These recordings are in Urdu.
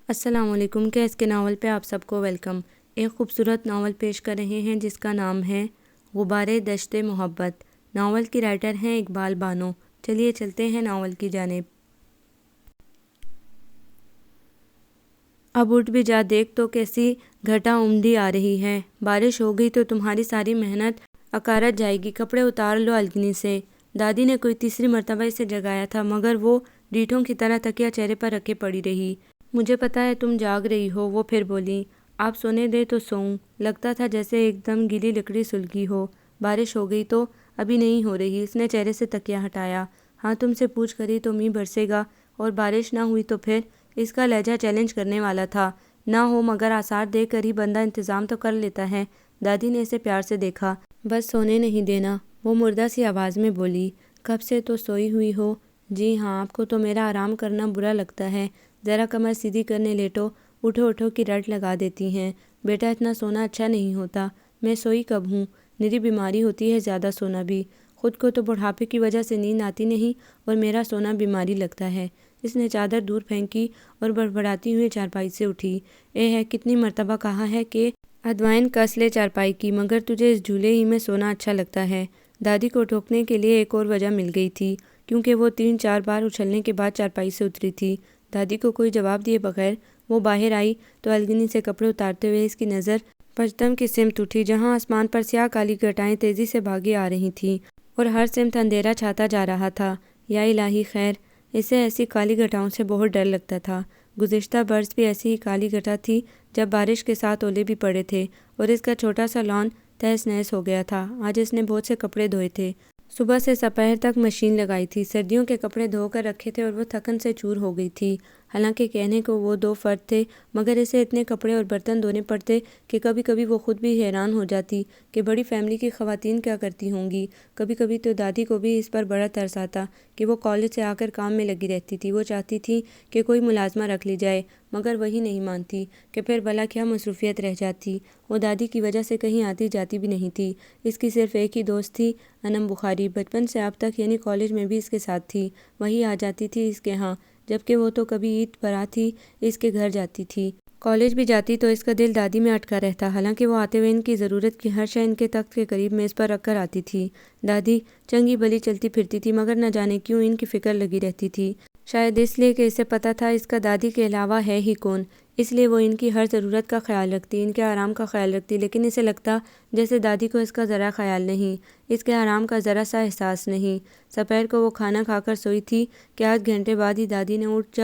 السلام علیکم کے اس کے ناول پہ آپ سب کو ویلکم۔ ایک خوبصورت ناول پیش کر رہے ہیں جس کا نام ہے غبارِ دشت محبت۔ ناول کی رائٹر ہیں اقبال بانو۔ چلیے چلتے ہیں ناول کی جانب۔ اب اٹھ بھی جا، دیکھ تو کیسی گھٹا عمدی آ رہی ہے۔ بارش ہو گئی تو تمہاری ساری محنت اکارت جائے گی۔ کپڑے اتار لو الگنی سے۔ دادی نے کوئی تیسری مرتبہ اسے جگایا تھا مگر وہ ڈیٹھوں کی طرح تکیہ چہرے پر رکھے پڑی رہی۔ مجھے پتا ہے تم جاگ رہی ہو، وہ پھر بولی۔ آپ سونے دیں تو سوؤں۔ لگتا تھا جیسے ایک دم گیلی لکڑی سلگی ہو۔ بارش ہو گئی تو ابھی نہیں ہو رہی۔ اس نے چہرے سے تکیہ ہٹایا۔ ہاں تم سے پوچھ کری تو می برسے گا اور بارش نہ ہوئی تو پھر؟ اس کا لہجہ چیلنج کرنے والا تھا۔ نہ ہو مگر آثار دیکھ کر ہی بندہ انتظام تو کر لیتا ہے۔ دادی نے اسے پیار سے دیکھا۔ بس سونے نہیں دینا، وہ مردہ سی آواز میں بولی۔ کب سے تو سوئی ہوئی ہو؟ جی ہاں، آپ کو تو میرا آرام کرنا برا لگتا ہے۔ ذرا کمر سیدھی کرنے لیٹو، اٹھو اٹھو کی رٹ لگا دیتی ہیں۔ بیٹا اتنا سونا اچھا نہیں ہوتا۔ میں سوئی کب ہوں؟ نری بیماری ہوتی ہے زیادہ سونا بھی۔ خود کو تو بڑھاپے کی وجہ سے نیند آتی نہیں اور میرا سونا بیماری لگتا ہے۔ اس نے چادر دور پھینکی اور بڑبڑاتی ہوئی چارپائی سے اٹھی۔ اے ہے کتنی مرتبہ کہا ہے کہ ادوائن کس لے چارپائی کی، مگر تجھے اس جھولے ہی میں سونا اچھا لگتا ہے۔ دادی کو ٹوکنے کے لیے ایک اور وجہ مل گئی تھی، کیونکہ وہ 3-4 بار اچھلنے کے بعد چارپائی سے اتری تھی۔ دادی کو کوئی جواب دیے بغیر وہ باہر آئی تو الگنی سے کپڑے اتارتے ہوئے اس کی نظر پنجتن کی سمت اٹھی، جہاں آسمان پر سیاہ کالی گھٹائیں تیزی سے بھاگی آ رہی تھیں اور ہر سمت اندھیرا چھاتا جا رہا تھا۔ یا الہی خیر! اسے ایسی کالی گھٹاؤں سے بہت ڈر لگتا تھا۔ گزشتہ برس بھی ایسی ہی کالی گھٹا تھی جب بارش کے ساتھ اولے بھی پڑے تھے اور اس کا چھوٹا سا لان تہس نہس ہو گیا تھا۔ آج اس نے بہت سے کپڑے دھوئے تھے۔ صبح سے دوپہر تک مشین لگائی تھی۔ سردیوں کے کپڑے دھو کر رکھے تھے اور وہ تھکن سے چور ہو گئی تھی۔ حالانکہ کہنے کو وہ 2 فرد تھے مگر اسے اتنے کپڑے اور برتن دھونے پڑتے کہ کبھی کبھی وہ خود بھی حیران ہو جاتی کہ بڑی فیملی کی خواتین کیا کرتی ہوں گی۔ کبھی کبھی تو دادی کو بھی اس پر بڑا ترس آتا کہ وہ کالج سے آ کر کام میں لگی رہتی تھی۔ وہ چاہتی تھی کہ کوئی ملازمہ رکھ لی جائے مگر وہی نہیں مانتی کہ پھر بھلا کیا مصروفیت رہ جاتی۔ وہ دادی کی وجہ سے کہیں آتی جاتی بھی نہیں تھی۔ اس کی صرف ایک ہی دوست تھی، انم بخاری۔ بچپن سے اب تک یعنی کالج میں بھی اس کے ساتھ تھی۔ وہی آ جاتی تھی اس کے ہاں، جبکہ وہ تو کبھی عید برات ہی اس کے گھر جاتی تھی۔ کالج بھی جاتی تو اس کا دل دادی میں اٹکا رہتا، حالانکہ وہ آتے ہوئے ان کی ضرورت کی ہر شے ان کے تخت کے قریب میز پر رکھ کر آتی تھی۔ دادی چنگی بھلی چلتی پھرتی تھی مگر نہ جانے کیوں ان کی فکر لگی رہتی تھی۔ شاید اس لیے کہ اسے پتہ تھا اس کا دادی کے علاوہ ہے ہی کون، اس لیے وہ ان کی ہر ضرورت کا خیال رکھتی، ان کے آرام کا خیال رکھتی۔ لیکن اسے لگتا جیسے دادی کو اس کا ذرا خیال نہیں، اس کے آرام کا ذرا سا احساس نہیں۔ دوپہر کو وہ کھانا کھا کر سوئی تھی کہ آدھ گھنٹے بعد ہی دادی نے اٹھ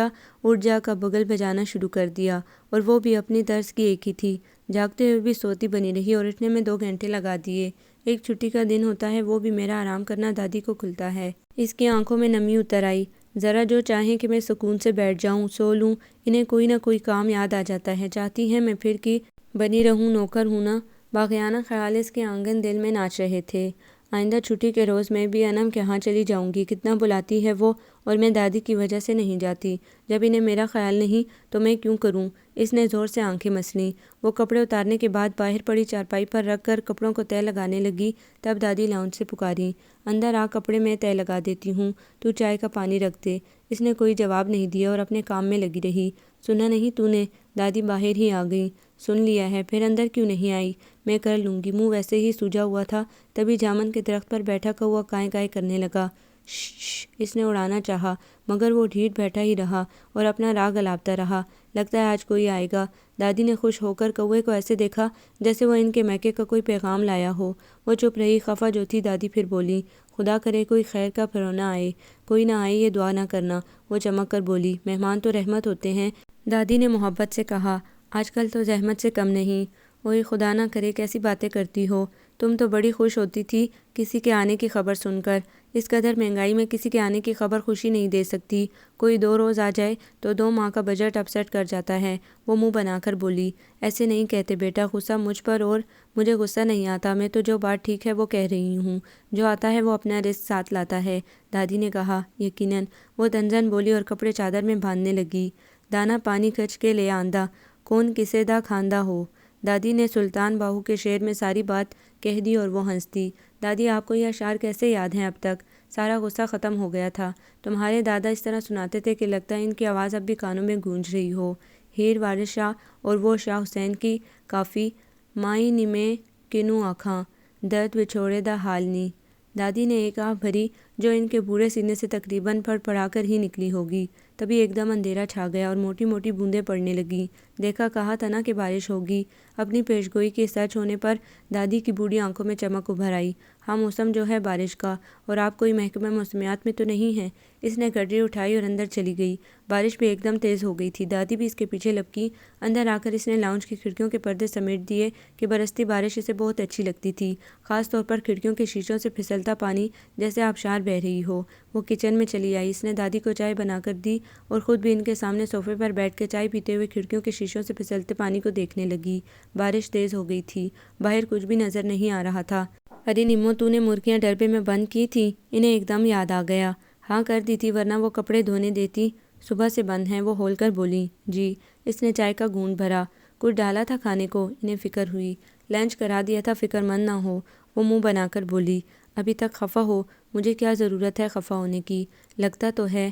جا کا بگل بجانا شروع کر دیا، اور وہ بھی اپنی طرز کی ایک ہی تھی۔ جاگتے ہوئے بھی سوتی بنی رہی اور اٹھنے میں 2 گھنٹے لگا دیے۔ ایک چھٹی کا دن ہوتا ہے، وہ بھی میرا آرام کرنا دادی کو کھلتا ہے۔ اس کی آنکھوں میں نمی اتر آئی۔ ذرا جو چاہیں کہ میں سکون سے بیٹھ جاؤں، سو لوں، انہیں کوئی نہ کوئی کام یاد آ جاتا ہے۔ چاہتی ہیں میں پھر کی بنی رہوں، نوکر ہوں نا؟ باغیانہ خیال اس کے آنگن دل میں ناچ رہے تھے۔ آئندہ چھٹی کے روز میں بھی انم کے ہاں چلی جاؤں گی۔ کتنا بلاتی ہے وہ، اور میں دادی کی وجہ سے نہیں جاتی۔ جب انہیں میرا خیال نہیں تو میں کیوں کروں؟ اس نے زور سے آنکھیں مسلیں۔ وہ کپڑے اتارنے کے بعد باہر پڑی چارپائی پر رکھ کر کپڑوں کو تہہ لگانے لگی، تب دادی لاؤنج سے پکاری۔ اندر آ، کپڑے میں تہہ لگا دیتی ہوں، تو چائے کا پانی رکھ دے۔ اس نے کوئی جواب نہیں دیا اور اپنے کام میں لگی رہی۔ سنا نہیں تو نے؟ دادی باہر ہی آ گئیں۔ سن لیا ہے، پھر اندر کیوں نہیں آئی؟ میں کر لوں گی۔ منہ ویسے ہی سوجا ہوا تھا، تبھی جامن کے درخت پر بیٹھا کوا کائیں کائیں کرنے لگا۔ شش! اس نے اڑانا چاہا مگر وہ ڈھیٹ بیٹھا ہی رہا اور اپنا راگ الاپتا رہا۔ لگتا ہے آج کوئی آئے گا۔ دادی نے خوش ہو کر کوے کو ایسے دیکھا جیسے وہ ان کے میکے کا کوئی پیغام لایا ہو۔ وہ چپ رہی، خفا جو تھی۔ دادی پھر بولی، خدا کرے کوئی خیر کا پرونا آئے۔ کوئی نہ آئے یہ دعا نہ کرنا۔ وہ چمک کر بولی، مہمان تو رحمت ہوتے ہیں۔ دادی نے محبت سے کہا، آج کل تو زحمت سے کم نہیں۔ اوئے خدا نہ کرے، کیسی باتیں کرتی ہو؟ تم تو بڑی خوش ہوتی تھی کسی کے آنے کی خبر سن کر۔ اس قدر مہنگائی میں کسی کے آنے کی خبر خوشی نہیں دے سکتی۔ کوئی 2 روز آ جائے تو 2 ماہ کا بجٹ اپ سیٹ کر جاتا ہے۔ وہ منہ بنا کر بولی، ایسے نہیں کہتے بیٹا، غصہ مجھ پر اور مجھے غصہ نہیں آتا۔ میں تو جو بات ٹھیک ہے وہ کہہ رہی ہوں۔ جو آتا ہے وہ اپنا رزق ساتھ لاتا ہے۔ دادی نے کہا، یقیناً۔ وہ تنزن بولی اور کپڑے چادر میں باندھنے لگی۔ دانا پانی کھچ کے لے آندا، کون کسے دا کھاندا ہو۔ دادی نے سلطان باہو کے شعر میں ساری بات کہہ دی اور وہ ہنس دی۔ دادی آپ کو یہ اشعار کیسے یاد ہیں اب تک؟ سارا غصہ ختم ہو گیا تھا۔ تمہارے دادا اس طرح سناتے تھے کہ لگتا ہے ان کی آواز اب بھی کانوں میں گونج رہی ہو۔ ہیر وارث شاہ اور وہ شاہ حسین کی کافی مائی نمے کنوں آنکھاں درد بچھوڑے دا حال نی۔ دادی نے ایک آہ بھری جو ان کے بوڑھے سینے سے تقریباً پڑ پڑا کر ہی نکلی ہوگی۔ تبھی ایک دم اندھیرا چھا گیا اور موٹی موٹی بوندیں پڑنے لگیں۔ دیکھا کہا تھا نا کہ بارش ہوگی۔ اپنی پیشگوئی کے سچ ہونے پر دادی کی بوڑھی آنکھوں میں چمک ابھر آئی۔ ہاں موسم جو ہے بارش کا، اور آپ کوئی محکمہ موسمیات میں تو نہیں ہیں؟ اس نے گڈری اٹھائی اور اندر چلی گئی۔ بارش بھی ایک دم تیز ہو گئی تھی۔ دادی بھی اس کے پیچھے لپکی۔ اندر آ کر اس نے لاؤنج کی کھڑکیوں کے پردے سمیٹ دیے کہ برستی بارش اسے بہت اچھی لگتی تھی، خاص طور پر کھڑکیوں کے شیشوں سے پھسلتا پانی جیسے آبشار بہہ رہی ہو۔ وہ کچن میں چلی آئی۔ اس نے دادی کو چائے بنا کر دی اور خود بھی ان کے سامنے صوفے پر بیٹھ کے چائے پیتے ہوئے کھڑکیوں کے شیشوں سے پھسلتے پانی کو دیکھنے لگی۔ بارش تیز ہو گئی تھی، باہر کچھ بھی نظر نہیں آ رہا تھا۔ ارے نمو، تو نے مرغیاں ڈربے میں بند کی تھی؟ انہیں ایک دم یاد آ گیا۔ ہاں کر دی تھی، ورنہ وہ کپڑے دھونے دیتی؟ صبح سے بند ہیں، وہ ہول کر بولی۔ جی۔ اس نے چائے کا گھونٹ بھرا۔ کچھ ڈالا تھا کھانے کو؟ انہیں فکر ہوئی۔ لنچ کرا دیا تھا، فکر مند نہ ہو، وہ منہ بنا کر بولی۔ ابھی تک خفا ہو؟ مجھے کیا ضرورت ہے خفا ہونے کی؟ لگتا تو ہے۔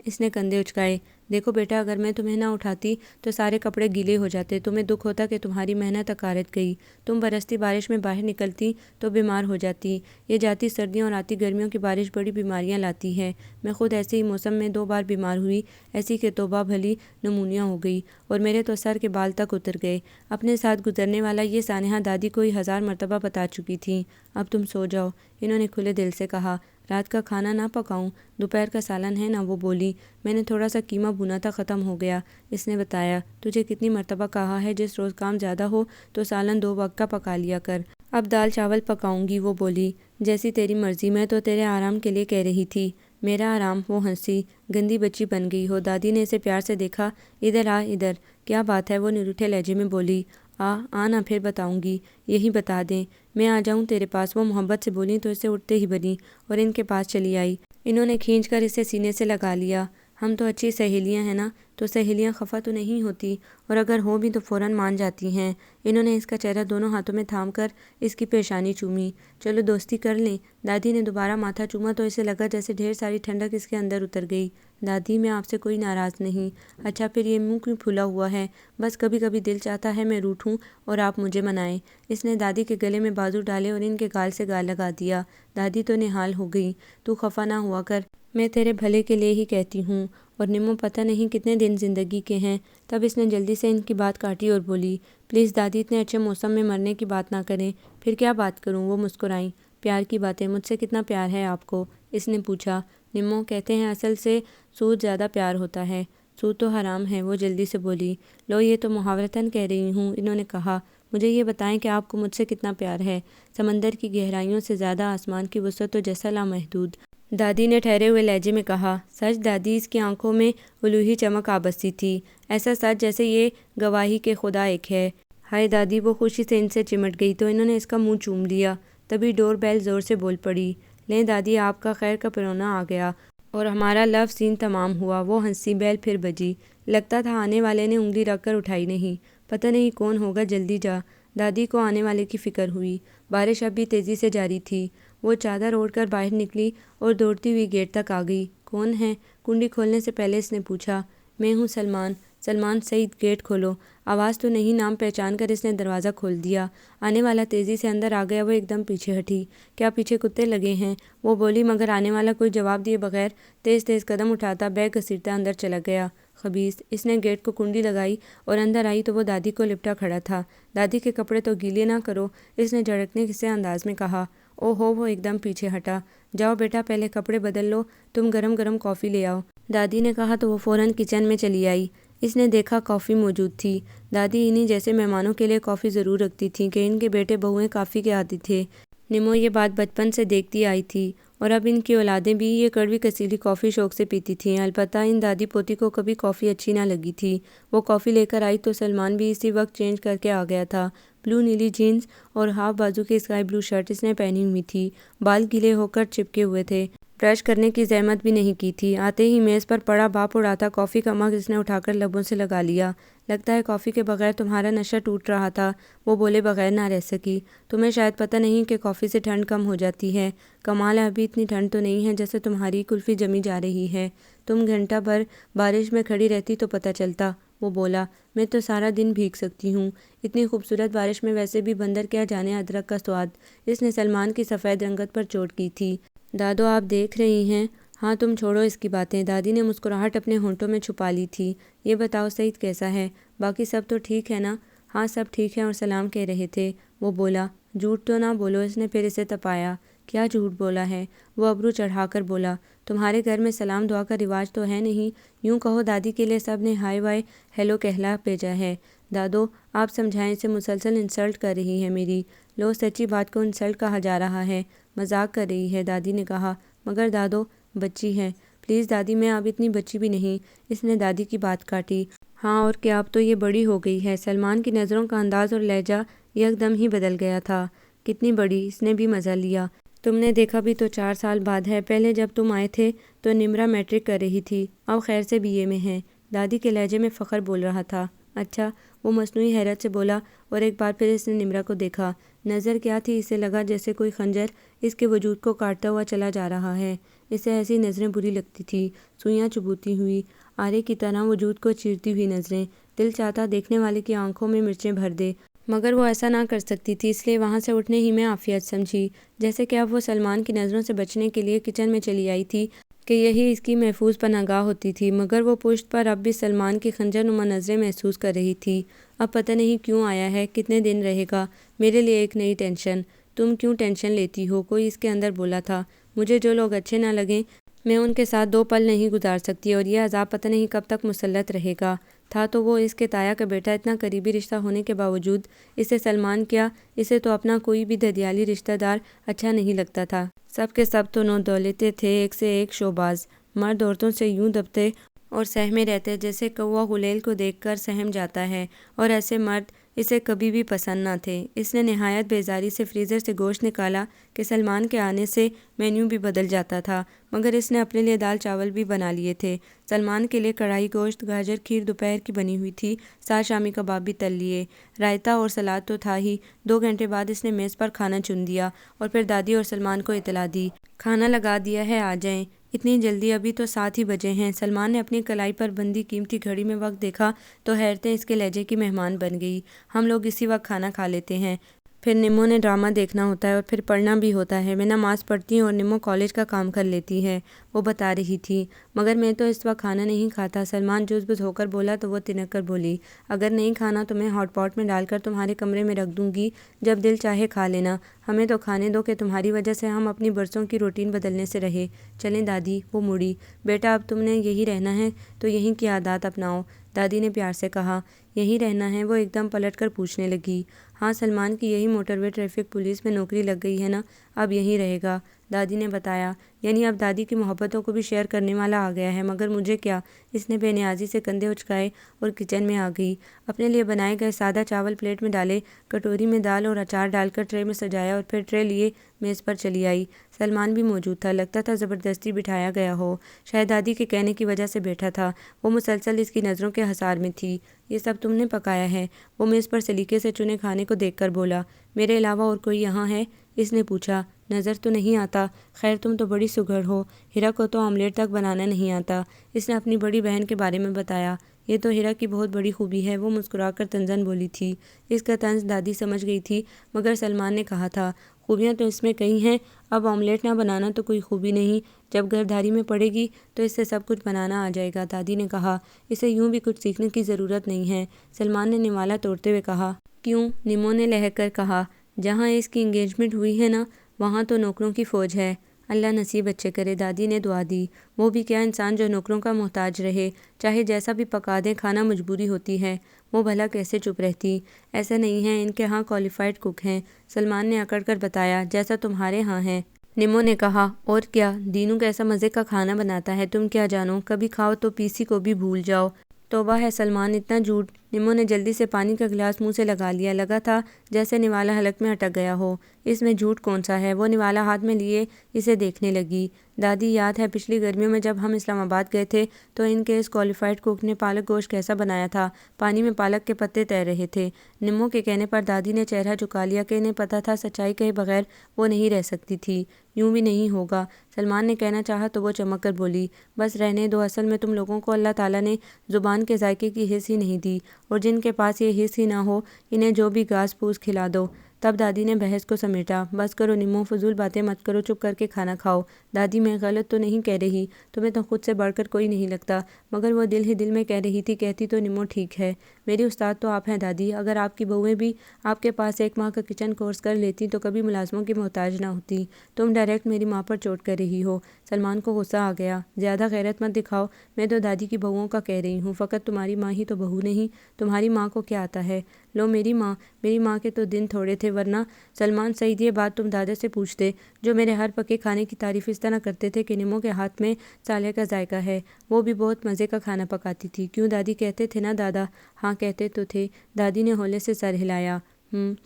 اس نے کندھے اچکائے۔ دیکھو بیٹا، اگر میں تمہیں نہ اٹھاتی تو سارے کپڑے گیلے ہو جاتے۔ تمہیں دکھ ہوتا کہ تمہاری محنت اکارت گئی۔ تم برستی بارش میں باہر نکلتی تو بیمار ہو جاتی۔ یہ جاتی سردیوں اور آتی گرمیوں کی بارش بڑی بیماریاں لاتی ہے۔ میں خود ایسے ہی موسم میں 2 بار بیمار ہوئی، ایسی کہ توبہ بھلی نمونیا ہو گئی اور میرے تو سر کے بال تک اتر گئے۔ اپنے ساتھ گزرنے والا یہ سانحہ دادی کو 1000 مرتبہ بتا چکی تھیں۔ اب تم سو جاؤ، انہوں نے کھلے دل سے کہا۔ رات کا کھانا نہ پکاؤں؟ دوپہر کا سالن ہے نا، وہ بولی۔ میں نے تھوڑا سا قیمہ بھونا تھا، ختم ہو گیا۔ اس نے بتایا۔ تجھے کتنی مرتبہ کہا ہے جس روز کام زیادہ ہو تو سالن 2 وقت کا پکا لیا کر۔ اب دال چاول پکاؤں گی، وہ بولی۔ جیسی تیری مرضی، میں تو تیرے آرام کے لیے کہہ رہی تھی۔ میرا آرام؟ وہ ہنسی۔ گندی بچی بن گئی ہو۔ دادی نے اسے پیار سے دیکھا۔ ادھر آ ادھر۔ کیا بات ہے؟ وہ نروٹھے لہجے میں بولی۔ آنا پھر بتاؤں گی۔ یہی بتا دیں، میں آ جاؤں تیرے پاس؟ وہ محبت سے بولی تو اسے اٹھتے ہی بنی اور ان کے پاس چلی آئی۔ انہوں نے کھینچ کر اسے سینے سے لگا لیا۔ ہم تو اچھی سہیلیاں ہیں نا، تو سہیلیاں خفا تو نہیں ہوتی، اور اگر ہو بھی تو فوراً مان جاتی ہیں۔ انہوں نے اس کا چہرہ دونوں ہاتھوں میں تھام کر اس کی پیشانی چومی۔ چلو دوستی کر لیں۔ دادی نے دوبارہ ماتھا چوما تو اسے لگا جیسے ڈھیر ساری ٹھنڈک اس کے اندر اتر گئی۔ دادی، میں آپ سے کوئی ناراض نہیں۔ اچھا پھر یہ منہ کیوں پھولا ہوا ہے؟ بس کبھی کبھی دل چاہتا ہے میں روٹھوں اور آپ مجھے منائیں۔ اس نے دادی کے گلے میں بازو ڈالے اور ان کے گال سے گال لگا دیا۔ دادی تو نہال ہو گئی۔ تو خفا نہ ہوا کر، میں تیرے بھلے کے لیے ہی کہتی ہوں۔ اور نمو، پتہ نہیں کتنے دن زندگی کے ہیں۔ تب اس نے جلدی سے ان کی بات کاٹی اور بولی۔ پلیز دادی، اتنے اچھے موسم میں مرنے کی بات نہ کریں۔ پھر کیا بات کروں؟ وہ مسکرائیں۔ پیار کی باتیں۔ مجھ سے کتنا پیار ہے آپ کو؟ اس نے پوچھا۔ نمو، کہتے ہیں اصل سے سود زیادہ پیار ہوتا ہے۔ سود تو حرام ہے، وہ جلدی سے بولی۔ لو، یہ تو محاورتاً کہہ رہی ہوں، انہوں نے کہا۔ مجھے یہ بتائیں کہ آپ کو مجھ سے کتنا پیار ہے؟ سمندر کی گہرائیوں سے زیادہ، آسمان کی وسعت تو جیسا لامحدود۔ دادی نے ٹھہرے ہوئے لہجے میں کہا۔ سچ دادی، اس کی آنکھوں میں الوہی چمک آ بسی تھی۔ ایسا سچ جیسے یہ گواہی کہ خدا ایک ہے۔ ہائے دادی، وہ خوشی سے ان سے چمٹ گئی تو انہوں نے اس کا منہ چوم لیا۔ تبھی ڈور بیل زور سے بول پڑی۔ لیں دادی، آپ کا خیر کا پرونا آ گیا اور ہمارا لو سین تمام ہوا۔ وہ ہنسی۔ بیل پھر بجی۔ لگتا تھا آنے والے نے انگلی رکھ کر اٹھائی نہیں۔ پتہ نہیں کون ہوگا، جلدی جا۔ دادی کو آنے والے کی فکر ہوئی۔ بارش اب بھی تیزی سے جاری تھی۔ وہ چادر اوڑھ کر باہر نکلی اور دوڑتی ہوئی گیٹ تک آ گئی۔ کون ہے؟ کنڈی کھولنے سے پہلے اس نے پوچھا۔ میں ہوں سلمان۔ سلمان سعید، گیٹ کھولو۔ آواز تو نہیں، نام پہچان کر اس نے دروازہ کھول دیا۔ آنے والا تیزی سے اندر آ گیا۔ وہ ایک دم پیچھے ہٹی۔ کیا پیچھے کتے لگے ہیں؟ وہ بولی، مگر آنے والا کوئی جواب دیے بغیر تیز تیز قدم اٹھاتا، بیگ گھسیٹتا اندر چلا گیا۔ خبیث۔ اس نے گیٹ کو کنڈی لگائی اور اندر آئی تو وہ دادی کو لپٹا کھڑا تھا۔ دادی کے کپڑے تو گیلے نہ کرو، اس نے جھڑکنے سے انداز میں کہا۔ او ہو، وہ ایک دم پیچھے ہٹا۔ جاؤ بیٹا، پہلے کپڑے بدل لو، تم گرم گرم کافی لے آؤ، دادی نے کہا تو وہ فوراً کچن میں چلی آئی۔ اس نے دیکھا کافی موجود تھی۔ دادی انہی جیسے مہمانوں کے لیے کافی ضرور رکھتی تھیں کہ ان کے بیٹے بہویں کافی کے عادی تھے۔ نمو یہ بات بچپن سے دیکھتی آئی تھی اور اب ان کی اولادیں بھی یہ کڑوی کسیلی کافی شوق سے پیتی تھیں۔ البتہ ان دادی پوتی کو کبھی کافی اچھی نہ لگی تھی۔ وہ کافی لے کر آئی تو سلمان بھی اسی وقت چینج کر کے آ گیا تھا۔ بلو نیلی جینز اور ہاف بازو کی اسکائی بلو شرٹ اس نے پہنی ہوئی تھی۔ بال گیلے ہو کر چپکے ہوئے تھے۔ برش کرنے کی زحمت بھی نہیں کی تھی۔ آتے ہی میز پر پڑا باپ اڑاتا کافی کا مگ اس نے اٹھا کر لبوں سے لگا لیا۔ لگتا ہے کافی کے بغیر تمہارا نشہ ٹوٹ رہا تھا، وہ بولے بغیر نہ رہ سکی۔ تمہیں شاید پتہ نہیں کہ کافی سے ٹھنڈ کم ہو جاتی ہے۔ کمال ہے، ابھی اتنی ٹھنڈ تو نہیں ہے جیسے تمہاری کلفی جمی جا رہی ہے۔ تم گھنٹہ بھر بارش میں کھڑی رہتی تو پتہ چلتا۔ وہ بولا، میں تو سارا دن بھیگ سکتی ہوں، اتنی خوبصورت بارش میں ویسے بھی بندر کیا جانے ادرک کا سواد۔ اس نے سلمان کی سفید رنگت پر چوٹ کی تھی۔ دادو آپ دیکھ رہی ہیں؟ ہاں تم چھوڑو اس کی باتیں، دادی نے مسکراہٹ اپنے ہونٹوں میں چھپا لی تھی۔ یہ بتاؤ سعید کیسا ہے؟ باقی سب تو ٹھیک ہے نا؟ ہاں سب ٹھیک ہے اور سلام کہہ رہے تھے۔ وہ بولا، جھوٹ تو نہ بولو۔ اس نے پھر اسے تپایا۔ کیا جھوٹ بولا ہے؟ وہ ابرو چڑھا کر بولا، تمہارے گھر میں سلام دعا کا رواج تو ہے نہیں؟ یوں کہو دادی کے لیے سب نے ہائی وائی ہیلو کہلا بھیجا ہے۔ دادو آپ سمجھائیں، اسے مسلسل انسلٹ کر رہی ہے میری۔ لو سچی بات کو انسلٹ کہا جا رہا ہے، مذاق کر رہی ہے، دادی نے کہا۔ مگر دادو بچی ہے۔ پلیز دادی میں اب اتنی بچی بھی نہیں۔ اس نے دادی کی بات کاٹی۔ ہاں اور کیا، اب تو یہ بڑی ہو گئی ہے۔ سلمان کی نظروں کا انداز اور لہجہ یک دم ہی بدل گیا تھا۔ کتنی بڑی؟ اس نے بھی مزہ لیا۔ تم نے دیکھا بھی تو 4 سال بعد ہے، پہلے جب تم آئے تھے تو نمرہ میٹرک کر رہی تھی، اب خیر سے BA میں ہے۔ دادی کے لہجے میں فخر بول رہا تھا۔ اچھا، وہ مصنوعی حیرت سے بولا، اور ایک بار پھر اس نے نمرہ کو دیکھا۔ نظر کیا تھی؟ اسے لگا جیسے کوئی خنجر اس کے وجود کو کاٹتا ہوا چلا جا رہا ہے۔ اسے ایسی نظریں بری لگتی تھی، سوئیاں چبھوتی ہوئی، آرے کی طرح وجود کو چیرتی ہوئی نظریں۔ دل چاہتا دیکھنے والے کی آنکھوں میں مرچیں بھر دے، مگر وہ ایسا نہ کر سکتی تھی، اس لیے وہاں سے اٹھنے ہی میں عافیت سمجھی، جیسے کہ اب وہ سلمان کی نظروں سے بچنے کے لیے کچن میں چلی آئی تھی کہ یہی اس کی محفوظ پناہ گاہ ہوتی تھی۔ مگر وہ پشت پر اب بھی سلمان کی خنجر نما نظریں محسوس کر رہی تھی۔ اب پتہ نہیں کیوں آیا ہے، کتنے دن رہے گا، میرے لیے ایک نئی ٹینشن۔ تم کیوں ٹینشن لیتی ہو؟ کوئی اس کے اندر بولا تھا۔ مجھے جو لوگ اچھے نہ لگیں میں ان کے ساتھ 2 پل نہیں گزار سکتی، اور یہ عذاب پتہ نہیں کب تک مسلط رہے گا۔ تھا تو وہ اس کے تایا کا بیٹا، اتنا قریبی رشتہ ہونے کے باوجود اسے سلمان کیا، اسے تو اپنا کوئی بھی دھدیالی رشتہ دار اچھا نہیں لگتا تھا۔ سب کے سب تو نو دولتے تھے، ایک سے ایک شوباز۔ مرد عورتوں سے یوں دبتے اور سہمے رہتے جیسے کوا غلیل کو دیکھ کر سہم جاتا ہے، اور ایسے مرد اسے کبھی بھی پسند نہ تھے۔ اس نے نہایت بیزاری سے فریزر سے گوشت نکالا کہ سلمان کے آنے سے مینیو بھی بدل جاتا تھا، مگر اس نے اپنے لیے دال چاول بھی بنا لیے تھے۔ سلمان کے لیے کڑھائی گوشت، گاجر کھیر دوپہر کی بنی ہوئی تھی، ساتھ شامی کباب بھی تل لیے۔ رائتا اور سلاد تو تھا ہی۔ 2 گھنٹے بعد اس نے میز پر کھانا چن دیا اور پھر دادی اور سلمان کو اطلاع دی، کھانا لگا دیا ہے، آ جائیں۔ اتنی جلدی؟ ابھی تو 7 ہی بجے ہیں۔ سلمان نے اپنی کلائی پر بندھی قیمتی گھڑی میں وقت دیکھا تو حیرتیں اس کے لہجے کی مہمان بن گئی۔ ہم لوگ اسی وقت کھانا کھا لیتے ہیں، پھر نمو نے ڈرامہ دیکھنا ہوتا ہے اور پھر پڑھنا بھی ہوتا ہے۔ میں نماز پڑھتی ہوں اور نمو کالج کا کام کر لیتی ہے، وہ بتا رہی تھی۔ مگر میں تو اس وقت کھانا نہیں کھاتا، سلمان جزبز ہو کر بولا تو وہ تنک کر بولی، اگر نہیں کھانا تو میں ہاٹ پاٹ میں ڈال کر تمہارے کمرے میں رکھ دوں گی، جب دل چاہے کھا لینا، ہمیں تو کھانے دو کہ تمہاری وجہ سے ہم اپنی برسوں کی روٹین بدلنے سے رہے۔ چلیں دادی۔ وہ مڑی۔ بیٹا اب تم نے یہی رہنا ہے تو یہیں کی عادات اپناؤ، دادی نے پیار سے کہا۔ یہی رہنا ہے؟ وہ ایک دم پلٹ کر پوچھنے لگی۔ ہاں سلمان کی یہی موٹر وے ٹریفک پولیس میں نوکری لگ گئی ہے نا، اب یہیں رہے گا، دادی نے بتایا۔ یعنی اب دادی کی محبتوں کو بھی شیئر کرنے والا آ گیا ہے، مگر مجھے کیا؟ اس نے بے نیازی سے کندھے اچکائے اور کچن میں آ گئی۔ اپنے لیے بنائے گئے سادہ چاول پلیٹ میں ڈالے، کٹوری میں دال اور اچار ڈال کر ٹرے میں سجایا اور پھر ٹرے لیے میز پر چلی آئی۔ سلمان بھی موجود تھا، لگتا تھا زبردستی بٹھایا گیا ہو، شاید دادی کے کہنے کی وجہ سے بیٹھا تھا۔ وہ مسلسل اس کی نظروں کے حصار میں تھی۔ یہ سب تم نے پکایا ہے؟ وہ میز پر سلیقے سے چنے کھانے کو دیکھ کر بولا۔ میرے علاوہ اور کوئی یہاں ہے؟ اس نے پوچھا۔ نظر تو نہیں آتا۔ خیر تم تو بڑی سگڑ ہو، ہیرا کو تو آملیٹ تک بنانا نہیں آتا۔ اس نے اپنی بڑی بہن کے بارے میں بتایا۔ یہ تو ہیرا کی بہت بڑی خوبی ہے، وہ مسکرا کر طنزاً بولی تھی۔ اس کا طنز دادی سمجھ گئی تھی، مگر سلمان نے کہا تھا، خوبیاں تو اس میں کئی ہیں، اب آملیٹ نہ بنانا تو کوئی خوبی نہیں، جب گھرداری میں پڑے گی تو اس سے سب کچھ بنانا آ جائے گا، دادی نے کہا۔ اسے یوں بھی کچھ سیکھنے کی ضرورت نہیں ہے، سلمان نے نوالا توڑتے ہوئے کہا۔ کیوں؟ نمو نے لہک کر کہا۔ جہاں اس کی انگیجمنٹ ہوئی ہے نا، وہاں تو نوکروں کی فوج ہے، اللہ نصیب اچھے کرے، دادی نے دعا دی۔ وہ بھی کیا انسان جو نوکروں کا محتاج رہے، چاہے جیسا بھی پکا دیں، کھانا مجبوری ہوتی ہے۔ وہ بھلا کیسے چپ رہتی؟ ایسا نہیں ہے، ان کے ہاں کوالیفائڈ کوک ہیں، سلمان نے اکڑ کر بتایا، جیسا تمہارے ہاں ہے۔ نمو نے کہا، اور کیا، دینو کیسا مزے کا کھانا بناتا ہے، تم کیا جانو، کبھی کھاؤ تو PC کو بھی بھول جاؤ۔ توبہ ہے سلمان، اتنا جھوٹ نمو نے جلدی سے پانی کا گلاس منہ سے لگا لیا، لگا تھا جیسے نوالا حلق میں اٹک گیا ہو۔ اس میں جھوٹ کون سا ہے؟ وہ نوالا ہاتھ میں لیے اسے دیکھنے لگی۔ دادی، یاد ہے پچھلی گرمیوں میں جب ہم اسلام آباد گئے تھے تو ان کے اس کوالیفائڈ کوک نے پالک گوشت کیسا بنایا تھا؟ پانی میں پالک کے پتے تیر رہے تھے۔ نمو کے کہنے پر دادی نے چہرہ جھکا لیا کہ انہیں پتہ تھا سچائی کہے بغیر وہ نہیں رہ سکتی تھی۔ یوں بھی نہیں ہوگا، سلمان نے کہنا چاہا تو وہ چمک کر بولی، بس رہنے دو، اصل میں تم لوگوں کو اللہ تعالیٰ نے زبان کے ذائقے کی حس ہی نہیں دی، اور جن کے پاس یہ حس ہی نہ ہو انہیں جو بھی گھاس پھوس کھلا دو۔ تب دادی نے بحث کو سمیٹا، بس کرو نمو، فضول باتیں مت کرو، چپ کر کے کھانا کھاؤ۔ دادی، میں غلط تو نہیں کہہ رہی، تمہیں تو خود سے بڑھ کر کوئی نہیں لگتا، مگر وہ دل ہی دل میں کہہ رہی تھی، کہتی تو نمو ٹھیک ہے، میری استاد تو آپ ہیں دادی، اگر آپ کی بہویں بھی آپ کے پاس 1 ماہ کا کچن کورس کر لیتی تو کبھی ملازموں کی محتاج نہ ہوتی۔ تم ڈائریکٹ میری ماں پر چوٹ کر رہی ہو۔ سلمان کو غصہ آ گیا، زیادہ غیرت مت دکھاؤ، میں تو دادی کی بہوؤں کا کہہ رہی ہوں، فقط تمہاری ماں ہی تو بہو نہیں، تمہاری ماں کو کیا آتا ہے؟ لو میری ماں کے تو دن تھوڑے تھے، ورنہ سلمان سعید یہ بات تم دادا سے پوچھتے جو میرے ہر پکے کھانے کی تعریف اس طرح کرتے تھے کہ نمو کے ہاتھ میں سالے کا ذائقہ ہے، وہ بھی بہت مزے کا کھانا پکاتی تھی، کیوں دادی؟ کہتے تھے نا دادا؟ ہاں کہتے تو تھے، دادی نے ہولے سے سر ہلایا۔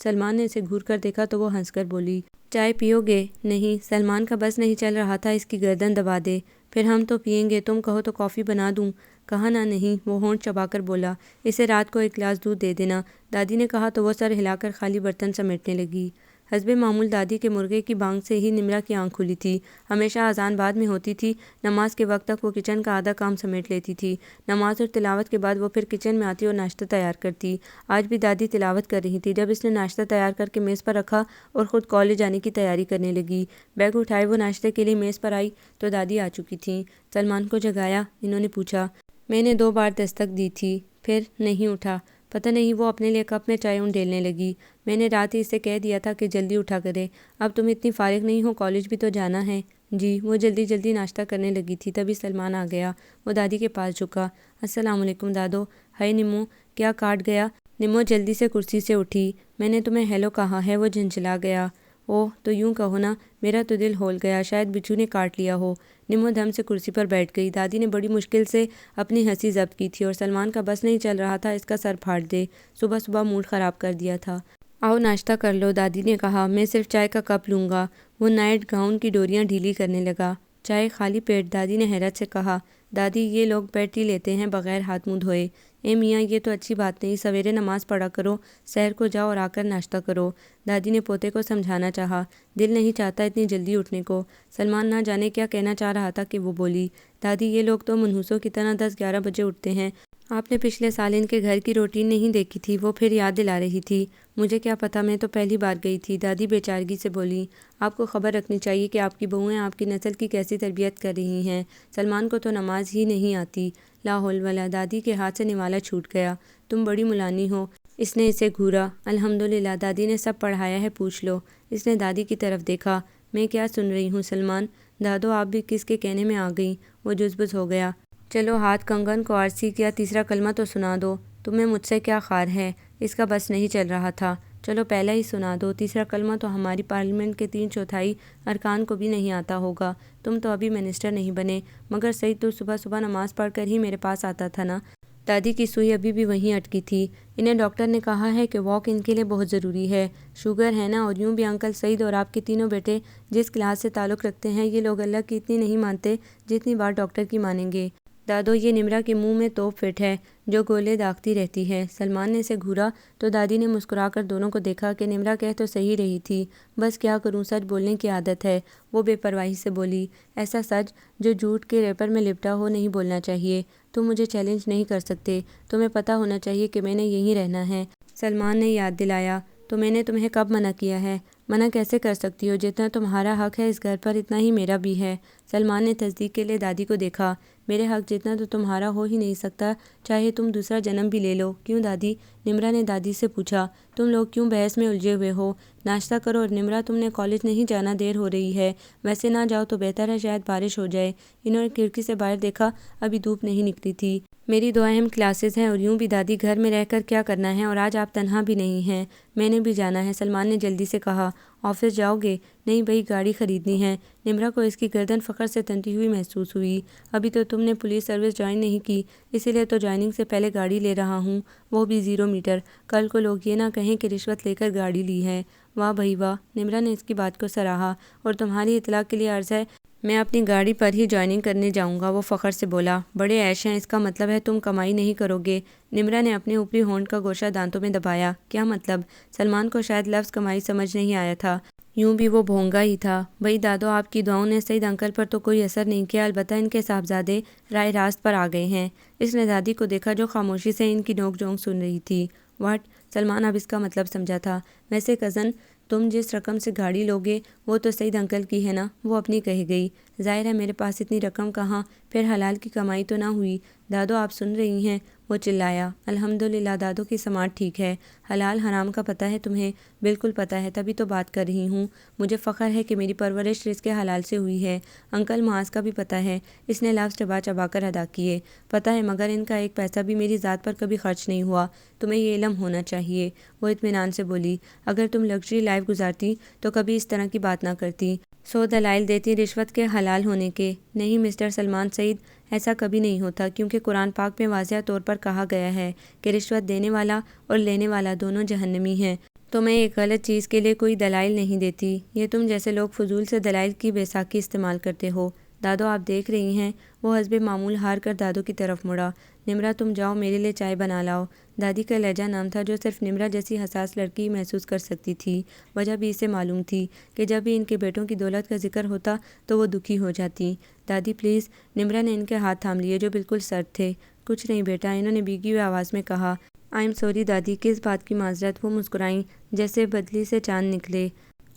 سلمان نے اسے گھور کر دیکھا تو وہ ہنس کر بولی، چائے پیو گے؟ نہیں، سلمان کا بس نہیں چل رہا تھا اس کی گردن دبا دے، پھر ہم تو پئیں گے، تم کہو تو کافی بنا دوں؟ کہا نا نہیں، وہ ہونٹ چبا کر بولا، اسے رات کو 1 گلاس دودھ دے دینا، دادی نے کہا تو وہ سر ہلا کر خالی برتن سمیٹنے لگی۔ حسب معمول دادی کے مرغے کی بانگ سے ہی نمرہ کی آنکھ کھلی تھی۔ ہمیشہ اذان بعد میں ہوتی تھی، نماز کے وقت تک وہ کچن کا آدھا کام سمیٹ لیتی تھی، نماز اور تلاوت کے بعد وہ پھر کچن میں آتی اور ناشتہ تیار کرتی۔ آج بھی دادی تلاوت کر رہی تھی جب اس نے ناشتہ تیار کر کے میز پر رکھا اور خود کالج جانے کی تیاری کرنے لگی۔ بیگ اٹھائے وہ ناشتے کے لیے میز پر آئی تو دادی آ چکی تھیں۔ سلمان کو جگایا، انہوں نے پوچھا، میں نے 2 بار دستک دی تھی، پھر نہیں اٹھا؟ پتہ نہیں، وہ اپنے لیے کپ میں چائے ڈیلنے لگی، میں نے رات ہی اسے کہہ دیا تھا کہ جلدی اٹھا کرے، اب تم اتنی فارغ نہیں ہو، کالج بھی تو جانا ہے۔ جی، وہ جلدی جلدی ناشتہ کرنے لگی تھی، تبھی سلمان آ گیا۔ وہ دادی کے پاس جھکا، السلام علیکم دادو۔ ہائے نمو، کیا کاٹ گیا؟ نمو جلدی سے کرسی سے اٹھی، میں نے تمہیں ہیلو کہا ہے۔ وہ جھنجھلا گیا، اوہ تو یوں کہو نا، میرا تو دل ہول گیا، شاید بچھو نے کاٹ لیا ہو۔ نمو دم سے کرسی پر بیٹھ گئی۔ دادی نے بڑی مشکل سے اپنی ہنسی ضبط کی تھی اور سلمان کا بس نہیں چل رہا تھا اس کا سر پھاڑ دے، صبح صبح موڈ خراب کر دیا تھا۔ آؤ ناشتہ کر لو، دادی نے کہا، میں صرف چائے کا کپ لوں گا۔ وہ نائٹ گاؤن کی ڈوریاں ڈھیلی کرنے لگا۔ چائے خالی پیٹ؟ دادی نے حیرت سے کہا۔ دادی، یہ لوگ بیٹھ ہی لیتے ہیں بغیر ہاتھ منہ دھوئے۔ اے میاں، یہ تو اچھی بات نہیں، سویرے نماز پڑھا کرو، سحر کو جاؤ اور آ کر ناشتہ کرو۔ دادی نے پوتے کو سمجھانا چاہا، دل نہیں چاہتا اتنی جلدی اٹھنے کو۔ سلمان نہ جانے کیا کہنا چاہ رہا تھا کہ وہ بولی، دادی یہ لوگ تو منحوسوں کی طرح 10-11 بجے اٹھتے ہیں، آپ نے پچھلے سال ان کے گھر کی روٹین نہیں دیکھی تھی؟ وہ پھر یاد دلا رہی تھی۔ مجھے کیا پتہ، میں تو پہلی بار گئی تھی، دادی بے چارگی سے بولی۔ آپ کو خبر رکھنی چاہیے کہ آپ کی بہویں آپ کی نسل کی کیسی تربیت کر رہی ہیں، سلمان کو تو نماز ہی نہیں آتی۔ لا حول ولا، دادی کے ہاتھ سے نوالا چھوٹ گیا، تم بڑی ملانی ہو۔ اس نے اسے گھورا۔ الحمدللہ، دادی نے سب پڑھایا ہے، پوچھ لو۔ اس نے دادی کی طرف دیکھا، میں کیا سن رہی ہوں سلمان؟ دادو، آپ بھی کس کے کہنے میں آ گئیں؟ وہ جزبز ہو گیا۔ چلو ہاتھ کنگن کو عارسی کیا، تیسرا کلمہ تو سنا دو، تمہیں مجھ سے کیا خار ہے؟ اس کا بس نہیں چل رہا تھا، چلو پہلا ہی سنا دو، تیسرا کلمہ تو ہماری پارلیمنٹ کے 3/4 ارکان کو بھی نہیں آتا ہوگا، تم تو ابھی منسٹر نہیں بنے، مگر سعید تو صبح صبح نماز پڑھ کر ہی میرے پاس آتا تھا نا۔ دادی کی سوئی ابھی بھی وہیں اٹکی تھی۔ انہیں ڈاکٹر نے کہا ہے کہ واک ان کے لیے بہت ضروری ہے، شوگر ہے نا، اور یوں بھی انکل سعید اور آپ کے تینوں بیٹے جس کلاس سے تعلق رکھتے ہیں، یہ لوگ اللہ کی اتنی نہیں مانتے جتنی بار ڈاکٹر کی مانیں گے۔ دادو، یہ نمرہ کے منہ میں توپ فٹ ہے جو گولے داغتی رہتی ہے۔ سلمان نے اسے گھورا تو دادی نے مسکرا کر دونوں کو دیکھا کہ نمرہ کہہ تو صحیح رہی تھی، بس کیا کروں، سچ بولنے کی عادت ہے۔ وہ بے پرواہی سے بولی، ایسا سچ جو جھوٹ کے ریپر میں لپٹا ہو نہیں بولنا چاہیے، تم مجھے چیلنج نہیں کر سکتے، تمہیں پتہ ہونا چاہیے کہ میں نے یہیں رہنا ہے۔ سلمان نے یاد دلایا، تو میں نے تمہیں کب منع کیا ہے؟ منع کیسے کر سکتی ہو، جتنا تمہارا حق ہے اس گھر پر اتنا ہی میرا بھی ہے۔ سلمان نے تصدیق کے لیے دادی کو دیکھا، میرے حق جتنا تو تمہارا ہو ہی نہیں سکتا، چاہے تم دوسرا جنم بھی لے لو۔ کیوں دادی؟ نمرہ نے دادی سے پوچھا۔ تم لوگ کیوں بحث میں الجھے ہوئے ہو؟ ناشتہ کرو، اور نمرہ تم نے کالج نہیں جانا، دیر ہو رہی ہے، ویسے نہ جاؤ تو بہتر ہے، شاید بارش ہو جائے۔ انہوں نے کھڑکی سے باہر دیکھا، ابھی دھوپ نہیں نکلی تھی۔ میری 2 اہم کلاسز ہیں، اور یوں بھی دادی گھر میں رہ کر کیا کرنا ہے، اور آج آپ تنہا بھی نہیں ہیں، میں نے بھی جانا ہے، سلمان نے جلدی سے کہا، آفس جاؤ گے؟ نہیں بھائی، گاڑی خریدنی ہے۔ نمرا کو اس کی گردن فخر سے تنتی ہوئی محسوس ہوئی۔ ابھی تو تم نے پولیس سروس جوائن نہیں کی، اسی لیے تو جوائننگ سے پہلے گاڑی لے رہا ہوں، وہ بھی 0 میٹر۔ کل کو لوگ یہ نہ کہیں کہ رشوت لے کر گاڑی لی ہے۔ واہ بھائی واہ، نمرا نے اس کی بات کو سراہا۔ اور تمہاری اطلاع کے لیے عرض ہے، میں اپنی گاڑی پر ہی جوائننگ کرنے جاؤں گا، وہ فخر سے بولا۔ بڑے عیش ہیں، اس کا مطلب ہے تم کمائی نہیں کرو گے؟ نمرا نے اپنے اوپری ہونٹ کا گوشہ دانتوں میں دبایا۔ کیا مطلب؟ سلمان کو شاید لفظ کمائی سمجھ نہیں آیا تھا، یوں بھی وہ بھونگا ہی تھا۔ بھائی دادو، آپ کی دعاؤں نے سعید انکل پر تو کوئی اثر نہیں کیا، البتہ ان کے صاحبزادے رائے راست پر آ گئے ہیں۔ اس نے دادی کو دیکھا جو خاموشی سے ان کی نوک جھونک سن رہی تھی۔ واٹ؟ سلمان اب اس کا مطلب سمجھا تھا۔ ویسے کزن، تم جس رقم سے گاڑی لوگے وہ تو سعید انکل کی ہے نا؟ وہ اپنی کہی گئی۔ ظاہر ہے میرے پاس اتنی رقم کہاں، پھر حلال کی کمائی تو نہ ہوئی۔ دادو آپ سن رہی ہیں؟ وہ چلایا۔ الحمدللہ دادو کی سماعت ٹھیک ہے۔ حلال حرام کا پتہ ہے تمہیں؟ بالکل پتہ ہے، تبھی تو بات کر رہی ہوں۔ مجھے فخر ہے کہ میری پرورش رزق حلال سے ہوئی ہے۔ انکل معاذ کا بھی پتہ ہے۔ اس نے لفظ چبا چبا کر ادا کیے۔ پتہ ہے، مگر ان کا ایک پیسہ بھی میری ذات پر کبھی خرچ نہیں ہوا، تمہیں یہ علم ہونا چاہیے۔ وہ اطمینان سے بولی۔ اگر تم لگژری لائف گزارتی تو کبھی اس طرح کی بات نہ کرتی۔ 100 دلائل دیتی رشوت کے حلال ہونے کے۔ نہیں مسٹر سلمان سعید، ایسا کبھی نہیں ہوتا، کیونکہ قرآن پاک میں واضح طور پر کہا گیا ہے کہ رشوت دینے والا اور لینے والا دونوں جہنمی ہیں۔ تو میں ایک غلط چیز کے لیے کوئی دلائل نہیں دیتی۔ یہ تم جیسے لوگ فضول سے دلائل کی بیساکھی استعمال کرتے ہو۔ دادو آپ دیکھ رہی ہیں؟ وہ حسب معمول ہار کر دادو کی طرف مڑا۔ نمرا تم جاؤ، میرے لیے چائے بنا لاؤ۔ دادی کا لہجہ نام تھا جو صرف نمرا جیسی حساس لڑکی محسوس کر سکتی تھی۔ وجہ بھی اسے معلوم تھی کہ جب بھی ان کے بیٹوں کی دولت کا ذکر ہوتا تو وہ دکھی ہو جاتی۔ دادی پلیز۔ نمرا نے ان کے ہاتھ تھام لیے جو بالکل سرد تھے۔ کچھ نہیں بیٹا، انہوں نے بھیگی ہوئی آواز میں کہا۔ آئی ایم سوری دادی، کس بات کی معذرت؟ وہ مسکرائیں جیسے بدلی سے چاند نکلے۔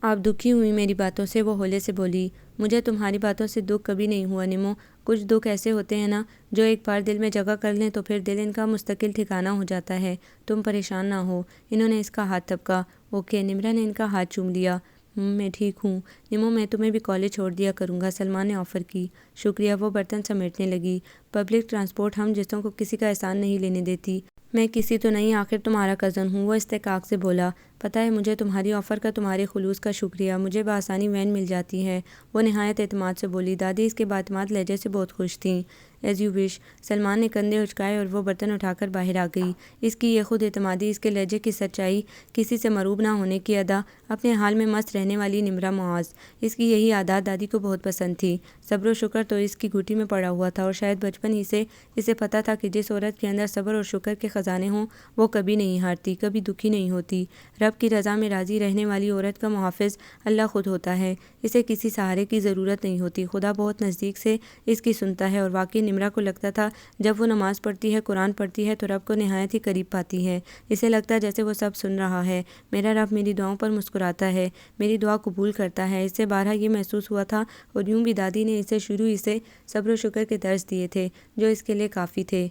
آپ دکھی ہوئی میری باتوں سے؟ وہ ہولے سے بولی۔ مجھے تمہاری باتوں سے دکھ کبھی نہیں ہوا نمو۔ کچھ دکھ ایسے ہوتے ہیں نا جو ایک بار دل میں جگہ کر لیں تو پھر دل ان کا مستقل ٹھکانہ ہو جاتا ہے۔ تم پریشان نہ ہو۔ انہوں نے اس کا ہاتھ تھپکا۔ اوکے۔ نمرا نے ان کا ہاتھ چوم لیا۔ میں ٹھیک ہوں نمو، میں تمہیں بھی کالج چھوڑ دیا کروں گا، سلمان نے آفر کی۔ شکریہ۔ وہ برتن سمیٹنے لگی۔ پبلک ٹرانسپورٹ ہم جیسوں کو کسی کا احسان نہیں لینے دیتی۔ میں کسی تو نہیں، آخر تمہارا کزن ہوں، وہ استحقاق سے بولا۔ پتہ ہے مجھے تمہاری آفر کا تمہارے خلوص کا شکریہ، مجھے بآسانی وین مل جاتی ہے، وہ نہایت اعتماد سے بولی۔ دادی اس کے بااعتماد لہجے سے بہت خوش تھیں۔ As you wish. سلمان نے کندھے اچکائے اور وہ برتن اٹھا کر باہر آ گئی۔ اس کی یہ خود اعتمادی، اس کے لہجے کی سچائی، کسی سے مروب نہ ہونے کی ادا، اپنے حال میں مست رہنے والی نمرا معاذ، اس کی یہی عادات دادی کو بہت پسند تھی۔ صبر و شکر تو اس کی گھٹی میں پڑا ہوا تھا، اور شاید بچپن ہی سے اسے پتہ تھا کہ جس عورت کے اندر صبر اور شکر کے خزانے ہوں وہ کبھی نہیں ہارتی، کبھی دکھی نہیں ہوتی۔ رب کی رضا میں راضی رہنے والی عورت کا محافظ اللہ خود ہوتا ہے، اسے کسی سہارے کی ضرورت نہیں ہوتی، خدا بہت نزدیک سے اس کی سنتا ہے۔ اور واقعی نمرا کو لگتا تھا جب وہ نماز پڑھتی ہے، قرآن پڑھتی ہے تو رب کو نہایت ہی قریب پاتی ہے، اسے لگتا ہے جیسے وہ سب سن رہا ہے۔ میرا رب میری دعاؤں پر مسکراتا ہے، میری دعا قبول کرتا ہے، اس سے بارہا یہ محسوس ہوا تھا۔ اور یوں بھی دادی نے اسے شروع ہی سے صبر و شکر کے درس دیے تھے جو اس کے لیے کافی تھے۔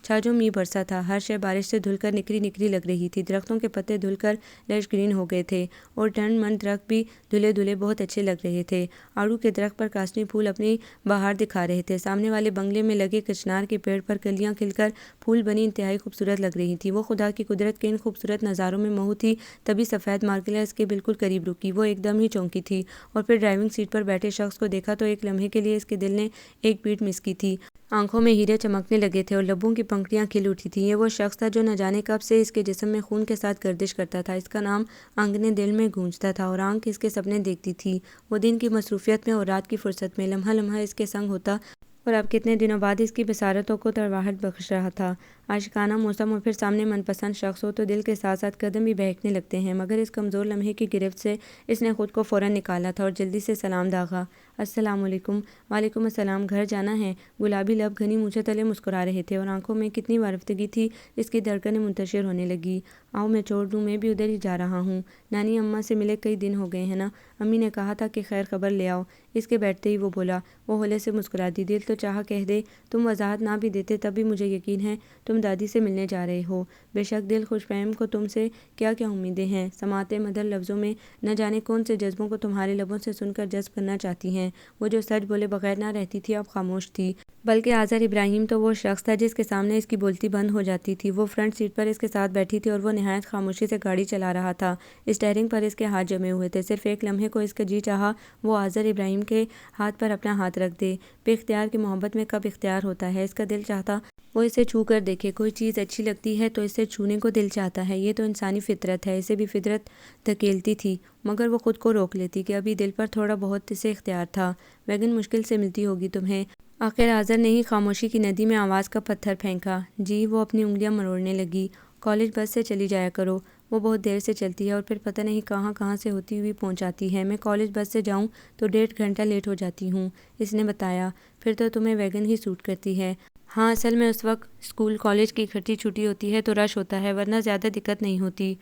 چھاجوں می برسا تھا، ہر شے بارش سے دھل کر نکری نکری لگ رہی تھی، درختوں کے پتے دھل کر لش گرین ہو گئے تھے اور ٹنڈ منڈ درخت بھی دھلے دھلے بہت اچھے لگ رہے تھے۔ آڑو کے درخت پر کاسنی پھول اپنی بہار دکھا رہے تھے، سامنے والے بنگلے میں لگے کچنار کے پیڑ پر کلیاں کھل کر پھول بنی انتہائی خوبصورت لگ رہی تھیں۔ وہ خدا کی قدرت کے ان خوبصورت نظاروں میں مہو تھی، تبھی سفید مارکیلا اس کے بالکل قریب رکی۔ وہ ایک دم ہی چونکی تھی اور پھر ڈرائیونگ سیٹ پر بیٹھے شخص کو دیکھا تو ایک لمحے کے لیے اس کے دل نے ایک بیٹ مس کی تھی۔ آنکھوں میں ہیرے چمکنے لگے تھے اور لبوں کی پنکھڑیاں کھل اٹھی تھیں۔ یہ وہ شخص تھا جو نہ جانے کب سے اس کے جسم میں خون کے ساتھ گردش کرتا تھا، اس کا نام آنگنے دل میں گونجتا تھا اور آنکھ اس کے سپنے دیکھتی تھی۔ وہ دن کی مصروفیت میں اور رات کی فرصت میں لمحہ لمحہ اس کے سنگ ہوتا اور اب کتنے دنوں بعد اس کی بصارتوں کو تڑواہٹ بخش رہا تھا۔ عاشقانہ موسم اور پھر سامنے من پسند شخص ہو تو دل کے ساتھ ساتھ قدم بھی بہکنے لگتے ہیں، مگر اس کمزور لمحے کی گرفت سے اس نے خود کو فوراً نکالا تھا اور جلدی سے سلام داغا۔ السلام علیکم۔ وعلیکم السلام۔ گھر جانا ہے؟ گلابی لب گھنی مونچھیں تلے مسکرا رہے تھے اور آنکھوں میں کتنی وارفتگی تھی، اس کی دھڑکنیں منتشر ہونے لگی۔ آؤ میں چھوڑ دوں، میں بھی ادھر ہی جا رہا ہوں۔ نانی اماں سے ملے کئی دن ہو گئے ہیں نا، امی نے کہا تھا کہ خیر خبر لے آؤ۔ اس کے بیٹھتے ہی وہ بولا۔ وہ ہولے سے مسکرا دی۔ دل تو چاہا کہہ دے، تم وضاحت نہ بھی دیتے تب بھی مجھے یقین ہے تم دادی سے ملنے جا رہے ہو۔ بے شک دل خوش فہم کو تم سے کیا کیا امیدیں ہیں، سماعت مدر لفظوں میں نہ جانے کون سے جذبوں کو تمہارے لبوں سے سن کر جذب کرنا چاہتی ہیں۔ وہ جو سچ بولے بغیر نہ رہتی تھی اب خاموش تھی۔ بلکہ آذر ابراہیم تو وہ شخص تھا جس کے سامنے اس کی بولتی بند ہو جاتی تھی۔ وہ فرنٹ سیٹ پر اس کے ساتھ بیٹھی تھی اور وہ نہایت خاموشی سے گاڑی چلا رہا تھا۔ اسٹیئرنگ پر اس کے ہاتھ جمے ہوئے تھے۔ صرف ایک لمحے کو اس کا جی چاہا وہ آذر ابراہیم کے ہاتھ پر اپنا ہاتھ رکھ دے۔ بے اختیار کی محبت میں کب اختیار ہوتا ہے؟ اس کا دل چاہتا وہ اسے چھو کر دیکھے۔ کوئی چیز اچھی لگتی ہے تو اسے چھونے کو دل چاہتا ہے، یہ تو انسانی فطرت ہے۔ اسے بھی فطرت دھکیلتی تھی، مگر وہ خود کو روک لیتی کہ ابھی دل پر تھوڑا بہت اسے اختیار تھا۔ ویگن مشکل سے ملتی ہوگی تمہیں۔ آخر آذر نے ہی خاموشی کی ندی میں آواز کا پتھر پھینکا۔ جی، وہ اپنی انگلیاں مروڑنے لگی۔ کالج بس سے چلی جایا کرو، وہ بہت دیر سے چلتی ہے اور پھر پتہ نہیں کہاں سے ہوتی ہوئی پہنچ جاتی ہے۔ میں کالج بس سے جاؤں تو 1.5 گھنٹہ لیٹ ہو جاتی ہوں، اس نے بتایا۔ پھر تو تمہیں ویگن ہی سوٹ کرتی ہے۔ ہاں، اصل میں اس وقت اسکول کالج کی اکٹھی چھٹی ہوتی ہے تو رش ہوتا ہے، ورنہ زیادہ دقت نہیں ہوتی۔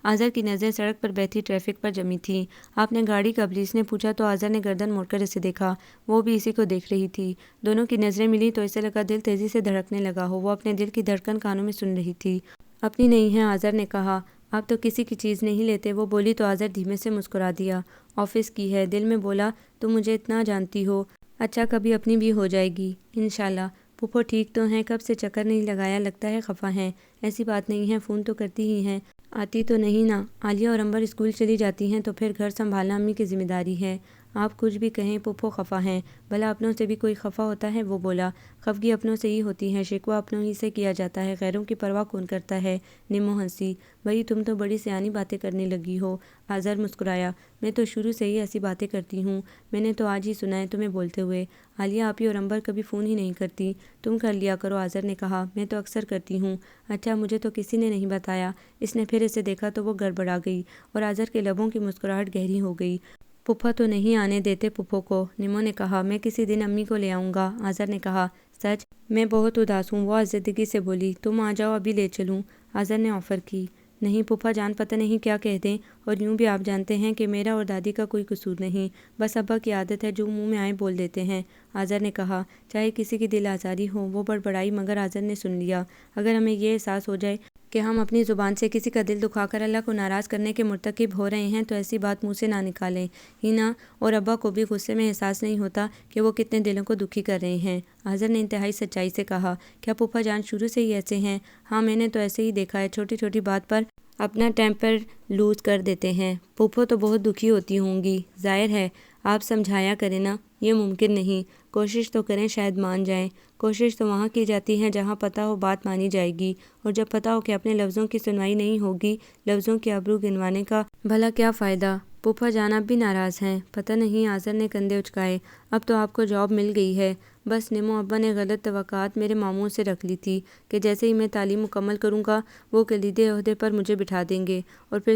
آذر کی نظریں سڑک پر بہتی ٹریفک پر جمی تھیں۔ آپ نے گاڑی کب لی؟ اس نے پوچھا تو آذر نے گردن موڑ کر اسے دیکھا۔ وہ بھی اسی کو دیکھ رہی تھی۔ دونوں کی نظریں ملی تو اسے لگا دل تیزی سے دھڑکنے لگا ہو۔ وہ اپنے دل کی دھڑکن کانوں میں سن رہی تھی۔ اپنی نہیں ہے، آذر نے کہا۔ آپ تو کسی کی چیز نہیں لیتے، وہ بولی تو آذر دھیمے سے مسکرا دیا۔ آفس کی ہے، دل میں بولا تم مجھے اتنا جانتی ہو۔ اچھا، کبھی اپنی بھی ہو جائے گی انشاءاللہ۔ پھپھو ٹھیک تو ہیں؟ کب سے چکر نہیں لگایا، لگتا ہے خفا ہیں۔ ایسی بات نہیں ہے، فون تو کرتی ہی ہیں۔ آتی تو نہیں نا؟ عالیہ اور امبر اسکول چلی جاتی ہیں تو پھر گھر سنبھالنا امی کی ذمہ داری ہے۔ آپ کچھ بھی کہیں، پھپھو خفا ہیں۔ بھلا اپنوں سے بھی کوئی خفا ہوتا ہے؟ وہ بولا۔ خفگی اپنوں سے ہی ہوتی ہے، شکوہ اپنوں ہی سے کیا جاتا ہے، غیروں کی پرواہ کون کرتا ہے؟ نمو ہنسی۔ بھئی تم تو بڑی سیانی باتیں کرنے لگی ہو۔ آذر مسکرایا۔ میں تو شروع سے ہی ایسی باتیں کرتی ہوں، میں نے تو آج ہی سنا ہے تمہیں بولتے ہوئے۔ عالیہ آپی اور امبر کبھی فون ہی نہیں کرتی، تم کر لیا کرو، آذر نے کہا۔ میں تو اکثر کرتی ہوں۔ اچھا، مجھے تو کسی نے نہیں بتایا۔ اس نے پھر اسے دیکھا تو وہ گڑبڑا گئی اور آذر کے لبوں کی مسکراہٹ گہری ہو گئی۔ پھپھا تو نہیں آنے دیتے پھپھو کو، نمو نے کہا۔ میں کسی دن امی کو لے آؤں گا، آذر نے کہا۔ سچ؟ میں بہت اداس ہوں، وہ آزردگی سے بولی۔ تم آ جاؤ، ابھی لے چلوں، آذر نے آفر کی۔ نہیں پھپھا جان، پتہ نہیں کیا کہہ دیں، اور یوں بھی آپ جانتے ہیں کہ میرا اور دادی کا کوئی قصور نہیں، بس ابا کی عادت ہے، جو منہ میں آئے بول دیتے ہیں، آذر نے کہا۔ چاہے کسی کی دل آزاری ہو، وہ بڑبڑائی، مگر آذر نے سن لیا۔ اگر ہمیں یہ احساس ہو جائے کہ ہم اپنی زبان سے کسی کا دل دکھا کر اللہ کو ناراض کرنے کے مرتکب ہو رہے ہیں تو ایسی بات منہ سے نہ نکالیں۔ ہینا اور ابا کو بھی غصے میں احساس نہیں ہوتا کہ وہ کتنے دلوں کو دکھی کر رہے ہیں، آذر نے انتہائی سچائی سے کہا۔ کیا پھپھا جان شروع سے ہی ایسے ہیں؟ ہاں، میں نے تو ایسے ہی دیکھا ہے، چھوٹی چھوٹی بات پر اپنا ٹیمپر لوز کر دیتے ہیں۔ پھپھو تو بہت دکھی ہوتی ہوں گی، ظاہر ہے۔ آپ سمجھایا کریں نا، یہ ممکن نہیں، کوشش تو کریں، شاید مان جائیں۔ کوشش تو وہاں کی جاتی ہے جہاں پتہ ہو بات مانی جائے گی، اور جب پتہ ہو کہ اپنے لفظوں کی سنوائی نہیں ہوگی، لفظوں کی آبرو گنوانے کا بھلا کیا فائدہ؟ پھپھا جان اب بھی ناراض ہیں؟ پتہ نہیں، آذر نے کندھے اچکائے۔ اب تو آپ کو جاب مل گئی ہے۔ بس نمو، ابا نے غلط توقعات میرے ماموں سے رکھ لی تھی کہ جیسے ہی میں تعلیم مکمل کروں گا وہ کلیدی عہدے پر مجھے بٹھا دیں گے، اور پھر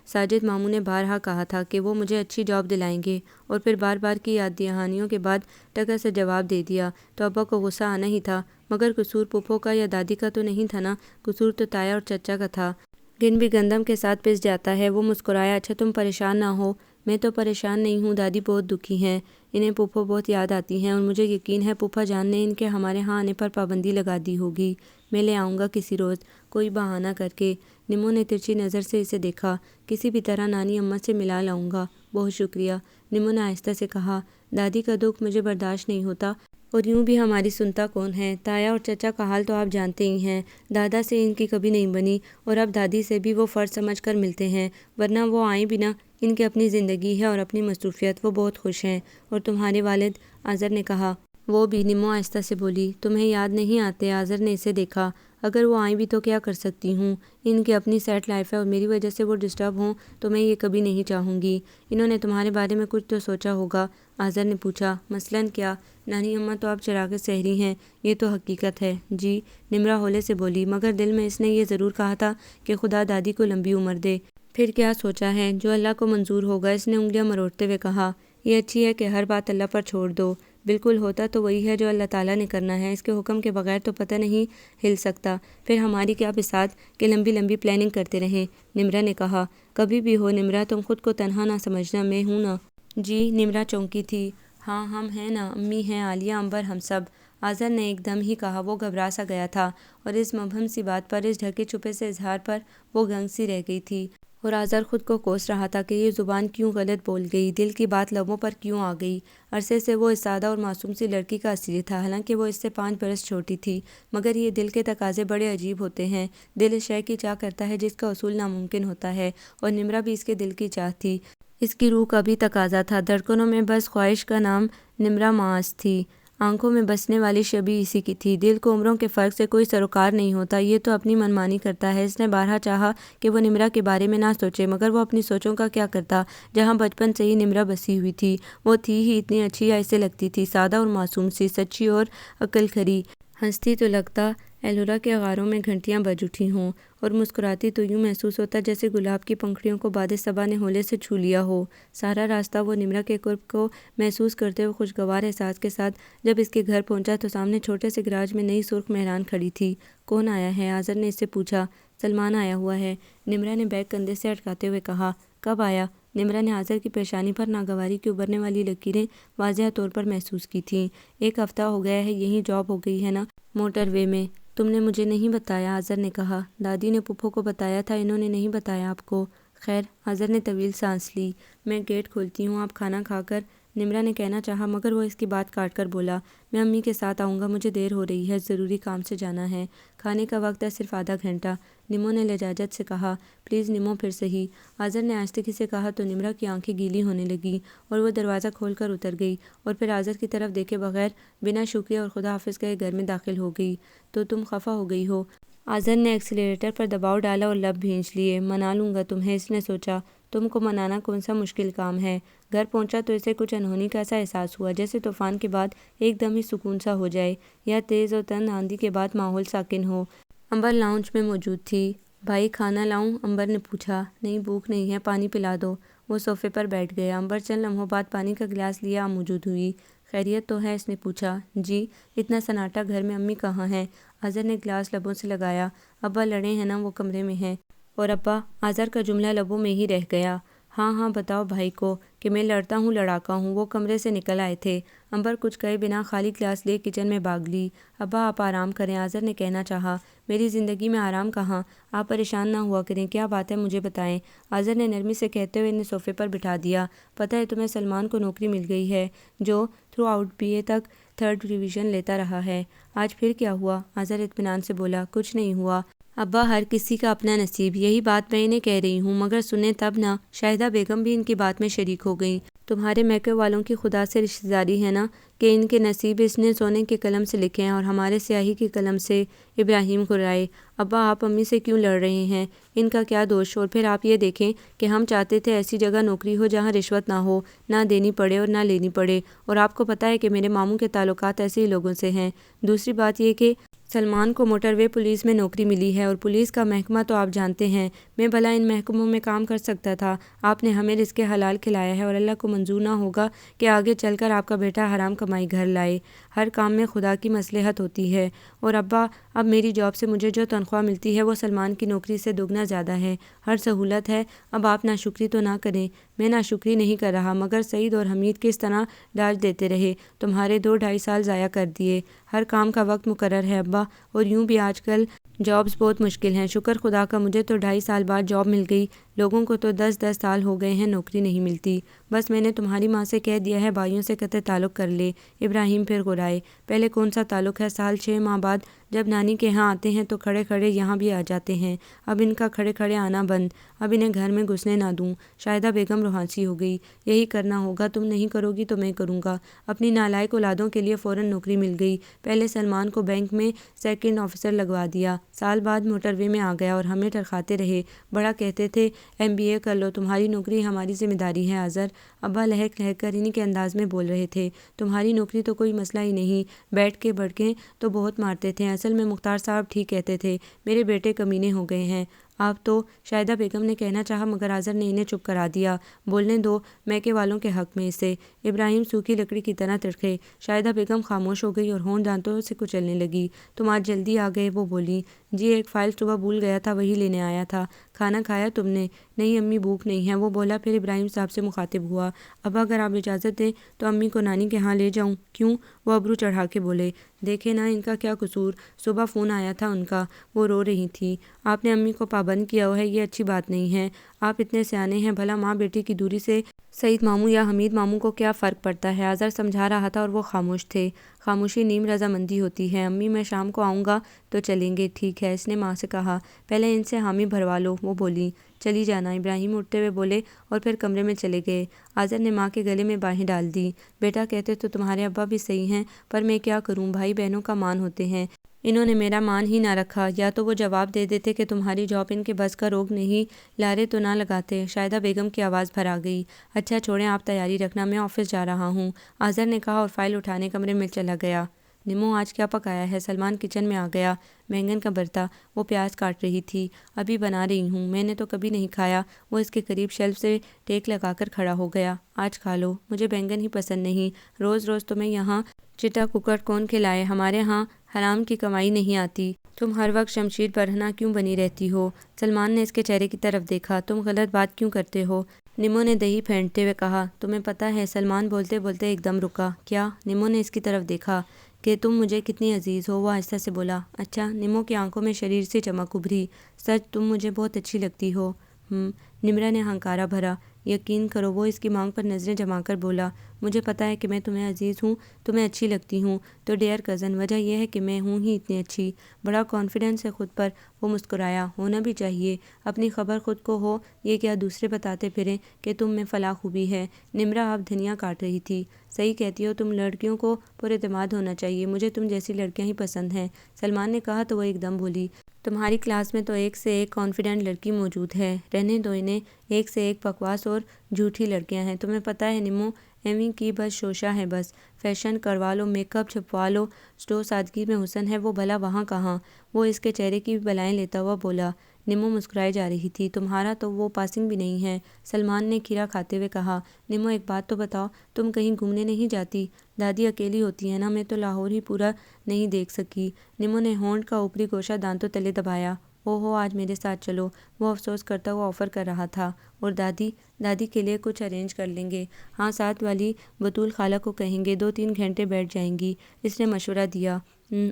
ساجد ماموں نے بارہا کہا تھا کہ وہ مجھے اچھی جاب دلائیں گے، اور پھر بار بار کی یاد دہانیوں کے بعد ٹکر سے جواب دے دیا تو ابا کو غصہ آنا ہی تھا، مگر قصور پھپھو کا یا دادی کا تو نہیں تھا نا، قصور تو تایا اور چچا کا تھا۔ گن بھی گندم کے ساتھ پس جاتا ہے، وہ مسکرایا۔ اچھا تم پریشان نہ ہو۔ میں تو پریشان نہیں ہوں، دادی بہت دکھی ہیں، انہیں پھپھو بہت یاد آتی ہیں، اور مجھے یقین ہے پھپھا جان نے ان کے ہمارے ہاں آنے پر پابندی لگا دی ہوگی۔ میں لے آؤں گا کسی روز، کوئی بہانہ کر کے۔ نمو نے ترچھی نظر سے اسے دیکھا۔ کسی بھی طرح نانی اماں سے ملا لاؤں گا، بہت شکریہ، نمو نے آہستہ سے کہا۔ دادی کا دکھ مجھے برداشت نہیں ہوتا، اور یوں بھی ہماری سنتا کون ہے؟ تایا اور چچا کا حال تو آپ جانتے ہی ہیں، دادا سے ان کی کبھی نہیں بنی، اور اب دادی سے بھی وہ فرض سمجھ کر ملتے ہیں، ورنہ وہ آئیں بھی نہ، ان کی اپنی زندگی ہے اور اپنی مصروفیت، وہ بہت خوش ہیں۔ اور تمہارے والد؟ آذر نے کہا۔ وہ بھی، نمو آہستہ سے بولی۔ تمہیں یاد نہیں آتے؟ آذر نے اسے دیکھا۔ اگر وہ آئیں بھی تو کیا کر سکتی ہوں، ان کی اپنی سیٹ لائف ہے، اور میری وجہ سے وہ ڈسٹرب ہوں تو میں یہ کبھی نہیں چاہوں گی۔ انہوں نے تمہارے بارے میں کچھ تو سوچا ہوگا، آذر نے پوچھا۔ مثلاً کیا؟ نانی اماں تو اب چراغ سحری ہیں، یہ تو حقیقت ہے۔ جی، نمرا ہولے سے بولی، مگر دل میں اس نے یہ ضرور کہا تھا کہ خدا دادی کو لمبی عمر دے۔ پھر کیا سوچا ہے؟ جو اللہ کو منظور ہوگا، اس نے انگلیاں مروڑتے ہوئے کہا۔ یہ اچھی ہے کہ ہر بات اللہ پر چھوڑ دو، بالکل ہوتا تو وہی ہے جو اللہ تعالیٰ نے کرنا ہے، اس کے حکم کے بغیر تو پتہ نہیں ہل سکتا۔ پھر ہماری کیا بساط کہ لمبی لمبی پلاننگ کرتے رہیں، نمرا نے کہا۔ کبھی بھی ہو نمرا، تم خود کو تنہا نہ سمجھنا، میں ہوں نا۔ جی، نمرا چونکی تھی۔ ہاں ہم ہیں نا، امی ہیں، عالیہ، امبر، ہم سب، آذر نے ایک دم ہی کہا۔ وہ گھبرا سا گیا تھا، اور اس مبہم سی بات پر، اس ڈھکے چھپے سے اظہار پر وہ گنگ سی رہ گئی تھی۔ اور آزر خود کو کوس رہا تھا کہ یہ زبان کیوں غلط بول گئی، دل کی بات لبوں پر کیوں آ گئی۔ عرصے سے وہ اس سادہ اور معصوم سی لڑکی کا اسیر تھا، حالانکہ وہ اس سے 5 برس چھوٹی تھی، مگر یہ دل کے تقاضے بڑے عجیب ہوتے ہیں۔ دل اس شے کی چاہ کرتا ہے جس کا حصول ناممکن ہوتا ہے، اور نمرہ بھی اس کے دل کی چاہ تھی۔ اس کی روح کا بھی تقاضا تھا۔ دھڑکنوں میں بس خواہش کا نام نمرہ معاذ تھی، آنکھوں میں بسنے والی شبیہ اسی کی تھی۔ دل کو عمروں کے فرق سے کوئی سروکار نہیں ہوتا، یہ تو اپنی منمانی کرتا ہے۔ اس نے بارہا چاہا کہ وہ نمرہ کے بارے میں نہ سوچے، مگر وہ اپنی سوچوں کا کیا کرتا جہاں بچپن سے ہی نمرہ بسی ہوئی تھی۔ وہ تھی ہی اتنی اچھی، یا اسے لگتی تھی، سادہ اور معصوم سی، سچی اور عقل کھری۔ ہنستی تو لگتا ایلورا کے غاروں میں گھنٹیاں بج اٹھی ہوں، اور مسکراتی تو یوں محسوس ہوتا جیسے گلاب کی پنکھڑیوں کو باد صبا نے ہولے سے چھو لیا ہو۔ سارا راستہ وہ نمرہ کے قرب کو محسوس کرتے ہوئے خوشگوار احساس کے ساتھ جب اس کے گھر پہنچا تو سامنے چھوٹے سے گراج میں نئی سرخ مہران کھڑی تھی۔ کون آیا ہے؟ آزر نے اس سے پوچھا۔ سلمان آیا ہوا ہے، نمرہ نے بیگ کندھے سے اٹکاتے ہوئے کہا۔ کب آیا؟ نمرہ نے آزر کی پیشانی پر ناگواری کی ابھرنے والی لکیریں واضح طور پر محسوس کی تھیں۔ 1 ہفتہ ہو گیا ہے، یہیں جاب ہو گئی ہے نا؟ موٹر وے میں۔ تم نے مجھے نہیں بتایا، آزر نے کہا۔ دادی نے پھپھو کو بتایا تھا، انہوں نے نہیں بتایا آپ کو؟ خیر، آزر نے طویل سانس لی۔ میں گیٹ کھولتی ہوں، آپ کھانا کھا کر، نمرہ نے کہنا چاہا مگر وہ اس کی بات کاٹ کر بولا۔ میں امی کے ساتھ آؤں گا، مجھے دیر ہو رہی ہے، ضروری کام سے جانا ہے۔ کھانے کا وقت ہے، صرف آدھا گھنٹہ، نمو نے لجاجت سے کہا۔ پلیز نمو، پھر صحیح، آزر نے آہستگی سے کہا تو نمرہ کی آنکھیں گیلی ہونے لگیں اور وہ دروازہ کھول کر اتر گئی، اور پھر آزر کی طرف دیکھے بغیر بنا شکریہ اور خدا حافظ کہے گھر میں داخل ہو گئی۔ تو تم خفا ہو گئی ہو؟ آزر نے ایکسیلیٹر پر دباؤ ڈالا اور لب بھینچ لیے۔ منا لوں گا تمہیں، اس نے سوچا۔ تم کو منانا کون سا مشکل کام ہے؟ گھر پہنچا تو اسے کچھ انہونی کا سا احساس ہوا، جیسے طوفان کے بعد ایک دم ہی سکون سا ہو جائے، یا تیز اور تند آندھی کے بعد ماحول ساکن ہو۔ امبر لاؤنج میں موجود تھی۔ بھائی کھانا لاؤں؟ امبر نے پوچھا۔ نہیں، بھوک نہیں ہے، پانی پلا دو۔ وہ صوفے پر بیٹھ گیا۔ امبر چند لمحوں بعد پانی کا گلاس لیے آ موجود ہوئی۔ خیریت تو ہے؟ اس نے پوچھا۔ جی۔ اتنا سناٹا گھر میں، امی کہاں ہیں؟ آزر نے گلاس لبوں سے لگایا۔ ابا لڑے ہیں نا، وہ کمرے میں ہیں۔ اور ابا؟ آزر کا جملہ لبوں میں ہی رہ گیا۔ ہاں ہاں، بتاؤ بھائی کو کہ میں لڑتا ہوں، لڑاکا ہوں۔ وہ کمرے سے نکل آئے تھے۔ امبر کچھ کہے بنا خالی گلاس لے کچن میں بھاگ لی۔ ابا آپ آرام کریں، آزر نے کہنا چاہا۔ میری زندگی میں آرام کہاں؟ آپ پریشان نہ ہوا کریں، کیا بات ہے مجھے بتائیں، آزر نے نرمی سے کہتے ہوئے انہیں صوفے پر بٹھا دیا۔ پتہ ہے تمہیں سلمان کو نوکری مل گئی ہے، جو تھرو آؤٹ BA تک 3rd ڈویژن لیتا رہا ہے۔ آج پھر کیا ہوا؟ آزر اطمینان سے بولا۔ کچھ نہیں ہوا ابا، ہر کسی کا اپنا نصیب، یہی بات میں انہیں کہہ رہی ہوں، مگر سنیں تب نہ۔ شاہدہ بیگم بھی ان کی بات میں شریک ہو گئیں۔ تمہارے میکے والوں کی خدا سے رشتہ داری ہے نا، کہ ان کے نصیب اس نے سونے کے قلم سے لکھے ہیں اور ہمارے سیاہی کی قلم سے۔ ابراہیم گھرائے۔ ابا آپ امی سے کیوں لڑ رہے ہیں؟ ان کا کیا دوش؟ اور پھر آپ یہ دیکھیں کہ ہم چاہتے تھے ایسی جگہ نوکری ہو جہاں رشوت نہ ہو، نہ دینی پڑے اور نہ لینی پڑے، اور آپ کو پتہ ہے کہ میرے ماموں کے تعلقات ایسے ہی لوگوں سے ہیں۔ دوسری بات یہ کہ سلمان کو موٹر وے پولیس میں نوکری ملی ہے، اور پولیس کا محکمہ تو آپ جانتے ہیں، میں بھلا ان محکموں میں کام کر سکتا تھا؟ آپ نے ہمیں رزق حلال کھلایا ہے، اور اللہ کو منظور نہ ہوگا کہ آگے چل کر آپ کا بیٹا حرام کمائی گھر لائے۔ ہر کام میں خدا کی مصلحت ہوتی ہے۔ اور ابا، اب میری جاب سے مجھے جو تنخواہ ملتی ہے وہ سلمان کی نوکری سے دوگنا زیادہ ہے، ہر سہولت ہے۔ اب آپ ناشکری تو نہ کریں۔ میں ناشکری نہیں کر رہا، مگر سعید اور حمید کس طرح ڈاج دیتے رہے، تمہارے 2-2.5 سال ضائع کر دیے۔ ہر کام کا وقت مقرر ہے ابا، اور یوں بھی آج کل جابز بہت مشکل ہیں۔ شکر خدا کا مجھے تو 2.5 سال بعد جاب مل گئی، لوگوں کو تو 10-10 سال ہو گئے ہیں نوکری نہیں ملتی۔ بس میں نے تمہاری ماں سے کہہ دیا ہے بھائیوں سے قطع تعلق کر لے۔ ابراہیم پھر گرائے۔ پہلے کون سا تعلق ہے؟ سال 6 ماہ بعد جب نانی کے ہاں آتے ہیں تو کھڑے کھڑے یہاں بھی آ جاتے ہیں، اب ان کا کھڑے کھڑے آنا بند، اب انہیں گھر میں گھسنے نہ دوں۔ شاہدہ بیگم روحانسی ہو گئی۔ یہی کرنا ہوگا، تم نہیں کرو گی تو میں کروں گا۔ اپنی نالائق اولادوں کے لیے فوراً نوکری مل گئی۔ پہلے سلمان کو بینک میں 2nd آفیسر لگوا دیا، سال بعد موٹر وے میں آ گیا، اور ہمیں ٹرکھاتے رہے، بڑا کہتے تھے MBA کر لو، تمہاری نوکری ہماری ذمہ داری ہے۔ آزر؟ ابا لہک لہک کر انہی کے انداز میں بول رہے تھے۔ تمہاری نوکری تو کوئی مسئلہ ہی نہیں، بیٹھ کے بڑکیں تو بہت مارتے تھے، اصل میں مختار صاحب ٹھیک کہتے تھے، میرے بیٹے کمینے ہو گئے ہیں۔ آپ تو، شاہدہ بیگم نے کہنا چاہا مگر آزر نے انہیں چپ کرا دیا۔ بولنے دو میکے والوں کے حق میں اسے۔ ابراہیم سوکھی لکڑی کی طرح تڑکے۔ شاہدہ بیگم خاموش ہو گئی اور ہونٹ دانتوں سے کچلنے لگی۔ تم آج جلدی آ گئے، وہ بولی۔ جی ایک فائل صبح بھول گیا تھا، وہی لینے آیا تھا۔ کھانا کھایا تم نے؟ نہیں امی بھوک نہیں ہے، وہ بولا۔ پھر ابراہیم صاحب سے مخاطب ہوا، ابا اگر آپ اجازت دیں تو امی کو نانی کے ہاں لے جاؤں؟ کیوں؟ وہ ابرو چڑھا کے بولے۔ دیکھے نا ان کا کیا قصور، صبح فون آیا تھا ان کا، وہ رو رہی تھی۔ آپ نے امی کو پابند کیا ہوا ہے، یہ اچھی بات نہیں ہے۔ آپ اتنے سیانے ہیں، بھلا ماں بیٹی کی دوری سے سعید ماموں یا حمید ماموں کو کیا فرق پڑتا ہے؟ اظہر سمجھا رہا تھا اور وہ خاموش تھے۔ خاموشی نیم رضامندی ہوتی ہے۔ امی میں شام کو آؤں گا تو چلیں گے، ٹھیک ہے؟ اس نے ماں سے کہا۔ پہلے ان سے حامی بھروا لو، وہ بولی۔ چلی جانا، ابراہیم اٹھتے ہوئے بولے اور پھر کمرے میں چلے گئے۔ اظہر نے ماں کے گلے میں باہیں ڈال دی۔ بیٹا کہتے تو تمہارے ابا بھی صحیح ہیں، پر میں کیا کروں، بھائی بہنوں کا مان ہوتے ہیں، انہوں نے میرا مان ہی نہ رکھا۔ یا تو وہ جواب دے دیتے کہ تمہاری جاب ان کے بس کا روگ نہیں، لارے تو نہ لگاتے۔ شاہدہ بیگم کی آواز بھر آ گئی۔ اچھا چھوڑیں، آپ تیاری رکھنا، میں آفس جا رہا ہوں، اظہر نے کہا اور فائل اٹھانے کمرے میں چلا گیا۔ نمو آج کیا پکایا ہے؟ سلمان کچن میں آ گیا۔ بینگن کا بھرتا، وہ پیاز کاٹ رہی تھی۔ ابھی بنا رہی ہوں، میں نے تو کبھی نہیں کھایا۔ وہ اس کے قریب شیلف سے ٹیک لگا کر کھڑا ہو گیا۔ آج کھا لو، مجھے بینگن ہی پسند نہیں، روز روز تمہیں یہاں چٹا ککڑ کون کھلائے، ہمارے ہاں حرام کی کمائی نہیں آتی، تم ہر وقت شمشیر برہنہ کیوں بنی رہتی ہو؟ سلمان نے اس کے چہرے کی طرف دیکھا۔ تم غلط بات کیوں کرتے ہو؟ نمو نے دہی پھینٹتے ہوئے کہا۔ تمہیں پتہ ہے، سلمان بولتے بولتے ایک دم رکا۔ کیا؟ نمو نے اس کی طرف دیکھا۔ کہ تم مجھے کتنی عزیز ہو، وہ آہستہ سے بولا۔ اچھا؟ نمو کی آنکھوں میں شریر سے چمک ابھری۔ سچ؟ تم مجھے بہت اچھی لگتی ہو۔ نمرہ نے ہنکارا بھرا۔ یقین کرو، وہ اس کی مانگ پر نظریں جما کر بولا۔ مجھے پتہ ہے کہ میں تمہیں عزیز ہوں، تمہیں اچھی لگتی ہوں، تو ڈیئر کزن، وجہ یہ ہے کہ میں ہوں ہی اتنی اچھی۔ بڑا کانفیڈنس ہے خود پر، وہ مسکرایا۔ ہونا بھی چاہیے، اپنی خبر خود کو ہو، یہ کیا دوسرے بتاتے پھریں کہ تم میں فلاں خوبی ہے۔ نمرہ اب دھنیا کاٹ رہی تھی۔ صحیح کہتی ہو، تم لڑکیوں کو پر اعتماد ہونا چاہیے، مجھے تم جیسی لڑکیاں ہی پسند ہیں، سلمان نے کہا تو وہ ایک دم بولی۔ تمہاری کلاس میں تو ایک سے ایک کانفیڈنٹ لڑکی موجود ہے، رہنے دو انہیں، ایک سے ایک بکواس اور جھوٹی لڑکیاں ہیں۔ تمہیں پتہ ہے نمو، ایویں کی بس شوشہ ہے، بس فیشن کروا لو، میک اپ چھپوا لو، جو سادگی میں حسن ہے وہ بھلا وہاں کہاں؟ وہ اس کے چہرے کی بلائیں لیتا ہوا بولا۔ نمو مسکرائے جا رہی تھی۔ تمہارا تو وہ پاسنگ بھی نہیں ہے، سلمان نے کھیرا کھاتے ہوئے کہا۔ نمو ایک بات تو بتاؤ، تم کہیں گھومنے نہیں جاتی؟ دادی اکیلی ہوتی ہے نا، میں تو لاہور ہی پورا نہیں دیکھ سکی۔ نمو نے ہونٹ کا اوپری گوشہ دانتوں تلے دبایا۔ او ہو، آج میرے ساتھ چلو، وہ افسوس کرتا ہوا آفر کر رہا تھا۔ اور دادی؟ دادی کے لیے کچھ ارینج کر لیں گے، ہاں ساتھ والی بطول خالہ کو کہیں گے، 2-3 گھنٹے بیٹھ جائیں گی، اس نے مشورہ دیا۔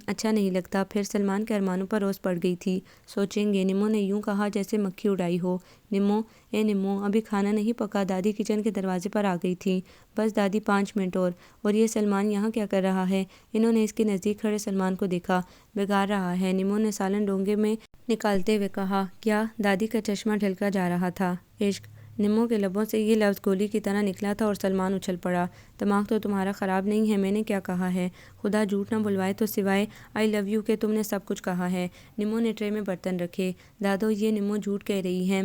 اچھا نہیں لگتا۔ پھر سلمان کے ارمانوں پر روز پڑ گئی تھی۔ سوچیں گے، نمو نے یوں کہا جیسے مکھی اڑائی ہو۔ نمو، اے نمو، ابھی کھانا نہیں پکا؟ دادی کچن کے دروازے پر آ گئی تھیں۔ بس دادی 5 منٹ اور یہ سلمان یہاں کیا کر رہا ہے؟ انہوں نے اس کے نزدیک کھڑے سلمان کو دیکھا۔ بگاڑ رہا ہے، نمو نے سالن ڈونگے میں نکالتے ہوئے کہا۔ کیا؟ دادی کا چشمہ ڈھلکا جا رہا تھا۔ عشق؟ نمو کے لبوں سے یہ لفظ گولی کی طرح نکلا تھا اور سلمان اچھل پڑا۔ دماغ تو تمہارا خراب نہیں ہے، میں نے کیا کہا ہے؟ خدا جھوٹ نہ بلوائے تو سوائے آئی لو یو کے تم نے سب کچھ کہا ہے۔ نمو نے ٹرے میں برتن رکھے۔ دادو، یہ نمو جھوٹ کہہ رہی ہے،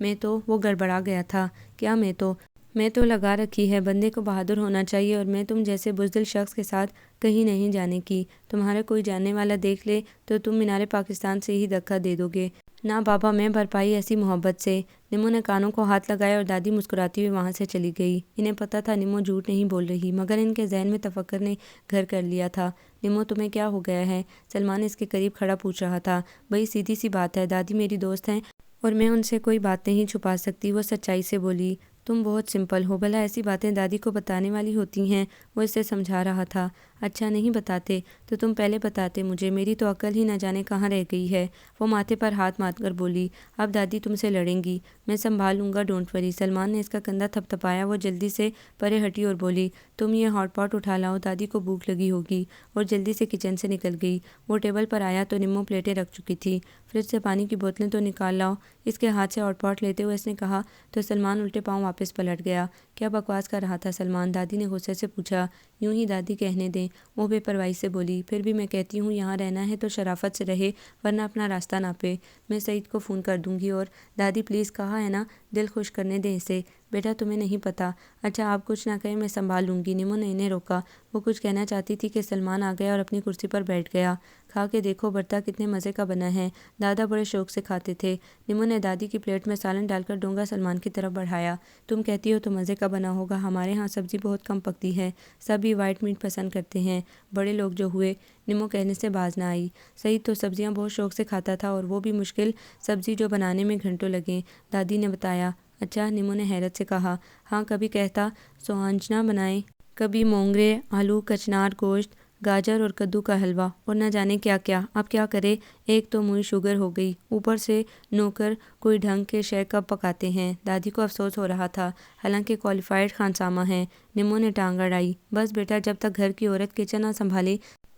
میں تو وہ گڑبڑا گیا تھا۔ کیا میں تو لگا رکھی ہے، بندے کو بہادر ہونا چاہیے، اور میں تم جیسے بزدل شخص کے ساتھ کہیں نہیں جانے کی۔ تمہارا کوئی جاننے والا دیکھ لے تو تم مینار پاکستان سے ہی دھکا دے دو گے۔ نہ بابا، میں بھرپائی ایسی محبت سے۔ نمو نے کانوں کو ہاتھ لگایا اور دادی مسکراتی ہوئی وہاں سے چلی گئی۔ انہیں پتہ تھا نمو جھوٹ نہیں بول رہی، مگر ان کے ذہن میں تفکر نے گھر کر لیا تھا۔ نمو، تمہیں کیا ہو گیا ہے؟ سلمان اس کے قریب کھڑا پوچھ رہا تھا۔ بڑی سیدھی سی بات ہے، دادی میری دوست ہیں اور میں ان سے کوئی بات نہیں چھپا سکتی، وہ سچائی سے بولی۔ تم بہت سمپل ہو، بھلا ایسی باتیں دادی کو بتانے والی ہوتی ہیں، وہ اسے سمجھا رہا تھا۔ اچھا نہیں بتاتے تو تم پہلے بتاتے مجھے، میری تو عقل ہی نہ جانے کہاں رہ گئی ہے۔ وہ ماتھے پر ہاتھ مار کر بولی۔ اب دادی تم سے لڑیں گی، میں سنبھال لوں گا، ڈونٹ وری۔ سلمان نے اس کا کندھا تھپ تھپایا۔ وہ جلدی سے پرے ہٹی اور بولی، تم یہ ہاٹ پاٹ اٹھا لاؤ، دادی کو بھوک لگی ہوگی، اور جلدی سے کچن سے نکل گئی۔ وہ ٹیبل پر آیا تو نمو پلیٹیں رکھ چکی تھی۔ فریج سے پانی کی بوتلیں تو نکال لاؤ، اس کے ہاتھ سے ہاٹ پاٹ لیتے ہوئے اس نے کہا تو سلمان الٹے پاؤں واپس پلٹ گیا۔ کیا بکواس کر رہا تھا سلمان؟ دادی نے غصے سے پوچھا۔ یوں ہی دادی کہنے دیں، وہ بے پرواہی سے بولی۔ پھر بھی میں کہتی ہوں یہاں رہنا ہے تو شرافت سے رہے، ورنہ اپنا راستہ ناپے، میں سعید کو فون کر دوں گی۔ اور دادی پلیز، کہا ہے نا، دل خوش کرنے دیں اسے، بیٹا تمہیں نہیں پتہ۔ اچھا آپ کچھ نہ کہیں، میں سنبھال لوں گی۔ نمو نے انہیں روکا۔ وہ کچھ کہنا چاہتی تھی کہ سلمان آ گیا اور اپنی کرسی پر بیٹھ گیا۔ کھا کے دیکھو برتا کتنے مزے کا بنا ہے، دادا بڑے شوق سے کھاتے تھے۔ نمو نے دادی کی پلیٹ میں سالن ڈال کر ڈونگا سلمان کی طرف بڑھایا۔ تم کہتی ہو تو مزے کا بنا ہوگا، ہمارے ہاں سبزی بہت کم پکتی ہے، سب ہی وائٹ میٹ پسند کرتے ہیں، بڑے لوگ جو ہوئے۔ نمو کہنے سے باز نہ آئی۔ سعید تو سبزیاں بہت شوق سے کھاتا تھا، اور وہ بھی مشکل سبزی جو بنانے میں گھنٹوں لگیں، دادی نے بتایا۔ اچھا، نمو نے حیرت سے کہا۔ ہاں، کبھی کہتا سوہانجنا بنائیں، کبھی مونگرے، آلو، کچنار گوشت، گاجر اور کدو کا حلوہ، اور نہ جانے کیا کیا۔ اب کیا کرے، ایک تو موئی شوگر ہو گئی، اوپر سے نوکر کوئی ڈھنگ کے شے کب پکاتے ہیں۔ دادی کو افسوس ہو رہا تھا، حالانکہ کوالیفائڈ خانسامہ ہیں۔ نمو نے ٹانگ اڑائی۔ بس بیٹا، جب تک گھر کی عورت کچن نہ سنبھالے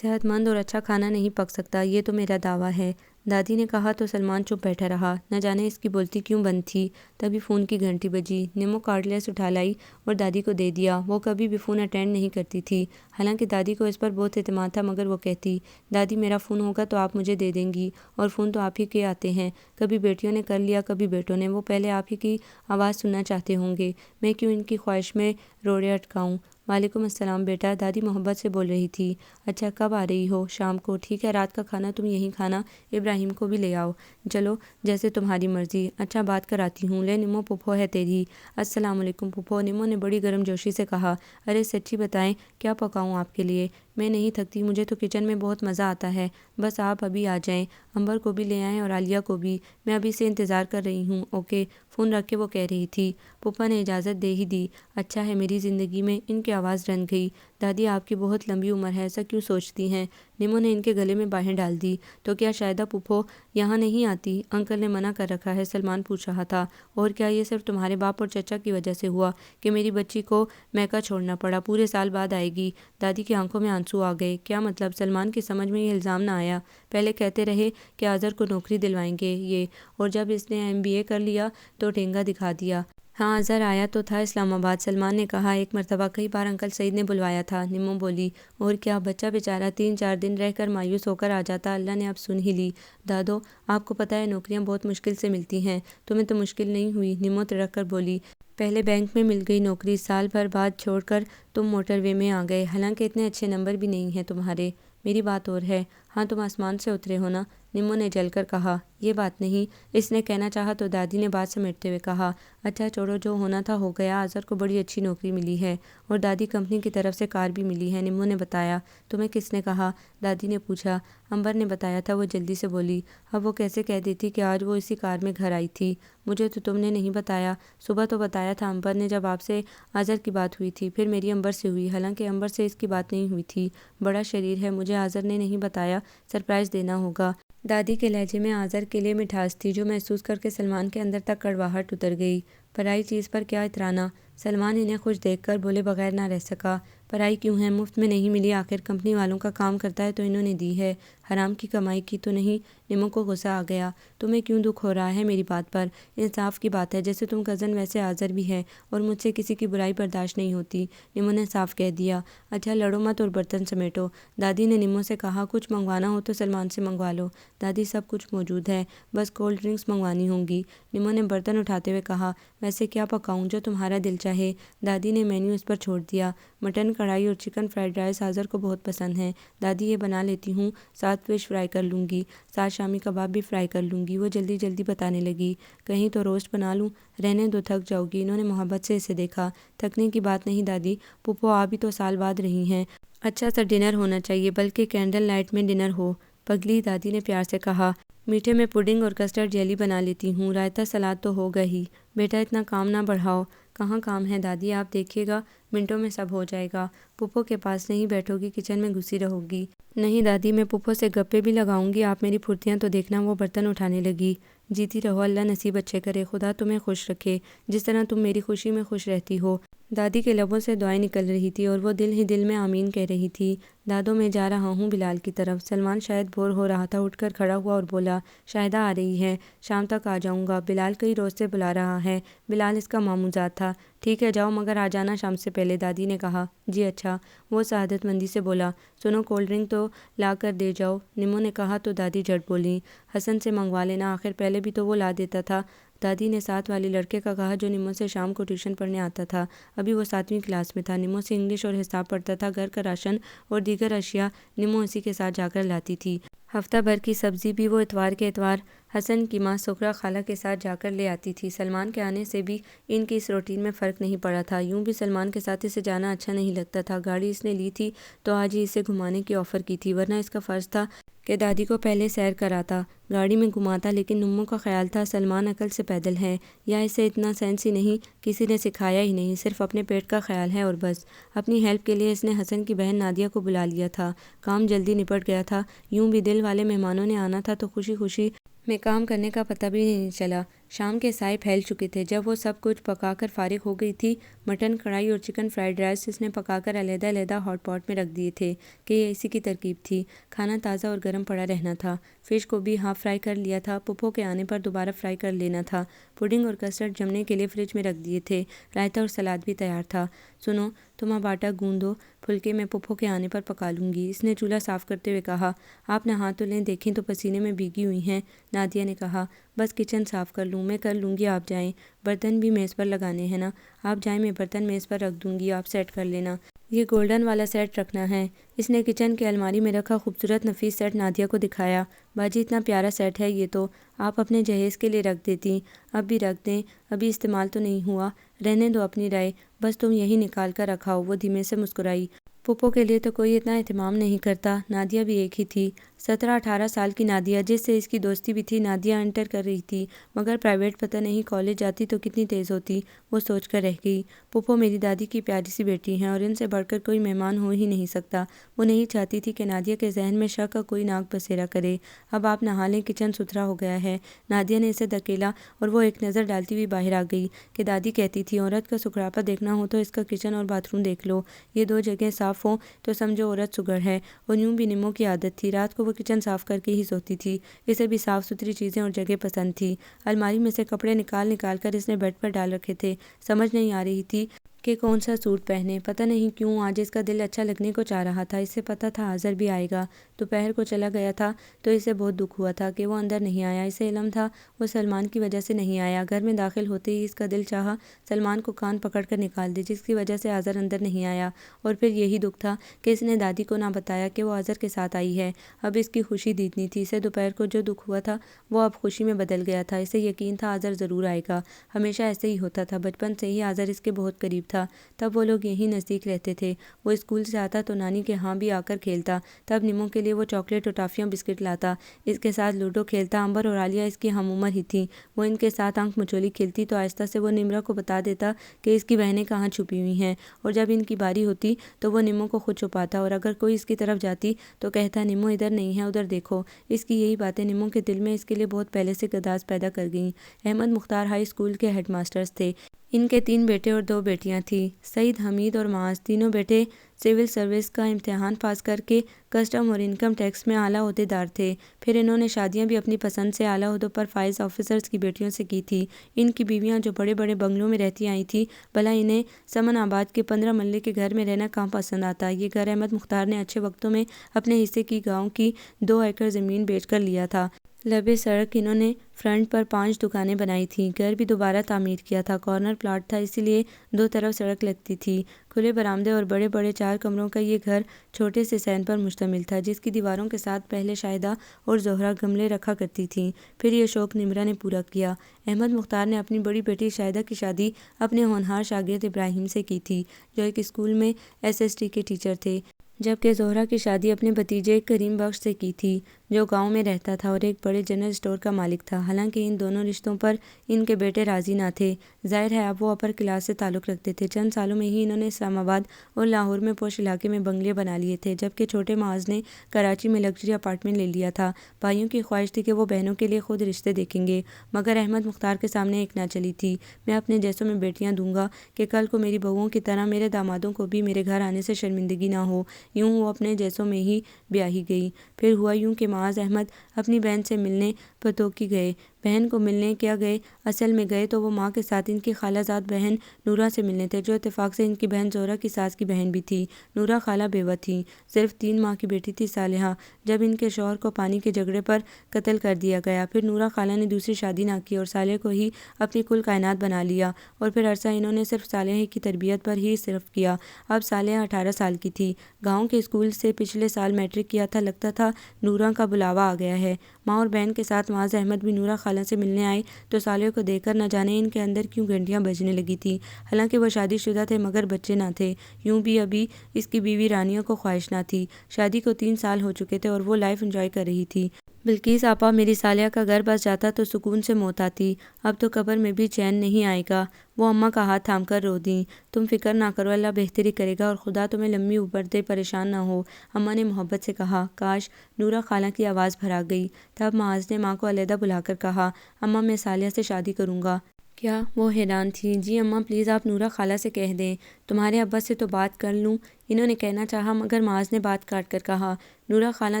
صحت مند اور اچھا کھانا نہیں پک سکتا، یہ تو میرا دعویٰ ہے، دادی نے کہا تو سلمان چپ بیٹھا رہا، نہ جانے اس کی بولتی کیوں بند تھی۔ تبھی فون کی گھنٹی بجی۔ نمو کارڈ لیس اٹھا لائی اور دادی کو دے دیا۔ وہ کبھی بھی فون اٹینڈ نہیں کرتی تھی، حالانکہ دادی کو اس پر بہت اعتماد تھا، مگر وہ کہتی، دادی میرا فون ہوگا تو آپ مجھے دے دیں گی، اور فون تو آپ ہی کے آتے ہیں، کبھی بیٹیوں نے کر لیا کبھی بیٹوں نے، وہ پہلے آپ ہی کی آواز سننا چاہتے ہوں گے، میں کیوں ان کی خواہش میں روڑے اٹکاؤں۔ وعلیکم السلام بیٹا، دادی محبت سے بول رہی تھی۔ اچھا کب آ رہی ہو؟ شام کو؟ ٹھیک ہے، رات کا کھانا تم یہیں کھانا، ابراہیم کو بھی لے آؤ۔ چلو جیسے تمہاری مرضی۔ اچھا بات کراتی ہوں، لے نمو پھپھو ہے تیری۔ السلام علیکم پھپھو، نمو نے بڑی گرم جوشی سے کہا۔ ارے سچی بتائیں، کیا پکاؤں آپ کے لیے؟ میں نہیں تھکتی، مجھے تو کچن میں بہت مزہ آتا ہے، بس آپ ابھی آ جائیں، امبر کو بھی لے آئیں اور عالیہ کو بھی، میں ابھی سے انتظار کر رہی ہوں۔ اوکے، فون رکھ کے وہ کہہ رہی تھی۔ پھوپھا نے اجازت دے ہی دی۔ اچھا ہے میری زندگی میں، ان کی آواز رن گئی۔ دادی آپ کی بہت لمبی عمر ہے، ایسا کیوں سوچتی ہیں؟ نمو نے ان کے گلے میں باہیں ڈال دی۔ تو کیا شاہدہ پھپھو یہاں نہیں آتی؟ انکل نے منع کر رکھا ہے، سلمان پوچھ رہا تھا۔ اور کیا یہ صرف تمہارے باپ اور چچا کی وجہ سے ہوا کہ میری بچی کو میکہ چھوڑنا پڑا؟ پورے سال بعد آئے گی۔ دادی کی آنکھوں میں آنسو آ گئے۔ کیا مطلب؟ سلمان کی سمجھ میں یہ الزام نہ آیا۔ پہلے کہتے رہے کہ آذر کو نوکری دلوائیں گے یہ، اور جب اس نے MBA کر لیا تو ٹھینگا دکھا دیا۔ ہاں آذر آیا تو تھا اسلام آباد، سلمان نے کہا۔ ایک مرتبہ کئی بار انکل سعید نے بلوایا تھا، نمو بولی۔ اور کیا، بچہ بیچارہ 3-4 دن رہ کر مایوس ہو کر آ جاتا، اللہ نے اب سن ہی لی۔ دادو آپ کو پتہ ہے نوکریاں بہت مشکل سے ملتی ہیں، تمہیں تو مشکل نہیں ہوئی؟ نمو تڑک کر بولی۔ پہلے بینک میں مل گئی نوکری، سال بھر بعد چھوڑ کر تم موٹر وے میں آ گئے، حالانکہ اتنے اچھے نمبر بھی نہیں ہیں تمہارے۔ میری بات اور ہے۔ ہاں تم آسمان سے اترے ہو نا، نمو نے جل کر کہا۔ یہ بات نہیں، اس نے کہنا چاہا تو دادی نے بات سمیٹتے ہوئے کہا۔ اچھا چھوڑو، جو ہونا تھا ہو گیا، آذر کو بڑی اچھی نوکری ملی ہے، اور دادی کمپنی کی طرف سے کار بھی ملی ہے، نمو نے بتایا۔ تمہیں کس نے کہا؟ دادی نے پوچھا۔ امبر نے بتایا تھا، وہ جلدی سے بولی۔ اب وہ کیسے کہہ دیتی کہ آج وہ اسی کار میں گھر آئی تھی؟ مجھے تو تم نے نہیں بتایا۔ صبح تو بتایا تھا امبر نے، جب آپ سے آذر کی بات ہوئی تھی، پھر میری امبر سے ہوئی، حالانکہ امبر سے اس کی بات نہیں ہوئی تھی۔ بڑا شریر ہے، مجھے آذر نے نہیں بتایا، سرپرائز دینا ہوگا۔ دادی کے لہجے میں آذر کے لیے مٹھاس تھی، جو محسوس کر کے سلمان کے اندر تک کڑواہٹ اتر گئی۔ پرائی چیز پر کیا اترانا؟ سلمان انہیں خوش دیکھ کر بولے بغیر نہ رہ سکا۔ پرائی کیوں ہے؟ مفت میں نہیں ملی، آخر کمپنی والوں کا کام کرتا ہے تو انہوں نے دی ہے، حرام کی کمائی کی تو نہیں؟ نمو کو غصہ آ گیا۔ تمہیں کیوں دکھ ہو رہا ہے میری بات پر؟ انصاف کی بات ہے، جیسے تم کزن ویسے آذر بھی ہے، اور مجھ سے کسی کی برائی برداشت نہیں ہوتی، نمو نے صاف کہہ دیا۔ اچھا لڑو مت اور برتن سمیٹو، دادی نے نمو سے کہا۔ کچھ منگوانا ہو تو سلمان سے منگوا لو دادی، سب کچھ موجود ہے، بس کولڈ ڈرنکس منگوانی ہوں گی، نمو نے برتن اٹھاتے ہوئے کہا۔ ویسے کیا پکاؤں، جو تمہارا دل چاہے، دادی نے مینیو اس پر چھوڑ دیا۔ مٹن کڑھائی اور چکن فرائیڈ رائس آذر کو بہت پسند ہیں، دادی یہ بنا لیتی ہوں، ساتھ فش فرائی کر لوں گی، ساتھ شامی کباب بھی فرائی کر لوں گی، وہ جلدی جلدی بتانے لگی۔ کہیں تو روسٹ بنا لوں؟ رہنے دو، تھک جاؤ گی، انہوں نے محبت سے اسے دیکھا۔ تھکنے کی بات نہیں دادی، پھپھو آپ بھی تو سال بعد رہی ہیں، اچھا سا ڈنر ہونا چاہیے، بلکہ کینڈل لائٹ میں ڈنر ہو۔ پگلی، دادی نے پیار سے کہا۔ میٹھے میں پڈنگ اور کسٹرڈ جیلی بنا لیتی ہوں، رائتا سلاد تو ہوگا ہی۔ بیٹا اتنا کام نہ بڑھاؤ۔ کہاں کام ہے دادی، آپ دیکھیے گا منٹوں میں سب ہو جائے گا۔ پھپھو کے پاس نہیں بیٹھو گی، کچن میں گھسی رہو گی؟ نہیں دادی، میں پھپھو سے گپے بھی لگاؤں گی، آپ میری پھرتیاں تو دیکھنا۔ وہ برتن اٹھانے لگی۔ جیتی رہو، اللہ نصیب اچھے کرے، خدا تمہیں خوش رکھے، جس طرح تم میری خوشی میں خوش رہتی ہو۔ دادی کے لبوں سے دعائیں نکل رہی تھی، اور وہ دل ہی دل میں آمین کہہ رہی تھی۔ دادو میں جا رہا ہوں بلال کی طرف۔ سلمان شاید بور ہو رہا تھا، اٹھ کر کھڑا ہوا اور بولا۔ شاہدہ آ رہی ہے، شام تک آ جاؤں گا، بلال کئی روز سے بلا رہا ہے، بلال اس کا ماموزاد تھا۔ ٹھیک ہے جاؤ، مگر آ جانا شام سے پہلے، دادی نے کہا۔ جی اچھا، وہ سعادت مندی سے بولا۔ سنو کولڈ ڈرنک تو لا کر دے جاؤ، نمو نے کہا تو دادی جھٹ بولیں۔ حسن سے منگوا لینا، آخر پہلے بھی تو وہ لا دیتا تھا، دادی نے ساتھ والے لڑکے کا کہا جو نمو سے شام کو ٹیوشن پڑھنے آتا تھا۔ ابھی وہ 7ویں کلاس میں تھا۔ نمو سے انگلش اور حساب پڑھتا تھا۔ گھر کا راشن اور دیگر اشیاء نمو اسی کے ساتھ جا کر لاتی تھی۔ ہفتہ بھر کی سبزی بھی وہ اتوار کے اتوار حسن کی ماں سکھرا خالہ کے ساتھ جا کر لے آتی تھی۔ سلمان کے آنے سے بھی ان کی اس روٹین میں فرق نہیں پڑا تھا۔ یوں بھی سلمان کے ساتھ اسے جانا اچھا نہیں لگتا تھا۔ گاڑی اس نے لی تھی تو آج ہی اسے گھمانے کی آفر کی تھی، ورنہ اس کا فرض تھا کہ دادی کو پہلے سیر کراتا، گاڑی میں گھماتا، لیکن نمو کا خیال تھا سلمان عقل سے پیدل ہے یا اسے اتنا سینس ہی نہیں، کسی نے سکھایا ہی نہیں، صرف اپنے پیٹ کا خیال ہے اور بس۔ اپنی ہیلپ کے لیے اس نے حسن کی بہن نادیہ کو بلا لیا تھا۔ کام جلدی نپٹ گیا تھا۔ یوں بھی دل والے مہمانوں نے آنا تھا تو خوشی خوشی میں کام کرنے کا پتہ بھی نہیں چلا۔ شام کے سائے پھیل چکے تھے۔ جب وہ سب کچھ پکا کر فارغ ہو گئی تھی، مٹن کڑھائی اور چکن فرائیڈ رائس اس نے پکا کر علیحدہ علیحدہ ہاٹ پاٹ میں رکھ دیے تھے کہ یہ اسی کی ترکیب تھی۔ کھانا تازہ اور گرم پڑا رہنا تھا۔ فش کو بھی ہاف فرائی کر لیا تھا، پپھو کے آنے پر دوبارہ فرائی کر لینا تھا۔ پڈنگ اور کسٹرڈ جمنے کے لیے فریج میں رکھ دیے تھے۔ رائتا اور سلاد بھی تیار تھا۔ سنو، تم اب آٹا گوندو، پھلکے میں پپھو کے آنے پر پکا لوں گی، اس نے چولہا صاف کرتے ہوئے کہا۔ آپ نہا تو لیں، دیکھیں تو پسینے میں بھیگی ہوئی ہیں، نادیہ نے کہا۔ بس کچن صاف کر لوں، میں کر لوں گی، آپ جائیں۔ برتن بھی میز پر لگانے ہیں نا، آپ جائیں، میں برتن میز پر رکھ دوں گی، آپ سیٹ کر لینا۔ یہ گولڈن والا سیٹ رکھنا ہے۔ اس نے کچن کی الماری میں رکھا خوبصورت نفیس سیٹ نادیہ کو دکھایا۔ باجی اتنا پیارا سیٹ ہے یہ تو، آپ اپنے جہیز کے لیے رکھ دیتی۔ اب بھی رکھ دیں، ابھی استعمال تو نہیں ہوا، رہنے دو اپنی رائے، بس تم یہی نکال کر رکھاؤ، وہ دھیمے سے مسکرائی۔ پھپھو کے لیے تو کوئی اتنا اہتمام نہیں کرتا، نادیہ بھی ایک ہی تھی۔ 17-18 سال کی نادیہ، جس سے اس کی دوستی بھی تھی۔ نادیہ انٹر کر رہی تھی، مگر پرائیویٹ پتہ نہیں کالج جاتی تو کتنی تیز ہوتی، وہ سوچ کر رہ گئی۔ پھپھو میری دادی کی پیاری سی بیٹی ہیں اور ان سے بڑھ کر کوئی مہمان ہو ہی نہیں سکتا۔ وہ نہیں چاہتی تھی کہ نادیہ کے ذہن میں شک کا کوئی ناگ بسیرا کرے۔ اب آپ نہا لیں، کچن ستھرا ہو گیا ہے۔ نادیہ نے اسے دھکیلا اور وہ ایک نظر ڈالتی ہوئی باہر آ گئی کہ دادی کہتی تھی عورت کا سکھراپا دیکھنا ہو تو اس کا کچن اور باتھ روم دیکھ لو، یہ دو جگہیں صاف ہوں تو سمجھو عورت سگڑ ہے۔ اور یوں بھی نمو کی عادت تھی، رات کو وہ کچن صاف کر کے ہی سوتی تھی۔ اسے بھی صاف ستھری چیزیں اور جگہ پسند تھی۔ الماری میں سے کپڑے نکال نکال کر اس نے بیڈ پر ڈال رکھے تھے۔ سمجھ نہیں آ رہی تھی کہ کون سا سوٹ پہنے، پتہ نہیں کیوں آج اس کا دل اچھا لگنے کو چاہ رہا تھا۔ اسے پتہ تھا اظہر بھی آئے گا۔ دوپہر کو چلا گیا تھا تو اسے بہت دکھ ہوا تھا کہ وہ اندر نہیں آیا۔ اسے علم تھا وہ سلمان کی وجہ سے نہیں آیا۔ گھر میں داخل ہوتے ہی اس کا دل چاہا سلمان کو کان پکڑ کر نکال دے، جس کی وجہ سے اظہر اندر نہیں آیا۔ اور پھر یہی دکھ تھا کہ اس نے دادی کو نہ بتایا کہ وہ اظہر کے ساتھ آئی ہے۔ اب اس کی خوشی دیدنی تھی۔ اسے دوپہر کو جو دکھ ہوا تھا وہ اب خوشی میں بدل گیا تھا۔ اسے یقین تھا اظہر ضرور آئے گا، ہمیشہ ایسے ہی ہوتا تھا۔ بچپن سے ہی اظہر اس کے بہت قریب تھا، تب وہ لوگ یہیں نزدیک رہتے تھے۔ وہ اسکول سے آتا تو نانی کے ہاں بھی آ کر کھیلتا، تب نمو کے لیے وہ چاکلیٹ اور ٹافیاں بسکٹ لاتا، اس کے ساتھ لوڈو کھیلتا۔ امبر اور عالیہ اس کی ہم عمر ہی تھیں، وہ ان کے ساتھ آنکھ مچولی کھیلتی تو آہستہ سے وہ نمرہ کو بتا دیتا کہ اس کی بہنیں کہاں چھپی ہوئی ہیں، اور جب ان کی باری ہوتی تو وہ نمو کو خود چھپاتا، اور اگر کوئی اس کی طرف جاتی تو کہتا نمو ادھر نہیں ہے، ادھر دیکھو۔ اس کی یہی باتیں نمو کے دل میں اس کے لیے بہت پہلے سے گداز پیدا کر گئیں۔ احمد مختار ہائی اسکول کے ہیڈ ماسٹرز تھے۔ ان کے 3 بیٹے اور 2 بیٹیاں تھیں، سعید، حمید اور معاذ۔ تینوں بیٹے سول سروس کا امتحان پاس کر کے کسٹم اور انکم ٹیکس میں اعلیٰ عہدیدار تھے۔ پھر انہوں نے شادیاں بھی اپنی پسند سے اعلیٰ عہدوں پر فائز آفیسرز کی بیٹیوں سے کی تھی۔ ان کی بیویاں جو بڑے بڑے بنگلوں میں رہتی آئی تھیں، بھلا انہیں سمن آباد کے 15 مرلے کے گھر میں رہنا کہاں پسند آتا۔ یہ گھر احمد مختار نے اچھے وقتوں میں اپنے حصے کی گاؤں کی 2 ایکڑ زمین بیچ کر لیا تھا۔ لبے سڑک انہوں نے فرنٹ پر 5 دکانیں بنائی تھیں۔ گھر بھی دوبارہ تعمیر کیا تھا۔ کارنر پلاٹ تھا، اسی لیے 2 طرف سڑک لگتی تھی۔ کھلے برآمدے اور بڑے بڑے 4 کمروں کا یہ گھر چھوٹے سے صحن پر مشتمل تھا، جس کی دیواروں کے ساتھ پہلے شاہدہ اور زہرہ گملے رکھا کرتی تھیں۔ پھر یہ شوق نمرہ نے پورا کیا۔ احمد مختار نے اپنی بڑی بیٹی شاہدہ کی شادی اپنے ہونہار شاگرد ابراہیم سے کی تھی، جو ایک اسکول میں SST کے ٹیچر تھے، جبکہ زہرہ کی شادی اپنے بھتیجے کریم بخش سے کی تھی، جو گاؤں میں رہتا تھا اور ایک بڑے جنرل اسٹور کا مالک تھا۔ حالانکہ ان دونوں رشتوں پر ان کے بیٹے راضی نہ تھے۔ ظاہر ہے اب وہ اپر کلاس سے تعلق رکھتے تھے۔ چند سالوں میں ہی انہوں نے اسلام آباد اور لاہور میں پوش علاقے میں بنگلے بنا لیے تھے، جبکہ چھوٹے معاذ نے کراچی میں لگژری اپارٹمنٹ لے لیا تھا۔ بھائیوں کی خواہش تھی کہ وہ بہنوں کے لیے خود رشتے دیکھیں گے، مگر احمد مختار کے سامنے ایک نہ چلی تھی۔ میں اپنے جیسوں میں بیٹیاں دوں گا کہ کل کو میری بہوؤں کی طرح میرے دامادوں کو بھی میرے گھر آنے سے شرمندگی نہ ہو۔ یوں وہ اپنے جیسوں میں ہی بیاہی گئی۔ پھر ہوا یوں کہ معاذ احمد اپنی بہن سے ملنے پتوکی گئے۔ بہن کو ملنے کیا گئے، اصل میں گئے تو وہ ماں کے ساتھ ان کی خالہ زاد بہن نورہ سے ملنے تھے، جو اتفاق سے ان کی بہن زہرہ کی ساس کی بہن بھی تھی۔ نورہ خالہ بیوہ تھیں، صرف 3 ماہ کی بیٹی تھی صالحہ، جب ان کے شوہر کو پانی کے جھگڑے پر قتل کر دیا گیا۔ پھر نورہ خالہ نے دوسری شادی نہ کی اور صالحہ کو ہی اپنی کل کائنات بنا لیا، اور پھر عرصہ انہوں نے صرف صالحہ کی تربیت پر ہی صرف کیا۔ اب صالحہ 18 سال کی تھی، گاؤں کے اسکول سے پچھلے سال میٹرک کیا تھا، لگتا تھا نورہ کا بلاوا آ گیا ہے۔ ماں اور بہن کے ساتھ معاذ احمد بھی نورہ خالہ سے ملنے آئے تو صالحہ کو دیکھ کر نہ جانے ان کے اندر کیوں گھنٹیاں بجنے لگی تھیں۔ حالانکہ وہ شادی شدہ تھے مگر بچے نہ تھے، یوں بھی ابھی اس کی بیوی رانیہ کو خواہش نہ تھی۔ شادی کو 3 سال ہو چکے تھے اور وہ لائف انجوائے کر رہی تھی۔ بلقیس آپا، میری صالحہ کا گھر بس جاتا تو سکون سے موت آتی، اب تو قبر میں بھی چین نہیں آئے گا۔ وہ اماں کا ہاتھ تھام کر رو دیں۔ تم فکر نہ کرو، اللہ بہتری کرے گا اور خدا تمہیں لمبی عمر دے، پریشان نہ ہو، اماں نے محبت سے کہا۔ کاش! نورہ خالہ کی آواز بھرا گئی۔ تب معاذ نے ماں کو علیحدہ بلا کر کہا، اماں میں صالحہ سے شادی کروں گا۔ کیا؟ وہ حیران تھی۔ جی اماں، پلیز آپ نورہ خالہ سے کہہ دیں، تمہارے ابا سے تو بات کر لوں، انہوں نے کہنا چاہا مگر معاذ نے بات کاٹ کر کہا، نورہ خالہ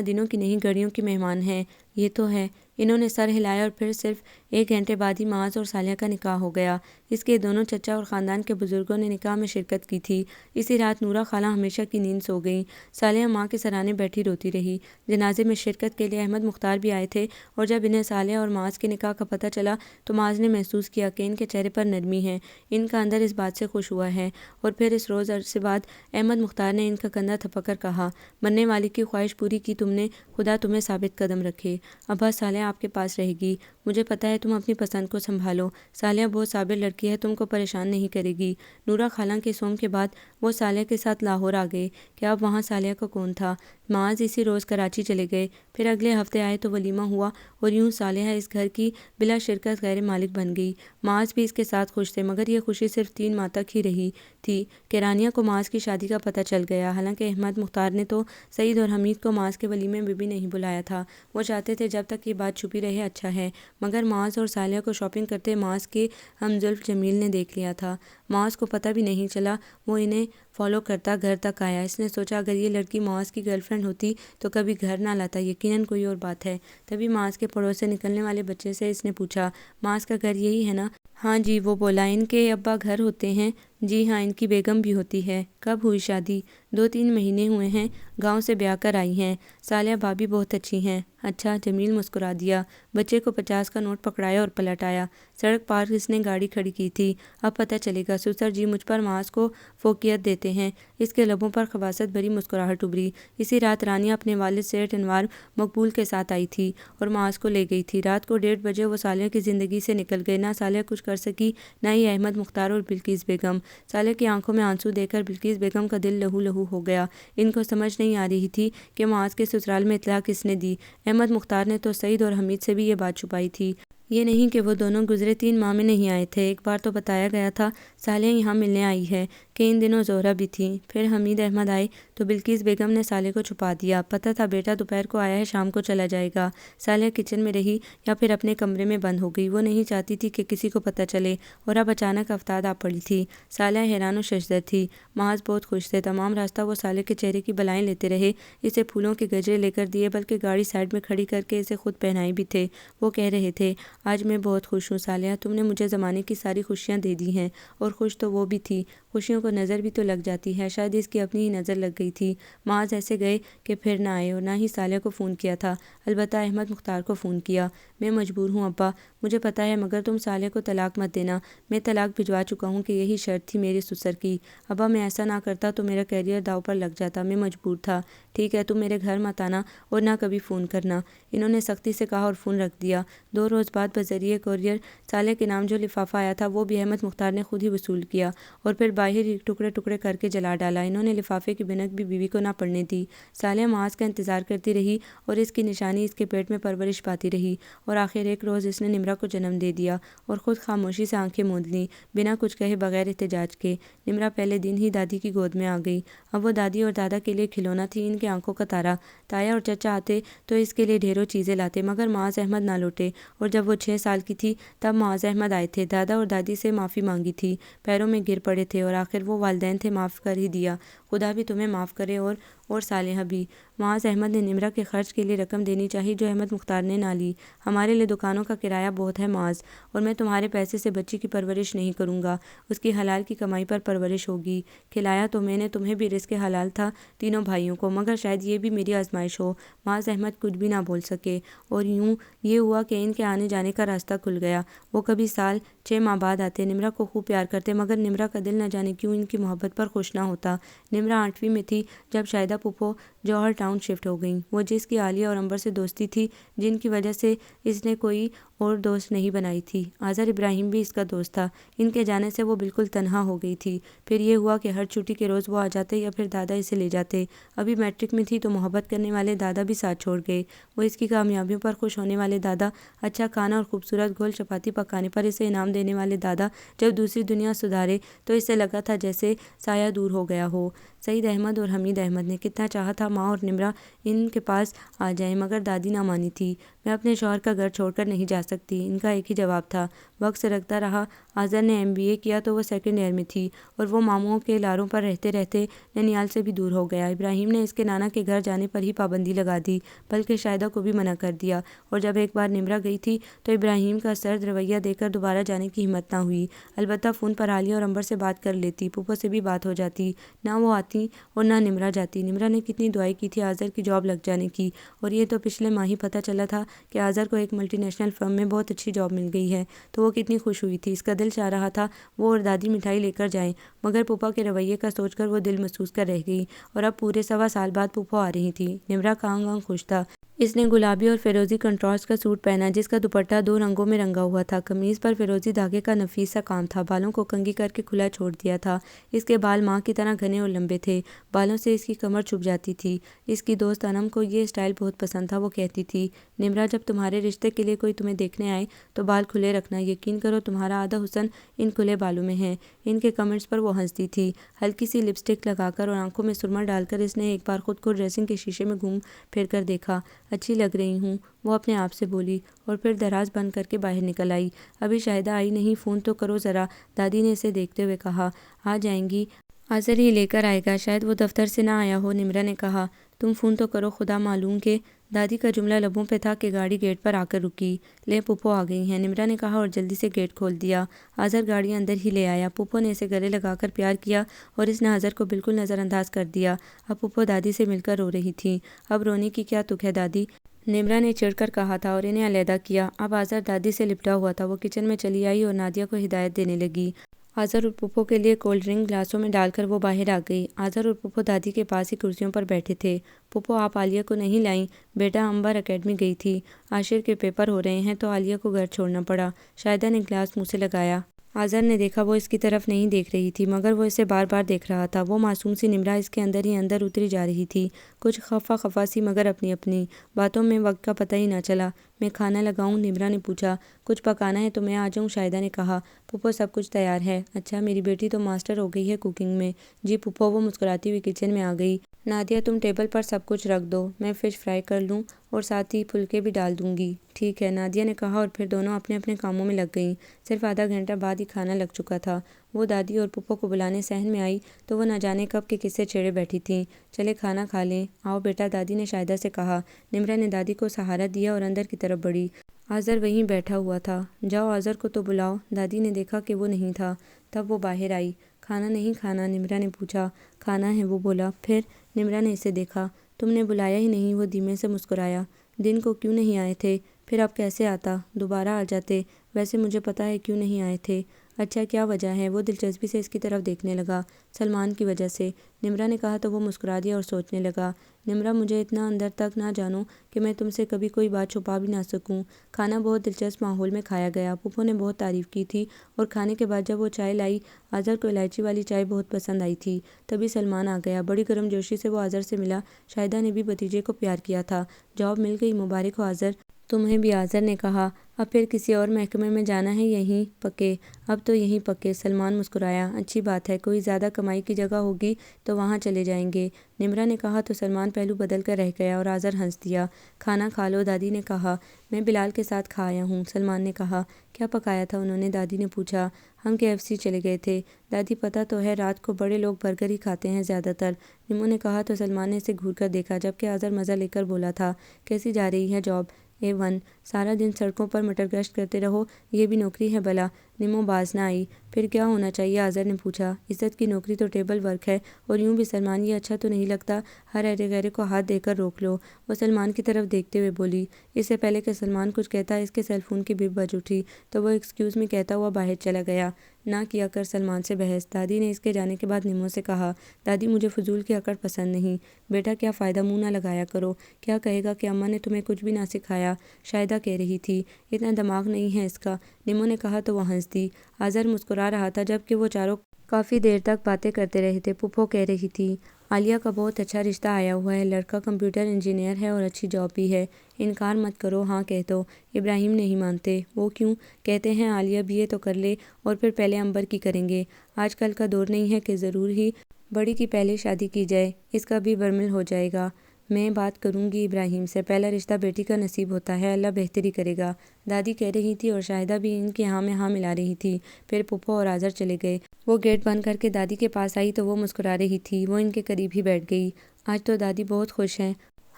دنوں کی نہیں گھڑیوں کی مہمان ہیں، یہ تو ہے۔ انہوں نے سر ہلایا اور پھر صرف 1 گھنٹے بعد ہی معاذ اور صالحہ کا نکاح ہو گیا۔ اس کے دونوں چچا اور خاندان کے بزرگوں نے نکاح میں شرکت کی تھی۔ اسی رات نورہ خالہ ہمیشہ کی نیند سو گئیں۔ صالحہ ماں کے سرانے بیٹھی روتی رہی۔ جنازے میں شرکت کے لیے احمد مختار بھی آئے تھے، اور جب انہیں صالحہ اور معاذ کے نکاح کا پتہ چلا تو معاذ نے محسوس کیا کہ ان کے چہرے پر نرمی ہے، ان کا اندر اس بات سے خوش ہوا ہے۔ اور پھر اس روز عرصے بعد احمد مختار نے ان کا کندھا تھپک کر کہا، مرنے والی کی خواہش پوری کی تم نے، خدا تمہیں ثابت قدم رکھے۔ ابا، صالحہ آپ کے پاس رہے گی، مجھے پتہ ہے تم اپنی پسند کو سنبھالو، صالحہ بہت صابر لڑکی ہے، تم کو پریشان نہیں کرے گی۔ نورہ خالہ کے سوم کے بعد وہ صالحہ کے ساتھ لاہور آ گئے کہ اب وہاں صالحہ کا کون تھا۔ معاذ اسی روز کراچی چلے گئے، پھر اگلے ہفتے آئے تو ولیمہ ہوا، اور یوں صالحہ اس گھر کی بلا شرکت غیر مالک بن گئی۔ معاذ بھی اس کے ساتھ خوش تھے، مگر یہ خوشی صرف 3 ماہ تک ہی رہی تھی کہ رانیہ کو معاذ کی شادی کا پتہ چل گیا۔ حالانکہ احمد مختار نے تو سعید اور حمید کو معاذ کے ولیمے میں بھی نہیں بلایا تھا، وہ چاہتے تھے جب تک یہ بات چھپی رہے اچھا ہے، مگر معاذ اور صالحہ کو شاپنگ کرتے معاذ کے ہمزلف جمیل نے دیکھ لیا تھا۔ معاذ کو پتہ بھی نہیں چلا، وہ انہیں فالو کرتا گھر تک آیا۔ اس نے سوچا اگر یہ لڑکی معاذ کی گرل فرینڈ ہوتی تو کبھی گھر نہ لاتا، یقیناً کوئی اور بات ہے۔ تبھی معاذ کے پڑوس سے نکلنے والے بچے سے اس نے پوچھا، معاذ کا گھر یہی ہے نا؟ ہاں جی، وہ بولا، ان کے ابا گھر ہوتے ہیں؟ جی ہاں، ان کی بیگم بھی ہوتی ہے۔ کب ہوئی شادی؟ 2-3 مہینے ہوئے ہیں، گاؤں سے بیاہ کر آئی ہیں۔ صالحہ بھابھی بہت اچھی ہیں۔ اچھا، جمیل مسکرا دیا، بچے کو 50 کا نوٹ پکڑایا اور پلٹ آیا۔ سڑک پار اس نے گاڑی کھڑی کی تھی، اب پتہ چلے گا۔ سسر جی مجھ پر معاذ کو فوقیت دیتے ہیں۔ اس کے لبوں پر خباثت بھری مسکراہٹ ابھری۔ اسی رات رانیہ اپنے والد سیٹھ انوار مقبول کے ساتھ آئی تھی اور معاذ کو لے گئی تھی۔ رات کو 1:30 بجے وہ صالحہ کی زندگی سے نکل گئے۔ نہ صالحہ کچھ کر سکی، نہ ہی احمد مختار اور بلقیس بیگم۔ صالحہ کی آنکھوں میں آنسو دیکھ کر بلقیس بیگم کا دل لہو لہو ہو گیا۔ ان کو سمجھ نہیں آ رہی تھی کہ معاذ کے سسرال میں اطلاع کس نے دی۔ احمد مختار نے تو سعید اور حمید سے بھی یہ بات چھپائی تھی۔ یہ نہیں کہ وہ دونوں گزرے 3 ماہ میں نہیں آئے تھے، ایک بار تو بتایا گیا تھا صالحہ یہاں ملنے آئی ہے، کہ ان دنوں زہرہ بھی تھی۔ پھر حمید احمد آئے تو بلقیس بیگم نے صالحہ کو چھپا دیا، پتہ تھا بیٹا دوپہر کو آیا ہے، شام کو چلا جائے گا۔ صالحہ کچن میں رہی یا پھر اپنے کمرے میں بند ہو گئی، وہ نہیں چاہتی تھی کہ کسی کو پتہ چلے، اور اب اچانک آفتاب آ پڑی تھی۔ صالحہ حیران و ششدر تھی۔ معاذ بہت خوش تھے، تمام راستہ وہ صالحہ کے چہرے کی بلائیں لیتے رہے، اسے پھولوں کے گجرے لے کر دیے، بلکہ گاڑی سائڈ میں کھڑی کر کے اسے خود پہنائی بھی تھے۔ وہ کہہ رہے تھے، آج میں بہت خوش ہوں صالحہ، تم نے مجھے زمانے کی ساری خوشیاں دے دی ہیں۔ اور خوش تو وہ بھی تھی، خوشیوں کو نظر بھی تو لگ جاتی ہے، شاید اس کی اپنی ہی نظر لگ گئی تھی۔ معاذ ایسے گئے کہ پھر نہ آئے، اور نہ ہی صالحہ کو فون کیا تھا، البتہ احمد مختار کو فون کیا۔ میں مجبور ہوں ابا، مجھے پتہ ہے، مگر تم صالحہ کو طلاق مت دینا، میں طلاق بھجوا چکا ہوں کہ یہی شرط تھی میرے سسر کی۔ ابا میں ایسا نہ کرتا تو میرا کیریئر داؤ پر لگ جاتا، میں مجبور تھا۔ ٹھیک ہے، تم میرے گھر مت آنا اور نہ کبھی فون کرنا، انہوں نے سختی سے کہا اور فون رکھ دیا۔ 2 روز بعد بذریعہ کوریئر صالحہ کے نام جو لفافہ آیا تھا وہ بھی احمد مختار نے خود ہی وصول کیا اور پھر باہر ہی ٹکڑے ٹکڑے کر کے جلا ڈالا۔ انہوں نے لفافے کی بھنک بھی بیوی کو نہ پڑنے دی۔ صالحہ معاذ کا انتظار کرتی رہی اور اس کی نشانی اس کے پیٹ میں پرورش پاتی رہی، اور آخر ایک روز اس نے نمرہ کو جنم دے دیا اور خود خاموشی سے آنکھیں موند لیں، بنا کچھ کہے، بغیر احتجاج کے۔ نمرہ پہلے دن ہی دادی کی گود میں آ گئی۔ اب وہ دادی اور دادا کے لیے کھلونا تھی، ان کی آنکھوں کا تارا۔ تایا اور چچا آتے تو اس کے لیے ڈھیروں چیزیں لاتے، مگر معاذ احمد نہ لوٹے، اور جب وہ 6 سال کی تھی تب معاذ احمد آئے تھے۔ دادا اور دادی سے معافی مانگی تھی، پیروں میں گر پڑے تھے، اور آخر وہ والدین تھے، معاف کر ہی دیا۔ خدا بھی تمہیں معاف کرے اور صالحہ بھی۔ معاذ احمد نے نمرہ کے خرچ کے لیے رقم دینی چاہی جو احمد مختار نے نہ لی۔ ہمارے لیے دکانوں کا کرایہ بہت ہے معاذ، اور میں تمہارے پیسے سے بچی کی پرورش نہیں کروں گا، اس کی حلال کی کمائی پر پرورش ہوگی۔ کھلایا تو میں نے تمہیں بھی، رزق حلال تھا تینوں بھائیوں کو، مگر شاید یہ بھی میری آزمائش ہو۔ معاذ احمد کچھ بھی نہ بول سکے، اور یوں یہ ہوا کہ ان کے آنے جانے کا راستہ کھل گیا۔ وہ کبھی سال 6 ماہ بعد آتے، نمرہ کو خوب پیار کرتے، مگر نمرہ کا دل نہ جانے کیوں ان کی محبت پر خوش نہ ہوتا۔ نمرہ 8ویں میں تھی جب شاہدہ پھوپھو جوہر ٹاؤن شفٹ ہو گئیں، وہ جس کی عالیہ اور عنبر سے دوستی تھی، جن کی وجہ سے اس نے کوئی اور دوست نہیں بنائی تھی۔ اظہر ابراہیم بھی اس کا دوست تھا۔ ان کے جانے سے وہ بالکل تنہا ہو گئی تھی۔ پھر یہ ہوا کہ ہر چھٹی کے روز وہ آ جاتے یا پھر دادا اسے لے جاتے۔ ابھی میٹرک میں تھی تو محبت کرنے والے دادا بھی ساتھ چھوڑ گئے۔ وہ اس کی کامیابیوں پر خوش ہونے والے دادا، اچھا کھانا اور خوبصورت گول چپاتی پکانے پر اسے انعام دینے والے دادا، جب دوسری دنیا سدھارے تو اسے لگا تھا جیسے سایہ دور ہو گیا ہو۔ سعید احمد اور حمید احمد نے کتنا چاہا تھا ماں اور نمرہ ان کے پاس آ جائیں، مگر دادی نہ مانی تھی۔ میں اپنے شوہر کا گھر چھوڑ کر نہیں جا سکتی، ان کا ایک ہی جواب تھا۔ وقت سرکتا رہا۔ اظہر نے MBA کیا تو وہ 2nd ایئر میں تھی، اور وہ ماموں کے لاروں پر رہتے رہتے ننیال سے بھی دور ہو گیا۔ ابراہیم نے اس کے نانا کے گھر جانے پر ہی پابندی لگا دی، بلکہ شاہدہ کو بھی منع کر دیا، اور جب ایک بار نمرہ گئی تھی تو ابراہیم کا سرد رویہ دیکھ کر دوبارہ جانے کی ہمت نہ ہوئی۔ البتہ فون پر عالیہ اور عنبر سے بات کر لیتی، پھوپھو سے بھی بات ہو جاتی، نہ وہ آتی اور نہ نمرہ جاتی۔ نمرہ نے کتنی دعائیں کی تھی اظہر کی جاب لگ جانے کی، اور یہ تو پچھلے ماہ ہی پتہ چلا تھا کہ اظہر کو ایک ملٹی نیشنل فرم میں بہت اچھی جاب مل گئی ہے، تو وہ کتنی خوش ہوئی تھی۔ اس کا دل چاہ رہا تھا وہ اور دادی مٹھائی لے کر جائیں، مگر پھوپھا کے رویے کا سوچ کر وہ دل محسوس کر رہ گئی، اور اب پورے 1.25 سال بعد پھوپھو آ رہی تھی۔ نمرہ کا انگ انگ خوش تھا۔ اس نے گلابی اور فیروزی کنٹراسٹ کا سوٹ پہنا، جس کا دوپٹہ 2 رنگوں میں رنگا ہوا تھا۔ قمیض پر فیروزی دھاگے کا نفیس سا کام تھا۔ بالوں کو کنگھی کر کے کھلا چھوڑ دیا تھا۔ اس کے بال ماں کی طرح گھنے اور لمبے تھے، بالوں سے اس کی کمر چھپ جاتی تھی۔ اس کی دوست انم کو یہ اسٹائل بہت پسند تھا۔ وہ کہتی تھی، نمرہ جب تمہارے رشتے کے لیے کوئی تمہیں دیکھنے آئے تو بال کھلے رکھنا، یقین کرو تمہارا آدھا حسن ان کھلے بالوں میں ہے۔ ان کے کمنٹس پر وہ ہنستی تھی۔ ہلکی سی لپسٹک لگا کر اور آنکھوں میں سرما ڈال کر اس نے ایک بار خود کو ڈریسنگ کے شیشے میں گھوم پھر کر دیکھا۔ اچھی لگ رہی ہوں، وہ اپنے آپ سے بولی، اور پھر دراز بند کر کے باہر نکل آئی۔ ابھی شاہدہ آئی نہیں، فون تو کرو ذرا، دادی نے اسے دیکھتے ہوئے کہا۔ آ جائیں گی، اظہر ہی لے کر آئے گا، شاید وہ دفتر سے نہ آیا ہو، نمرہ نے کہا۔ تم فون تو کرو، خدا معلوم کہ دادی کا جملہ لبوں پہ تھا کہ گاڑی گیٹ پر آ کر رکی۔ لے پھوپھو آ گئی ہیں، نمرہ نے کہا اور جلدی سے گیٹ کھول دیا۔ اظہر گاڑی اندر ہی لے آیا۔ پھوپھو نے اسے گلے لگا کر پیار کیا، اور اس نے اظہر کو بالکل نظر انداز کر دیا۔ اب پھوپھو دادی سے مل کر رو رہی تھیں۔ اب رونے کی کیا تک ہے دادی، نمرہ نے چڑھ کر کہا تھا، اور انہیں علیحدہ کیا۔ اب اظہر دادی سے لپٹا ہوا تھا۔ وہ کچن میں چلی آئی اور نادیہ کو ہدایت دینے لگی۔ اظہر اور پھوپھو کے لیے کولڈ ڈرنک گلاسوں میں ڈال کر وہ باہر آ گئی۔ اظہر اور پھوپھو دادی کے پاس ہی کرسیوں پر بیٹھے تھے۔ پھوپھو، آپ عالیہ کو نہیں لائیں؟ بیٹا، عنبر اکیڈمی گئی تھی، عاشر کے پیپر ہو رہے ہیں تو عالیہ کو گھر چھوڑنا پڑا۔ شاہدہ نے گلاس منہ سے لگایا۔ اظہر نے دیکھا وہ اس کی طرف نہیں دیکھ رہی تھی، مگر وہ اسے بار بار دیکھ رہا تھا۔ وہ معصوم سی نمرہ اس کے اندر ہی اندر اتری جا رہی تھی، کچھ خفا خفا سی، مگر اپنی اپنی باتوں میں وقت کا پتہ ہی نہ چلا۔ میں کھانا لگاؤں؟ نمرہ نے پوچھا۔ کچھ پکانا ہے تو میں آ جاؤں؟ شاہدہ نے کہا۔ پھوپھو، سب کچھ تیار ہے۔ اچھا، میری بیٹی تو ماسٹر ہو گئی ہے کوکنگ میں۔ جی پھوپھو، وہ مسکراتی ہوئی کچن میں آ گئی۔ نادیہ، تم ٹیبل پر سب کچھ رکھ دو، میں فش فرائی کر لوں اور ساتھ ہی پھلکے بھی ڈال دوں گی۔ ٹھیک ہے، نادیہ نے کہا، اور پھر دونوں اپنے اپنے کاموں میں لگ گئیں۔ صرف آدھا گھنٹہ بعد ہی کھانا لگ چکا تھا۔ وہ دادی اور پھوپھو کو بلانے صحن میں آئی تو وہ نہ جانے کب کے قصے چھیڑے بیٹھی تھیں۔ چلے کھانا کھا لیں۔ آؤ بیٹا، دادی نے شاہدہ سے کہا۔ نمرہ نے دادی کو سہارا دیا اور اندر کی طرف بڑھی۔ اظہر وہیں بیٹھا ہوا تھا۔ جاؤ اظہر کو تو بلاؤ۔ دادی نے دیکھا کہ وہ نہیں تھا، تب وہ باہر آئی۔ کھانا نہیں کھانا؟ نمرہ نے پوچھا۔ کھانا ہے، وہ بولا۔ پھر؟ نمرہ نے اسے دیکھا۔ تم نے بلایا ہی نہیں، وہ دھیمے سے مسکرایا۔ دن کو کیوں نہیں آئے تھے؟ پھر اب کیسے آتا؟ دوبارہ آ جاتے۔ ویسے مجھے پتا ہے کیوں نہیں آئے تھے۔ اچھا، کیا وجہ ہے؟ وہ دلچسپی سے اس کی طرف دیکھنے لگا۔ سلمان کی وجہ سے، نمرہ نے کہا تو وہ مسکرا دیا اور سوچنے لگا۔ نمرہ، مجھے اتنا اندر تک نہ جانو کہ میں تم سے کبھی کوئی بات چھپا بھی نہ سکوں۔ کھانا بہت دلچسپ ماحول میں کھایا گیا۔ پھوپھو نے بہت تعریف کی تھی، اور کھانے کے بعد جب وہ چائے لائی، اظہر کو الائچی والی چائے بہت پسند آئی تھی۔ تبھی سلمان آ گیا۔ بڑی گرم جوشی سے وہ اظہر سے ملا۔ شاہدہ نے بھی بھتیجے کو پیار کیا تھا۔ جاب مل گئی، مبارک ہو اظہر۔ تمہیں بھی، آذر نے کہا۔ اب پھر کسی اور محکمے میں جانا ہے؟ یہیں پکے؟ اب تو یہیں پکے، سلمان مسکرایا۔ اچھی بات ہے، کوئی زیادہ کمائی کی جگہ ہوگی تو وہاں چلے جائیں گے، نمرا نے کہا تو سلمان پہلو بدل کر رہ گیا اور آذر ہنس دیا۔ کھانا کھا لو، دادی نے کہا۔ میں بلال کے ساتھ کھا آیا ہوں، سلمان نے کہا۔ کیا پکایا تھا انہوں نے؟ دادی نے پوچھا۔ ہم KFC چلے گئے تھے دادی، پتہ تو ہے رات کو بڑے لوگ برگر ہی کھاتے ہیں زیادہ تر، نمو نے کہا تو سلمان نے اسے گھور کر دیکھا، جبکہ آذر مزہ لے کر بولا تھا۔ کیسی جا رہی ہے جاب؟ A1۔ سارا دن سڑکوں پر مٹر گشت کرتے رہو، یہ بھی نوکری ہے بھلا؟ نمو باز نہ آئی۔ پھر کیا ہونا چاہیے؟ آذر نے پوچھا۔ عزت کی نوکری تو ٹیبل ورک ہے، اور یوں بھی سلمان یہ اچھا تو نہیں لگتا، ہر ایرے غیرے کو ہاتھ دے کر روک لو، وہ سلمان کی طرف دیکھتے ہوئے بولی۔ اس سے پہلے کہ سلمان کچھ کہتا اس کے سیل فون کی بپ بج اٹھی، تو وہ ایکسکیوز می کہتا ہوا باہر چلا گیا۔ نہ کیا کر سلمان سے بحث، دادی نے اس کے جانے کے بعد نمو سے کہا۔ دادی، مجھے فضول کی اکڑ پسند نہیں۔ بیٹا کیا فائدہ، منہ نہ لگایا کرو، کیا کہے گا کہ اماں نے تمہیں کچھ بھی نہ سکھایا، شاہدہ کہہ رہی تھی۔ اتنا دماغ نہیں ہے اس کا، نمو نے کہا تو وہ ہنس دی۔ آذر مسکرا رہا تھا، جبکہ وہ چاروں کافی دیر تک باتیں کرتے رہے تھے۔ پھپھو کہہ رہی تھی، عالیہ کا بہت اچھا رشتہ آیا ہوا ہے، لڑکا کمپیوٹر انجینئر ہے اور اچھی جاب بھی ہے، انکار مت کرو، ہاں کہہ دو۔ ابراہیم نہیں مانتے۔ وہ کیوں؟ کہتے ہیں عالیہ BA تو کر لے اور پھر پہلے عنبر کی کریں گے، آج کل کا دور نہیں ہے کہ ضرور ہی بڑی کی پہلے شادی کی جائے، اس کا بھی برمل ہو جائے گا۔ میں بات کروں گی ابراہیم سے، پہلا رشتہ بیٹی کا نصیب ہوتا ہے، اللہ بہتری کرے گا، دادی کہہ رہی تھی اور شاہدہ بھی ان کی ہاں میں ہاں ملا رہی تھی۔ پھر پھپھو اور آذر چلے گئے۔ وہ گیٹ بند کر کے دادی کے پاس آئی تو وہ مسکرا رہی تھی، وہ ان کے قریب ہی بیٹھ گئی۔ آج تو دادی بہت خوش ہیں۔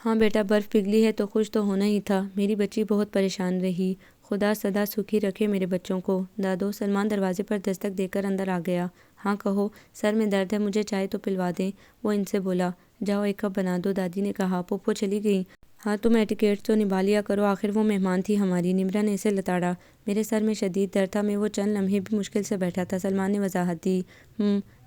ہاں بیٹا، برف پگھلی ہے تو خوش تو ہونا ہی تھا، میری بچی بہت پریشان رہی، خدا سدا سکھی رکھے میرے بچوں کو۔ دادو، سلمان دروازے پر دستک دے کر اندر آ گیا۔ ہاں کہو، سر میں درد ہے، مجھے چائے تو پلوا دیں، وہ ان سے بولا۔ جاؤ ایک کپ بنا دو، دادی نے کہا۔ پھپھو چلی گئیں۔ ہاں تم ایٹیکیٹس تو نبھا لیا کرو، آخر وہ مہمان تھی ہماری، نمرا نے اسے لتاڑا۔ میرے سر میں شدید درد تھا، میں وہ چند لمحے بھی مشکل سے بیٹھا تھا، سلمان نے وضاحت دی۔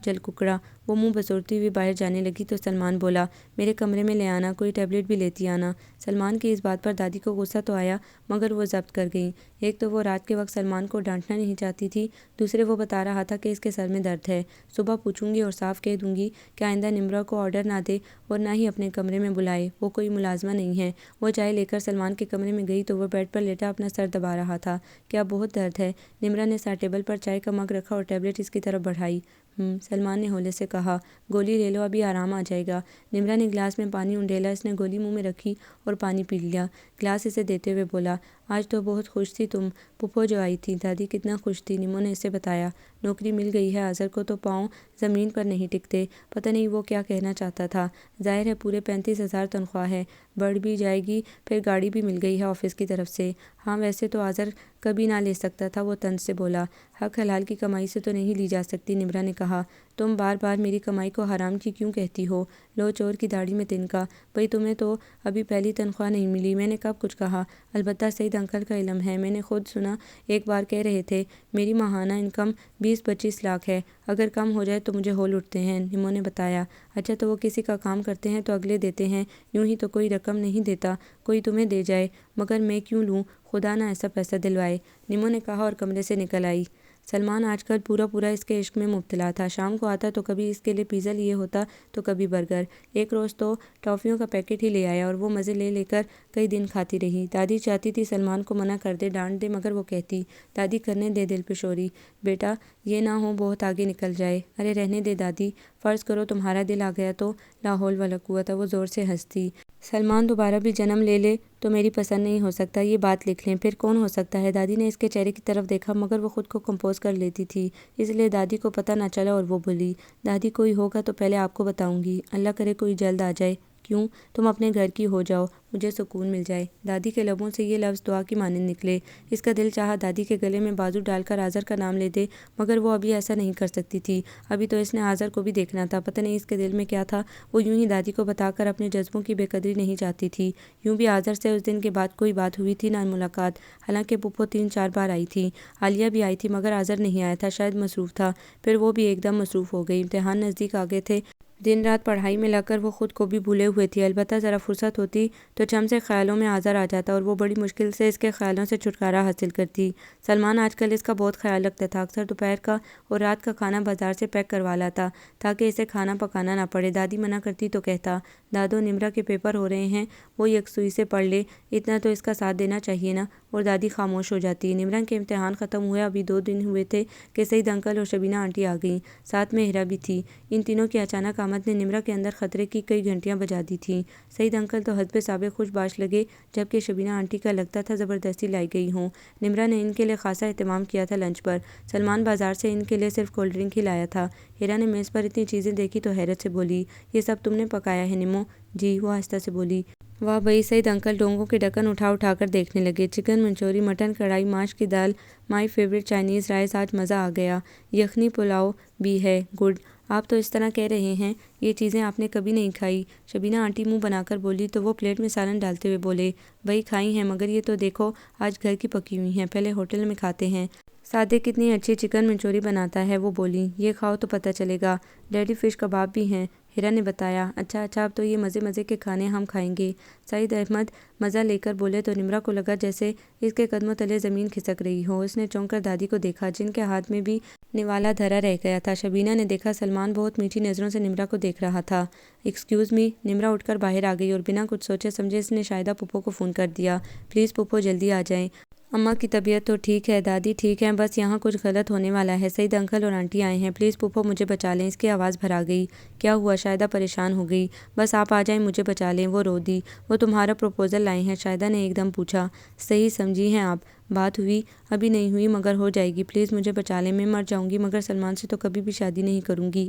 جل ککڑا۔ وہ منہ بسوڑتی ہوئی باہر جانے لگی تو سلمان بولا، میرے کمرے میں لے آنا، کوئی ٹیبلٹ بھی لیتی آنا۔ سلمان کی اس بات پر دادی کو غصہ تو آیا، مگر وہ ضبط کر گئیں۔ ایک تو وہ رات کے وقت سلمان کو ڈانٹنا نہیں چاہتی تھی، دوسرے وہ بتا رہا تھا کہ اس کے سر میں درد ہے، صبح پوچھوں گی اور صاف کہہ دوں گی کہ آئندہ نمرا کو آرڈر نہ دے اور نہ ہی اپنے کمرے میں بلائے، وہ کوئی ملازمہ نہیں ہے۔ وہ چائے لے کر سلمان کے کمرے میں گئی تو وہ بیڈ پر لیٹا اپنا سر دبا رہا تھا۔ کیا بہت درد ہے؟ نمرا نے سائڈ ٹیبل پر چائے کا مگ رکھا اور ٹیبلٹ اس کی طرف بڑھائی۔ سلمان نے ہولے سے کہا، گولی لے لو، ابھی آرام آ جائے گا۔ نمرا نے گلاس میں پانی انڈیلا، اس نے گولی منہ میں رکھی اور پانی پی لیا۔ گلاس اسے دیتے ہوئے بولا، آج تو بہت خوش تھی تم۔ پھپھو جو آئی تھی، دادی کتنا خوش تھی، نمو نے اسے بتایا۔ نوکری مل گئی ہے، آذر کو تو پاؤں زمین پر نہیں ٹکتے، پتہ نہیں وہ کیا کہنا چاہتا تھا۔ ظاہر ہے پورے 35,000 تنخواہ ہے، بڑھ بھی جائے گی، پھر گاڑی بھی مل گئی ہے آفس کی طرف سے۔ ہاں ویسے تو آذر کبھی نہ لے سکتا تھا، وہ طنز سے بولا۔ حق حلال کی کمائی سے تو نہیں لی جا سکتی، نمرا نے کہا۔ تم بار بار میری کمائی کو حرام کی کیوں کہتی ہو؟ لو چور کی داڑھی میں تنکا، بھئی تمہیں تو ابھی پہلی تنخواہ نہیں ملی، میں نے کب کچھ کہا؟ البتہ سعید انکل کا علم ہے، میں نے خود سنا، ایک بار کہہ رہے تھے میری ماہانہ انکم 20-25 لاکھ ہے، اگر کم ہو جائے تو مجھے ہول اٹھتے ہیں، نمو نے بتایا۔ اچھا تو وہ کسی کا کام کرتے ہیں تو اگلے دیتے ہیں، یوں ہی تو کوئی رقم نہیں دیتا، کوئی تمہیں دے جائے، مگر میں کیوں لوں، خدا نہ ایسا پیسہ دلوائے، نمو نے کہا اور کمرے سے نکل آئی۔ سلمان آج کل پورا اس کے عشق میں مبتلا تھا، شام کو آتا تو کبھی اس کے لیے پیزا لیے ہوتا تو کبھی برگر، ایک روز تو ٹافیوں کا پیکٹ ہی لے آیا اور وہ مزے لے کر کئی دن کھاتی رہی۔ دادی چاہتی تھی سلمان کو منع کر دے، ڈانٹ دے، مگر وہ کہتی، دادی کرنے دے دل پشوری، بیٹا یہ نہ ہو بہت آگے نکل جائے۔ ارے رہنے دے دادی، فرض کرو تمہارا دل آ گیا تو، لا حول ولا قوت، وہ زور سے ہنستی۔ سلمان دوبارہ بھی جنم لے لے تو میری پسند نہیں ہو سکتا، یہ بات لکھ لیں، پھر کون ہو سکتا ہے؟ دادی نے اس کے چہرے کی طرف دیکھا، مگر وہ خود کو کمپوز کر لیتی تھی، اس لیے دادی کو پتہ نہ چلا اور وہ بولی، دادی کوئی ہوگا تو پہلے آپ کو بتاؤں گی، اللہ کرے کوئی جلد آ جائے۔ کیوں؟ تم اپنے گھر کی ہو جاؤ، مجھے سکون مل جائے۔ دادی کے لبوں سے یہ لفظ دعا کی مانند نکلے۔ اس کا دل چاہا دادی کے گلے میں بازو ڈال کر آذر کا نام لے دے، مگر وہ ابھی ایسا نہیں کر سکتی تھی، ابھی تو اس نے آذر کو بھی دیکھنا تھا، پتہ نہیں اس کے دل میں کیا تھا، وہ یوں ہی دادی کو بتا کر اپنے جذبوں کی بے قدری نہیں چاہتی تھی۔ یوں بھی آذر سے اس دن کے بعد کوئی بات ہوئی تھی نہ ملاقات، حالانکہ پھپھو 3-4 بار آئی تھی، عالیہ بھی آئی تھی، مگر آذر نہیں آیا تھا، شاید مصروف تھا، پھر وہ بھی ایک دم مصروف ہو گئی، امتحان نزدیک آ گئے تھے، دن رات پڑھائی میں لگ کر وہ خود کو بھی بھولے ہوئے تھی، البتہ ذرا فرصت ہوتی تو چم سے خیالوں میں آزار آ جاتا اور وہ بڑی مشکل سے اس کے خیالوں سے چھٹکارا حاصل کرتی۔ سلمان آج کل اس کا بہت خیال رکھتا تھا، اکثر دوپہر کا اور رات کا کھانا بازار سے پیک کروا لاتا تاکہ اسے کھانا پکانا نہ پڑے۔ دادی منع کرتی تو کہتا، دادو نمرا کے پیپر ہو رہے ہیں، وہ یکسوئی سے پڑھ لے، اتنا تو اس کا ساتھ دینا چاہیے نا، اور دادی خاموش ہو جاتی۔ نمرا کے امتحان ختم ہوئے ابھی 2 دن ہوئے تھے کہ سعید انکل اور شبینہ آنٹی آ گئیں، ساتھ میں ہیرا بھی تھی۔ ان تینوں کی اچانک آمد نے نمرا کے اندر خطرے کی کئی گھنٹیاں بجا دی تھیں۔ سعید انکل تو حسب سابق خوش باش لگے، جبکہ شبینہ آنٹی کا لگتا تھا زبردستی لائی گئی ہوں۔ نمرا نے ان کے لیے خاصا اہتمام کیا تھا لنچ پر۔ سلمان بازار سے ان کے لیے صرف کولڈ ڈرنک ہی لایا تھا۔ ہیرا نے میز پر اتنی چیزیں دیکھی تو حیرت سے بولی، یہ سب تم نے پکایا ہے نمو؟ جی، وہ آہستہ سے بولی۔ واہ بھئی! سعید انکل ڈونگوں کے ڈھکن اٹھا اٹھا کر دیکھنے لگے۔ چکن منچوری، مٹن کڑھائی، ماش کی دال، مائی فیورٹ چائنیز رائس، آج مزہ آ گیا۔ یخنی پلاؤ بھی ہے، گڈ۔ آپ تو اس طرح کہہ رہے ہیں یہ چیزیں آپ نے کبھی نہیں کھائی۔ شبینہ آنٹی منہ بنا کر بولی تو وہ پلیٹ میں سالن ڈالتے ہوئے بولے، بھئی کھائی ہیں، مگر یہ تو دیکھو آج گھر کی پکی ہوئی ہیں، پہلے ہوٹل میں کھاتے ہیں۔ صادق کتنی اچھی چکن منچوری بناتا ہے، وہ بولی، یہ کھاؤ تو پتہ چلے گا۔ ڈیڈی فش کباب بھی ہیں، ہیرا نے بتایا۔ اچھا اب تو یہ مزے مزے کے کھانے ہم کھائیں گے، سعید احمد مزہ لے کر بولے تو نمرا کو لگا جیسے اس کے قدموں تلے زمین کھسک رہی ہو۔ اس نے چونک کر دادی کو دیکھا، جن کے ہاتھ میں بھی نوالا دھرا رہ گیا تھا۔ شبینہ نے دیکھا سلمان بہت میٹھی نظروں سے نمرا کو دیکھ رہا تھا۔ ایکسکیوز می، نمرا اٹھ کر باہر آ گئی اور بنا کچھ سوچے سمجھے اس نے شاہدہ پھپھو کو فون کر دیا، پلیز پھپھو جلدی آ جائیں۔ اماں کی طبیعت تو ٹھیک ہے، دادی ٹھیک ہیں، بس یہاں کچھ غلط ہونے والا ہے، سعید انکل اور آنٹی آئے ہیں، پلیز پھپھو مجھے بچا لیں۔ اس کی آواز بھرا گئی۔ کیا ہوا؟ شاہدہ پریشان ہو گئی۔ بس آپ آ جائیں، مجھے بچا لیں، وہ رو دی۔ وہ تمہارا پروپوزل لائے ہیں، شاہدہ نے ایک دم پوچھا۔ صحیح سمجھی ہیں آپ؟ بات ہوئی؟ ابھی نہیں ہوئی مگر ہو جائے گی، پلیز مجھے بچا لیں، میں مر جاؤں گی مگر سلمان سے تو کبھی بھی شادی نہیں کروں گی۔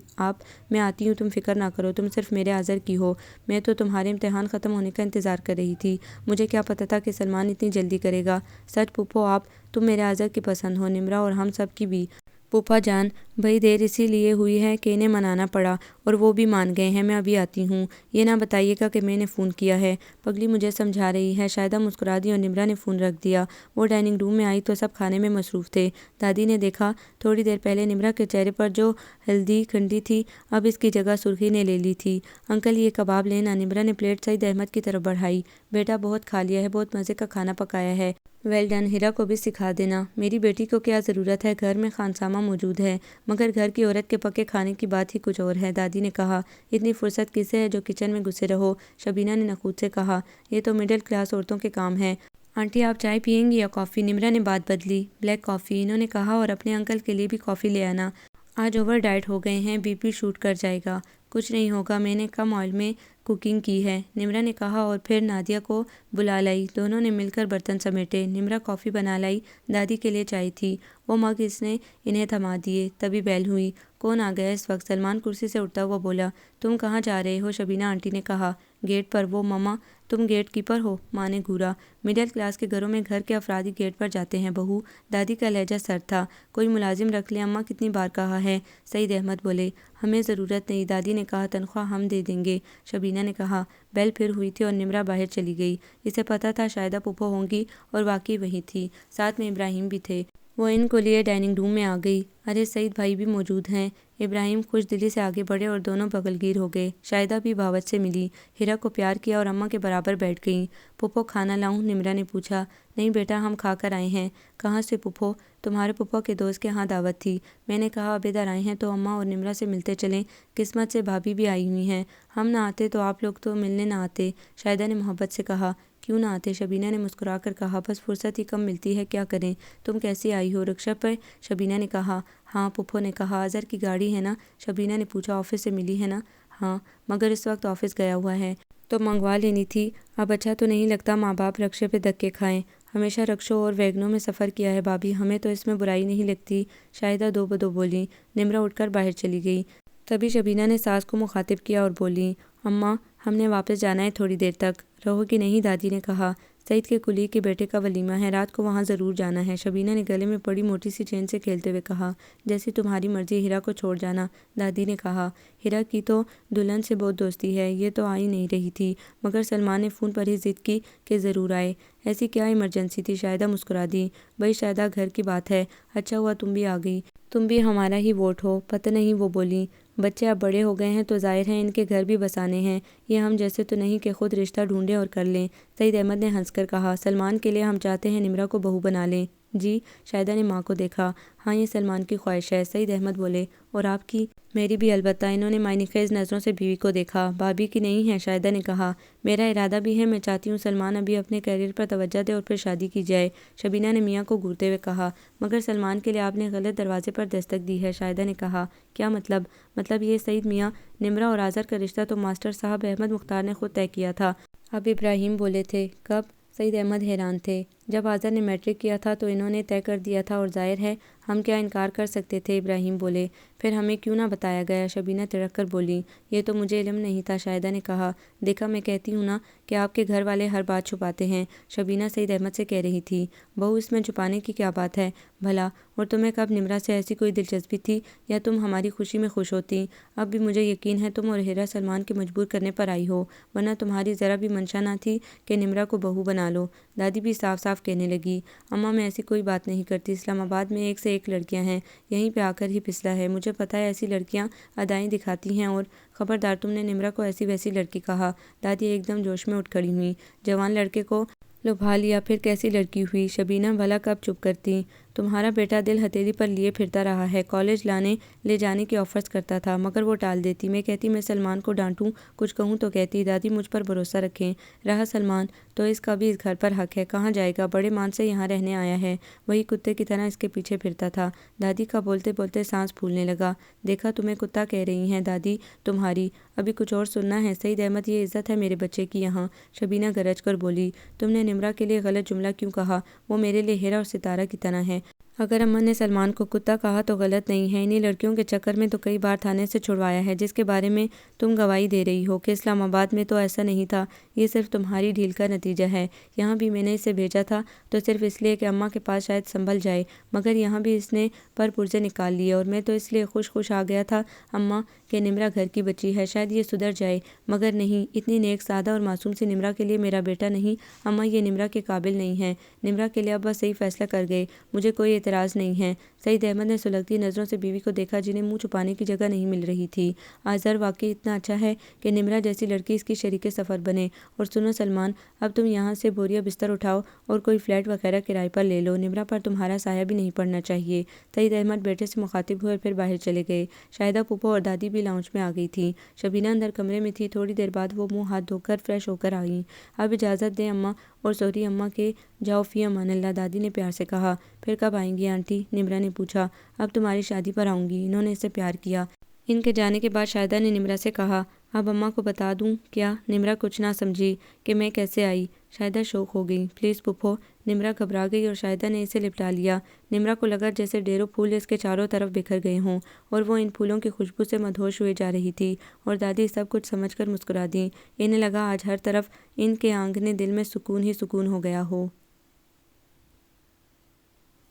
میں آتی ہوں، تم فکر نہ کرو، تم صرف میرے عذر کی ہو۔ میں تو تمہارے امتحان ختم ہونے کا انتظار کر رہی تھی، مجھے کیا پتہ تھا کہ سلمان اتنی جلدی کرے گا۔ سچ پھپھو تم میرے عذر کی پسند ہو، نمرا اور ہم سب کی بھی۔ پھوپھا جان، بھئی دیر اسی لیے ہوئی ہے کہ انہیں منانا پڑا اور وہ بھی مان گئے ہیں، میں ابھی آتی ہوں۔ یہ نہ بتائیے گا کہ میں نے فون کیا ہے، پگلی مجھے سمجھا رہی ہے۔ شاہدہ مسکرا دی اور نمرا نے فون رکھ دیا۔ وہ ڈائننگ روم میں آئی تو سب کھانے میں مصروف تھے۔ دادی نے دیکھا تھوڑی دیر پہلے نمرا کے چہرے پر جو ہلدی کھنڈی تھی اب اس کی جگہ سرخی نے لے لی تھی۔ انکل یہ کباب لیں نا، نمرا نے پلیٹ سعید احمد کی طرف بڑھائی۔ بیٹا بہت کھا لیا ہے، بہت مزے کا کھانا پکایا ہے۔ ویل ڈن، ہیرا کو بھی سکھا دینا۔ میری بیٹی کو کیا ضرورت ہے، گھر میں خانسامہ موجود ہے، مگر گھر کی عورت کے پکے کھانے کی بات ہی کچھ اور ہے، دادی نے کہا۔ اتنی فرصت کسے ہے جو کچن میں گھسے رہو، شبینہ نے نخوت سے کہا، یہ تو مڈل کلاس عورتوں کے کام ہے۔ آنٹی آپ چائے پئیں گی یا کافی؟ نمرا نے بات بدلی۔ بلیک کافی، انہوں نے کہا، اور اپنے انکل کے لیے بھی کافی لے آنا، آج اوور ڈائٹ ہو گئے ہیں، بی پی شوٹ کر جائے گا۔ کچھ نہیں ہوگا، میں نے کم آئل میں کوکنگ کی ہے، نمرا نے کہا اور پھر نادیہ کو بلا لائی۔ دونوں نے مل کر برتن سمیٹے، نمرا کافی بنا لائی، دادی کے لیے چائے تھی، وہ مگ اس نے انہیں تھما دیے۔ تبھی بیل ہوئی۔ کون آ گیا اس وقت؟ سلمان کرسی سے اٹھتا ہوا بولا۔ تم کہاں جا رہے ہو؟ شبینہ آنٹی نے کہا۔ گیٹ پر۔ وہ مما تم گیٹ کیپر ہو؟ ماں نے گھورا۔ مڈل کلاس کے گھروں میں گھر کے افراد ہی گیٹ پر جاتے ہیں بہو، دادی کا لہجہ سرد تھا۔ کوئی ملازم رکھ لیں، اماں کتنی بار کہا ہے، سعید احمد بولے۔ ہمیں ضرورت نہیں، دادی نے کہا، تنخواہ ہم دے دیں گے، شبینہ نے کہا۔ بیل پھر ہوئی تھی اور نمرا باہر چلی گئی۔ اسے پتہ تھا شاہدہ پھپھو ہوں گی اور واقعی وہی تھی، ساتھ میں ابراہیم بھی تھے۔ وہ ان کو لیے ڈائننگ روم میں آ گئی۔ ارے سعید بھائی بھی موجود ہیں۔ ابراہیم خوش دلی سے آگے بڑھے اور دونوں بغل گیر ہو گئے۔ شاہدہ بھی بھاوت سے ملی، ہیرا کو پیار کیا اور اماں کے برابر بیٹھ گئیں۔ پھپھو کھانا لاؤں؟ نمرا نے پوچھا۔ نہیں بیٹا، ہم کھا کر آئے ہیں۔ کہاں سے پھپھو؟ تمہارے پھپھو کے دوست کے ہاں دعوت تھی، میں نے کہا اب ادھر آئے ہیں تو اماں اور نمرا سے ملتے چلیں، قسمت سے بھابھی بھی آئی ہوئی ہیں، ہم نہ آتے تو آپ لوگ تو ملنے نہ آتے، شاہدہ نے محبت سے کہا۔ کیوں نہ آتے؟ شبینہ نے مسکرا کر کہا، بس فرصت ہی کم ملتی ہے، کیا کریں۔ تم کیسی آئی ہو؟ رکشہ پہ؟ شبینہ نے کہا۔ ہاں، پھپھو نے کہا۔ اظہر کی گاڑی ہے نا؟ شبینہ نے پوچھا۔ آفس سے ملی ہے نا؟ ہاں، مگر اس وقت آفس گیا ہوا ہے، تو منگوا لینی تھی۔ اب اچھا تو نہیں لگتا ماں باپ رکشے پہ دھکے کھائیں، ہمیشہ رکشوں اور ویگنوں میں سفر کیا ہے بھابھی، ہمیں تو اس میں برائی نہیں لگتی، شاہدہ دو بدو بولی۔ نمرا اٹھ کر باہر چلی گئی۔ تبھی شبینہ نے ساس کو مخاطب کیا اور بولی، اماں ہم نے واپس جانا ہے تھوڑی دیر تک، رہو گی نہیں؟ دادی نے کہا۔ سعید کے کلی کے بیٹے کا ولیمہ ہے، رات کو وہاں ضرور جانا ہے، شبینہ نے گلے میں پڑی موٹی سی چین سے کھیلتے ہوئے کہا۔ جیسی تمہاری مرضی، ہیرا کو چھوڑ جانا، دادی نے کہا۔ ہیرا کی تو دلہن سے بہت دوستی ہے، یہ تو آ ہی نہیں رہی تھی، مگر سلمان نے فون پر ہی ضد کی کہ ضرور آئے۔ ایسی کیا ایمرجنسی تھی؟ شاہدہ مسکرا دی۔ بھئی شاہدہ گھر کی بات ہے، اچھا ہوا تم بھی آ گئی، تم بھی ہمارا ہی ووٹ ہو، پتہ نہیں، وہ بولی۔ بچے اب بڑے ہو گئے ہیں تو ظاہر ہے ان کے گھر بھی بسانے ہیں، یہ ہم جیسے تو نہیں کہ خود رشتہ ڈھونڈیں اور کر لیں۔ سعید احمد نے ہنس کر کہا، سلمان کے لیے ہم چاہتے ہیں نمرہ کو بہو بنا لیں۔ جی؟ شاہدہ نے ماں کو دیکھا۔ ہاں، یہ سلمان کی خواہش ہے، سعید احمد بولے۔ اور آپ کی؟ میری بھی البتہ۔ انہوں نے معنی خیز نظروں سے بیوی کو دیکھا۔ بھابھی کی نہیں ہے، شاہدہ نے کہا۔ میرا ارادہ بھی ہے، میں چاہتی ہوں سلمان ابھی اپنے کیریئر پر توجہ دے اور پھر شادی کی جائے، شبینہ نے میاں کو گھورتے ہوئے کہا۔ مگر سلمان کے لیے آپ نے غلط دروازے پر دستک دی ہے، شاہدہ نے کہا۔ کیا مطلب؟ مطلب یہ سعید میاں، نمرہ اور آذر کا رشتہ تو ماسٹر صاحب احمد مختار نے خود طے کیا تھا۔ اب ابراہیم بولے تھے۔ کب؟ سعید احمد حیران تھے۔ جب آذر نے میٹرک کیا تھا تو انہوں نے طے کر دیا تھا اور ظاہر ہے ہم کیا انکار کر سکتے تھے، ابراہیم بولے۔ پھر ہمیں کیوں نہ بتایا گیا، شبینہ تڑک کر بولی۔ یہ تو مجھے علم نہیں تھا، شاہدہ نے کہا۔ دیکھا، میں کہتی ہوں نا کہ آپ کے گھر والے ہر بات چھپاتے ہیں، شبینہ سعید احمد سے کہہ رہی تھی۔ بہو، اس میں چھپانے کی کیا بات ہے بھلا؟ اور تمہیں کب نمرہ سے ایسی کوئی دلچسپی تھی یا تم ہماری خوشی میں خوش ہوتی؟ اب بھی مجھے یقین ہے تم اور ہیرا سلمان کے مجبور کرنے پر آئی ہو، ورنہ تمہاری ذرا بھی منشا نہ تھی کہ نمرہ کو بہو بنا لو۔ دادی بھی صاف صاف کہنے لگی، اماں میں ایسی کوئی بات نہیں کرتی، اسلام آباد میں ایک سے ایک لڑکیاں ہیں، یہیں پہ آ کر ہی پھسلا ہے، مجھے پتہ ہے ایسی لڑکیاں ادائیں دکھاتی ہیں اور خبردار تم نے نمرہ کو ایسی ویسی لڑکی کہا۔ دادی ایک دم جوش میں اٹھ کھڑی ہوئیں۔ جوان لڑکے کو لبھا لیا پھر کیسی لڑکی ہوئی؟ شبینہ بھلا کب چپ کرتی؟ تمہارا بیٹا دل ہتھیلی پر لیے پھرتا رہا ہے، کالج لانے لے جانے کی آفرز کرتا تھا مگر وہ ٹال دیتی، میں کہتی میں سلمان کو ڈانٹوں، کچھ کہوں تو کہتی دادی مجھ پر بھروسہ رکھیں، رہا سلمان تو اس کا بھی اس گھر پر حق ہے، کہاں جائے گا، بڑے مان سے یہاں رہنے آیا ہے، وہی کتے کی طرح اس کے پیچھے پھرتا تھا۔ دادی کا بولتے بولتے سانس پھولنے لگا۔ دیکھا، تمہیں کتا کہہ رہی ہیں دادی تمہاری، ابھی کچھ اور سننا ہے؟ سعید احمد، یہ عزت ہے میرے بچے کی یہاں، شبینہ گرج کر بولی۔ تم نے نمرہ کے لیے غلط جملہ کیوں کہا؟ وہ میرے لیے ہیرا اور ستارہ کی طرح ہے۔ اگر اماں نے سلمان کو کتا کہا تو غلط نہیں ہے، انہی لڑکیوں کے چکر میں تو کئی بار تھانے سے چھڑوایا ہے، جس کے بارے میں تم گواہی دے رہی ہو کہ اسلام آباد میں تو ایسا نہیں تھا، یہ صرف تمہاری ڈھیل کا نتیجہ ہے۔ یہاں بھی میں نے اسے بھیجا تھا تو صرف اس لیے کہ اماں کے پاس شاید سنبھل جائے، مگر یہاں بھی اس نے پر پرزے نکال لیے اور میں تو اس لیے خوش آ گیا تھا اماں کہ نمرہ گھر کی بچی ہے، شاید یہ سدھر جائے، مگر نہیں، اتنی نیک سادہ اور معصوم سی نمرہ کے لیے میرا بیٹا نہیں، اماں یہ نمرہ کے قابل نہیں ہے۔ نمرہ کے لیے ابا صحیح فیصلہ کر گئے، مجھے کوئی اعتراض نہیں ہے۔ سعید احمد نے سلگتی نظروں سے بیوی کو دیکھا جنہیں منہ چھپانے کی جگہ نہیں مل رہی تھی۔ آذر واقعی اتنا اچھا ہے کہ نمرہ جیسی لڑکی اس کی شریک سفر بنے۔ اور سنو سلمان، اب تم یہاں سے بوریا بستر اٹھاؤ اور کوئی فلیٹ وغیرہ کرائے پر لے لو، نمرہ پر تمہارا سایہ بھی نہیں پڑنا چاہیے۔ سعید احمد بیٹے سے مخاطب ہوئے اور پھر باہر چلے گئے۔ شاہدہ پھوپھو اور دادی بھی لاؤنج میں آ گئی تھیں۔ شبینہ اندر کمرے میں تھی، تھوڑی دیر بعد وہ منہ ہاتھ دھو کر فریش ہو کر آئیں۔ اب اجازت دیں اماں اور سوری اماں کے جاؤ فی امان اللہ، دادی نے پیار سے کہا۔ پھر کب آئیں گی آنٹی؟ نمرہ نے پوچھا۔ اب تمہاری شادی پر آؤں گی، انہوں نے اسے پیار کیا۔ ان کے جانے کے بعد شاہدہ نے نمرہ سے کہا، اب اماں کو بتا دوں کیا؟ نمرہ کچھ نہ سمجھی کہ میں کیسے آئی۔ شاہدہ شوق ہو گئی۔ پلیز پھوپھو، نمرہ گھبرا گئی اور شاہدہ نے اسے لپٹا لیا۔ نمرہ کو لگا جیسے ڈھیروں پھول اس کے چاروں طرف بکھر گئے ہوں اور وہ ان پھولوں کی خوشبو سے مدہوش ہوئے جا رہی تھی، اور دادی سب کچھ سمجھ کر مسکرا دیں۔ انہیں لگا آج ہر طرف ان کے آنگنے دل میں سکون ہی سکون ہو گیا ہو۔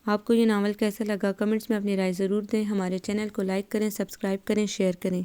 آپ کو یہ ناول کیسا لگا؟ کمنٹس میں اپنی رائے ضرور دیں۔ ہمارے چینل کو لائک کریں، سبسکرائب کریں، شیئر کریں۔